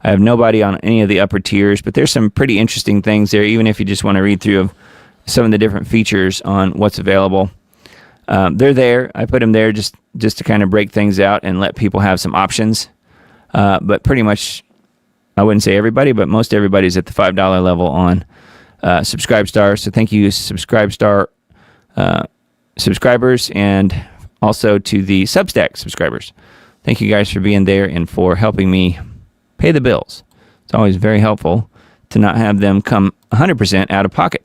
L: I have nobody on any of the upper tiers, but there's some pretty interesting things there, even if you just want to read through some of the different features on what's available. They're there. I put them there just to kind of break things out and let people have some options. But pretty much, I wouldn't say everybody, but most everybody's at the $5 level on Subscribestar. So thank you, Subscribestar subscribers, and also to the Substack subscribers. Thank you guys for being there and for helping me pay the bills. It's always very helpful to not have them come 100% out of pocket.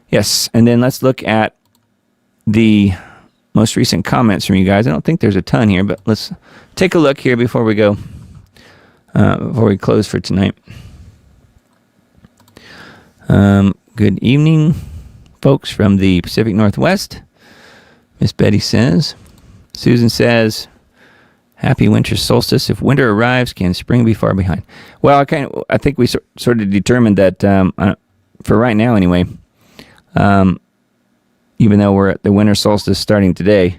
L: Yes, and then let's look at the most recent comments from you guys. I don't think there's a ton here, but let's take a look here before we go, before we close for tonight. Good evening, folks from the Pacific Northwest. Miss Betty says, Susan says, happy winter solstice. If winter arrives, can spring be far behind? Well, I think we sort of determined that, for right now anyway, even though we're at the winter solstice starting today,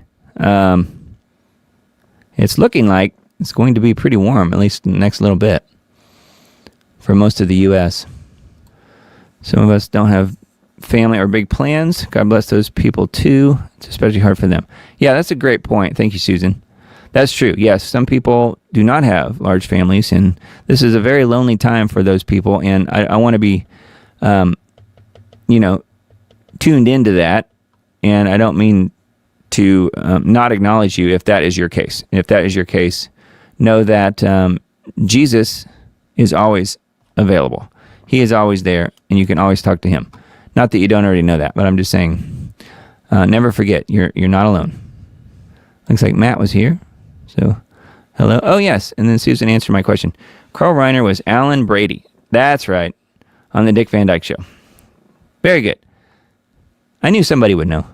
L: it's looking like it's going to be pretty warm, at least in the next little bit, for most of the U.S. Some of us don't have family or big plans. God bless those people too. It's especially hard for them. Yeah, that's a great point. Thank you, Susan. That's true. Yes, some people do not have large families, and this is a very lonely time for those people. And I want to be, tuned into that. And I don't mean to not acknowledge you if that is your case. If that is your case, know that Jesus is always available. He is always there, and you can always talk to him. Not that you don't already know that, but I'm just saying, never forget, you're not alone. Looks like Matt was here, so hello. Oh, yes, and then Susan answered my question. Carl Reiner was Alan Brady. That's right, on the Dick Van Dyke Show. Very good. I knew somebody would know.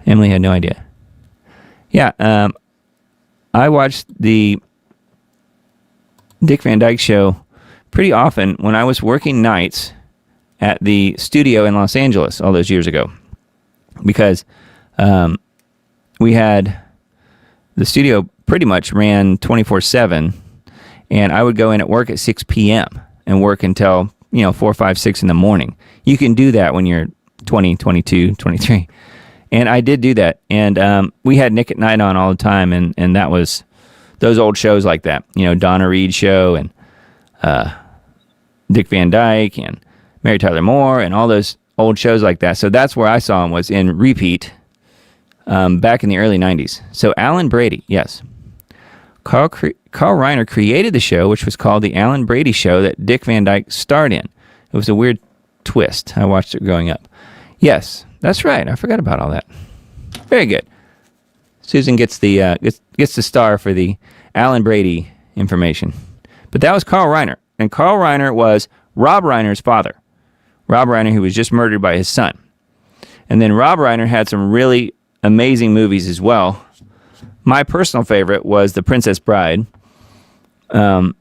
L: Emily had no idea. Yeah, I watched the Dick Van Dyke Show pretty often when I was working nights at the studio in Los Angeles all those years ago, because we had the studio pretty much ran 24/7, and I would go in at work at 6 p.m. and work until 4, 5, 6 in the morning. You can do that when you're 20, 22, 23. And I did do that. And we had Nick at Night on all the time, and that was those old shows like that. Donna Reed Show and Dick Van Dyke and Mary Tyler Moore and all those old shows like that. So that's where I saw him, was in repeat back in the early 90s. So Alan Brady, yes. Carl Reiner created the show, which was called The Alan Brady Show, that Dick Van Dyke starred in. It was a weird twist. I watched it growing up. Yes, that's right. I forgot about all that. Very good. Susan gets the star for the Alan Brady information. But that was Carl Reiner. And Carl Reiner was Rob Reiner's father. Rob Reiner, who was just murdered by his son. And then Rob Reiner had some really amazing movies as well. My personal favorite was The Princess Bride. That's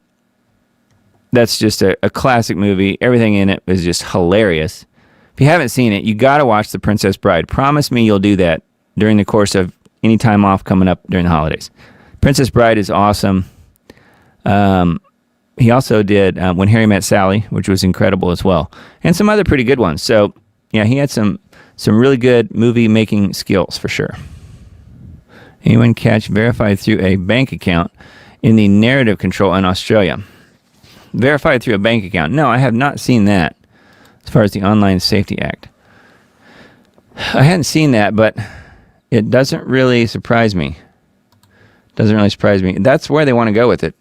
L: just a classic movie. Everything in it is just hilarious. If you haven't seen it, you got to watch The Princess Bride. Promise me you'll do that during the course of any time off coming up during the holidays. Princess Bride is awesome. He also did When Harry Met Sally, which was incredible as well, and some other pretty good ones. So, yeah, he had some really good movie making skills for sure. Anyone catch verified through a bank account in the narrative control in Australia? Verified through a bank account? No, I have not seen that. As far as the Online Safety Act, I hadn't seen that, but it doesn't really surprise me. That's where they want to go with it.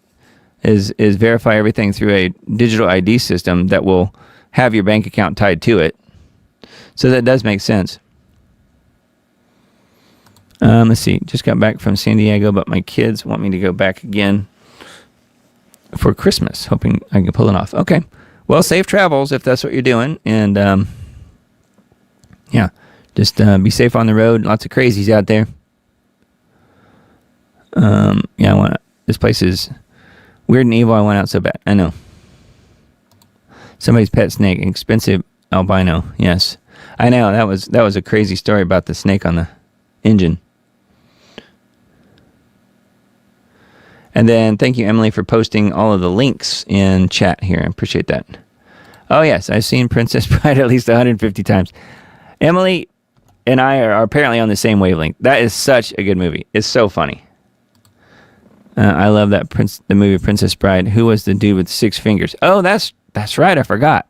L: Is verify everything through a digital ID system that will have your bank account tied to it. So that does make sense. Let's see. Just got back from San Diego, but my kids want me to go back again for Christmas, hoping I can pull it off. Okay. Well, safe travels if that's what you're doing. And, yeah, just be safe on the road. Lots of crazies out there. Yeah, this place is weird and evil. I want out so bad. I know. Somebody's pet snake, expensive albino. Yes, I know. That was a crazy story about the snake on the engine. And then thank you, Emily, for posting all of the links in chat here. I appreciate that. Oh yes, I've seen Princess Bride at least 150 times. Emily and I are apparently on the same wavelength. That is such a good movie. It's so funny. I love that the movie Princess Bride. Who was the dude with 6 fingers? Oh, that's right. I forgot.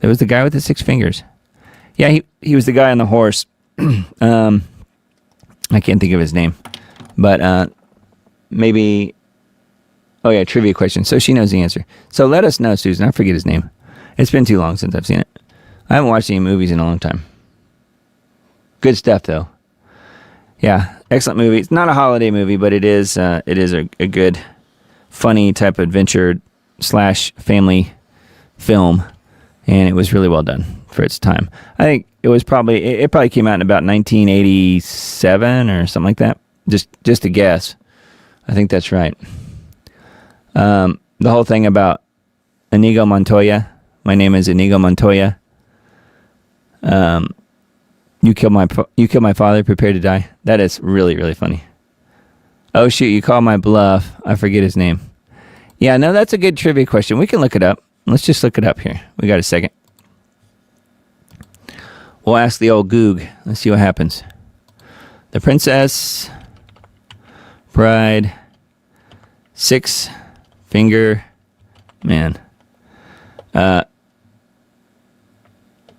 L: There was the guy with the 6 fingers. Yeah, he was the guy on the horse. I can't think of his name, but maybe. Oh yeah, trivia question. So she knows the answer. So let us know, Susan. I forget his name. It's been too long since I've seen it. I haven't watched any movies in a long time. Good stuff though. Yeah, excellent movie. It's not a holiday movie, but it is a good, funny type of adventure / family film, and it was really well done for its time. I think it probably came out in about 1987 or something like that. Just a guess. I think that's right. The whole thing about Inigo Montoya. My name is Inigo Montoya. You killed my father, prepare to die. That is really, really funny. Oh shoot, you called my bluff. I forget his name. Yeah, no, that's a good trivia question. We can look it up. Let's just look it up here. We got a second. We'll ask the old Goog. Let's see what happens. The Princess Bride 6 finger man.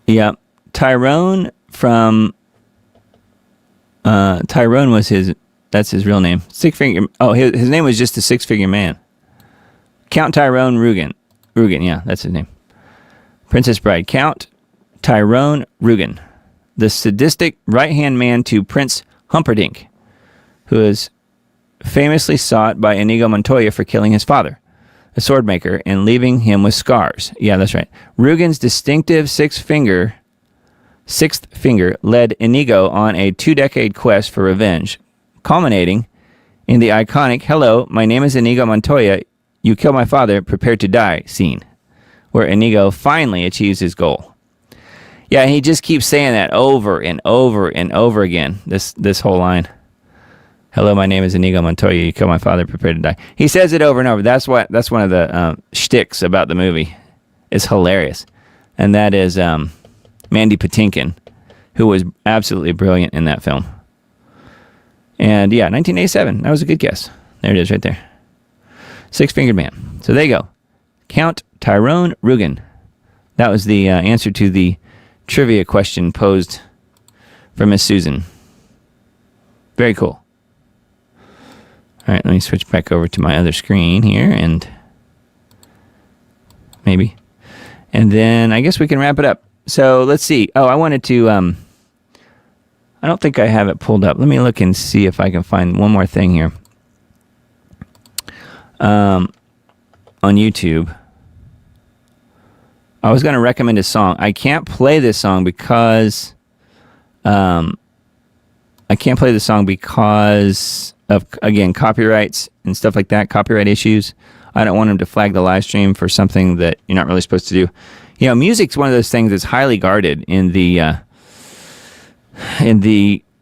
L: Yeah, Tyrone from Tyrone was that's his real name. 6 finger. Oh, his name was just a 6-figure man. Count Tyrone Rugen. Yeah, that's his name. Princess Bride. Count Tyrone Rugen, the sadistic right-hand man to Prince Humperdinck, who is famously sought by Inigo Montoya for killing his father, a sword maker, and leaving him with scars. Yeah, that's right. Rugen's distinctive 6th finger led Inigo on a 2-decade quest for revenge, culminating in the iconic "Hello, my name is Inigo Montoya. You killed my father. Prepare to die" scene, where Inigo finally achieves his goal. Yeah, he just keeps saying that over and over and over again. This whole line. "Hello, my name is Inigo Montoya. You killed my father. Prepare to die." He says it over and over. That's one of the shticks about the movie. It's hilarious, and that is Mandy Patinkin, who was absolutely brilliant in that film. And yeah, 1987. That was a good guess. There it is, right there. 6-fingered man. So there you go. Count Tyrone Rugen. That was the answer to the trivia question posed for Miss Susan. Very cool. All right, let me switch back over to my other screen here, and maybe. And then I guess we can wrap it up. So let's see. Oh, I wanted to, I don't think I have it pulled up. Let me look and see if I can find one more thing here. On YouTube. I was going to recommend a song. I can't play this song because of, again, copyrights and stuff like that, copyright issues. I don't want them to flag the live stream for something that you're not really supposed to do. You know, music's one of those things that's highly guarded in the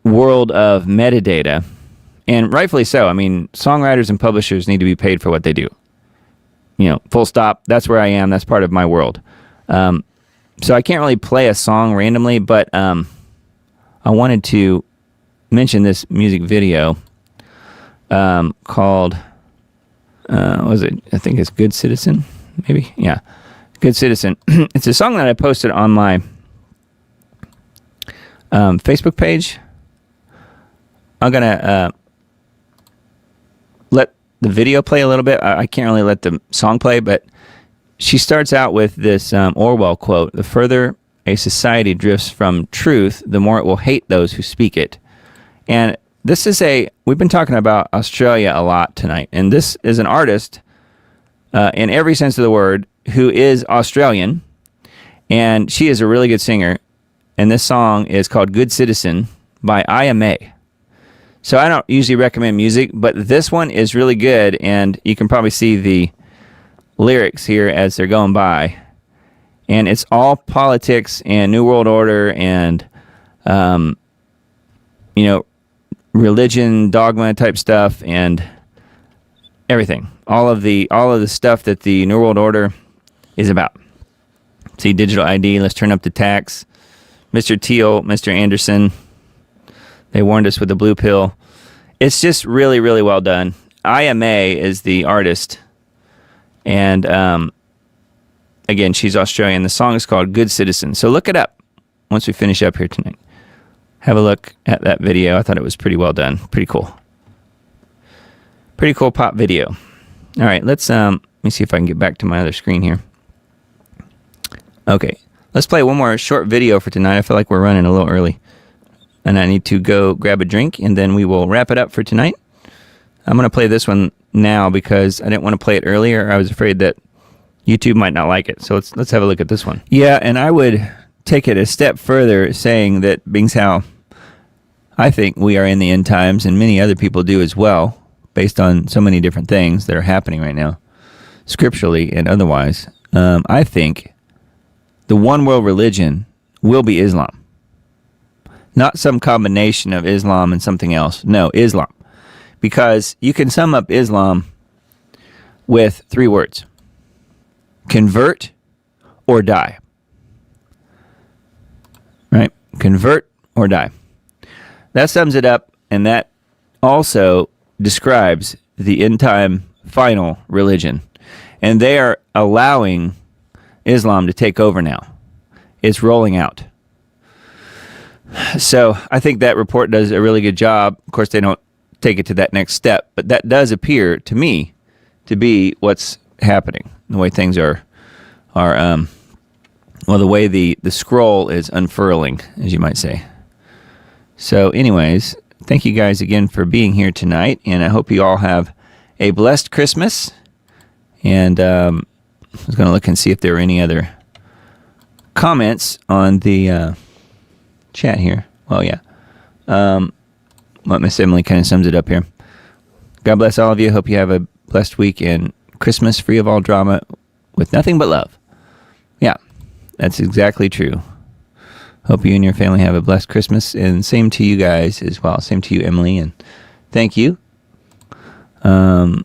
L: world of metadata, and rightfully so. I mean, songwriters and publishers need to be paid for what they do. full stop. That's where I am. That's part of my world. So I can't really play a song randomly, but I wanted to mention this music video called, what was it? I think it's Good Citizen, maybe? Yeah, Good Citizen. It's a song that I posted on my Facebook page. I'm going to let the video play a little bit. I can't really let the song play, but she starts out with this Orwell quote: "The further a society drifts from truth, the more it will hate those who speak it." And this is we've been talking about Australia a lot tonight, and this is an artist in every sense of the word who is Australian, and she is a really good singer, and this song is called Good Citizen by IMA. So I don't usually recommend music, but this one is really good, and you can probably see the lyrics here as they're going by. And it's all politics and New World Order and, religion, dogma type stuff, and everything. All of the stuff that the New World Order is about. See, digital ID, let's turn up the tax. Mr. Teal, Mr. Anderson, they warned us with the blue pill. It's just really, really well done. IMA is the artist. And again, she's Australian. The song is called Good Citizen. So look it up once we finish up here tonight. Have a look at that video. I thought it was pretty well done. Pretty cool. Pretty cool pop video. All right, let me see if I can get back to my other screen here. Okay, let's play one more short video for tonight. I feel like we're running a little early. And I need to go grab a drink, and then we will wrap it up for tonight. I'm going to play this one now because I didn't want to play it earlier. I was afraid that YouTube might not like it. So let's have a look at this one. Yeah, and I would take it a step further, saying that being how I think we are in the end times, and many other people do as well, based on so many different things that are happening right now, scripturally and otherwise. I think the one world religion will be Islam. Not some combination of Islam and something else. No, Islam. Because you can sum up Islam with 3 words: convert or die. Right? Convert or die. That sums it up, and that also describes the end time final religion. And they are allowing Islam to take over now. It's rolling out. So I think that report does a really good job. Of course, they don't take it to that next step, but that does appear to me to be what's happening. The way things are the way the scroll is unfurling, as you might say. So anyways, thank you guys again for being here tonight, and I hope you all have a blessed Christmas. And I was going to look and see if there were any other comments on the chat here. Well, yeah. What Miss Emily kind of sums it up here. God bless all of you. Hope you have a blessed week and Christmas free of all drama with nothing but love. Yeah, that's exactly true. Hope you and your family have a blessed Christmas, and same to you guys as well. Same to you, Emily, and thank you. Pray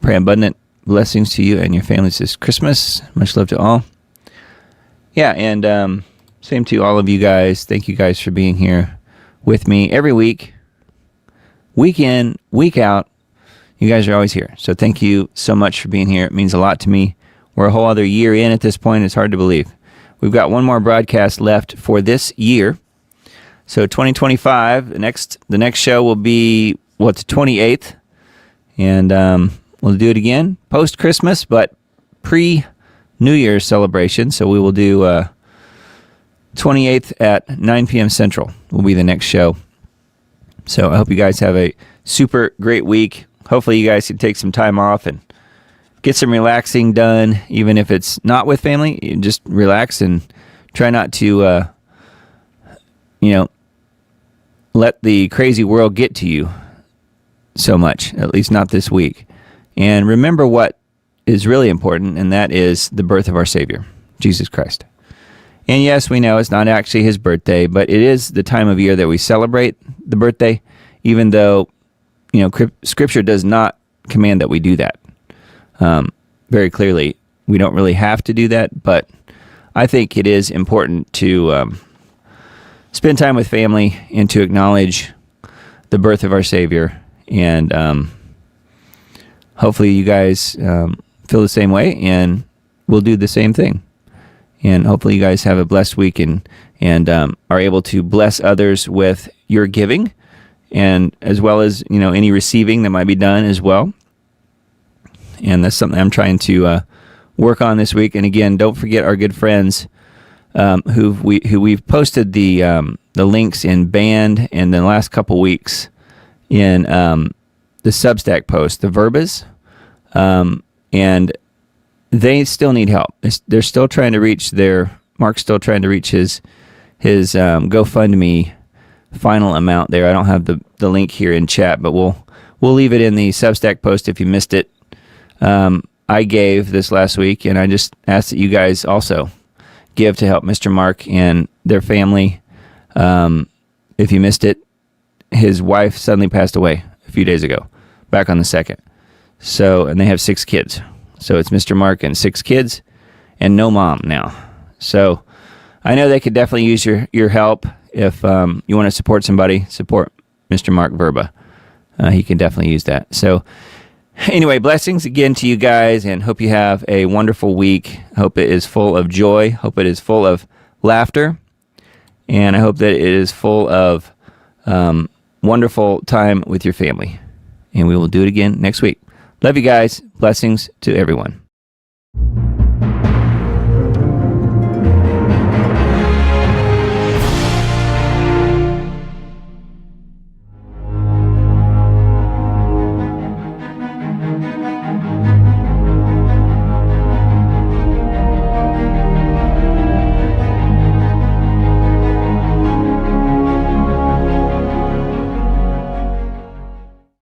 L: abundant blessings to you and your families this Christmas. Much love to all. Yeah, and same to all of you guys. Thank you guys for being here with me every week, week in, week out. You guys are always here. So thank you so much for being here. It means a lot to me. We're a whole other year in at this point. It's hard to believe. We've got one more broadcast left for this year. So 2025, the next show will be, the 28th. And we'll do it again post-Christmas, but pre-New Year's celebration. So we will do 28th at 9 p.m. Central will be the next show. So I hope you guys have a super great week. Hopefully you guys can take some time off and get some relaxing done, even if it's not with family. You just relax and try not to, let the crazy world get to you so much, at least not this week. And remember what is really important, and that is the birth of our Savior, Jesus Christ. And yes, we know it's not actually his birthday, but it is the time of year that we celebrate the birthday, even though, Scripture does not command that we do that. very clearly we don't really have to do that, but I think it is important to spend time with family and to acknowledge the birth of our Savior. And hopefully you guys feel the same way, and we'll do the same thing. And hopefully you guys have a blessed week and are able to bless others with your giving, and as well as, any receiving that might be done as well. And that's something I'm trying to work on this week. And again, don't forget our good friends who we've posted the links in Band in the last couple weeks in the Substack post, the Verbas, and they still need help. They're still trying to reach Mark's still trying to reach his GoFundMe final amount there. I don't have the link here in chat, but we'll leave it in the Substack post if you missed it. I gave this last week, and I just ask that you guys also give to help Mr. Mark and their family. If you missed it, his wife suddenly passed away a few days ago, back on the 2nd. So, and they have 6 kids. So it's Mr. Mark and 6 kids and no mom now. So I know they could definitely use your help. If you want to support somebody, support Mr. Mark Verba. He can definitely use that. So anyway, blessings again to you guys, and hope you have a wonderful week. Hope it is full of joy. Hope it is full of laughter. And I hope that it is full of wonderful time with your family. And we will do it again next week. Love you guys. Blessings to everyone.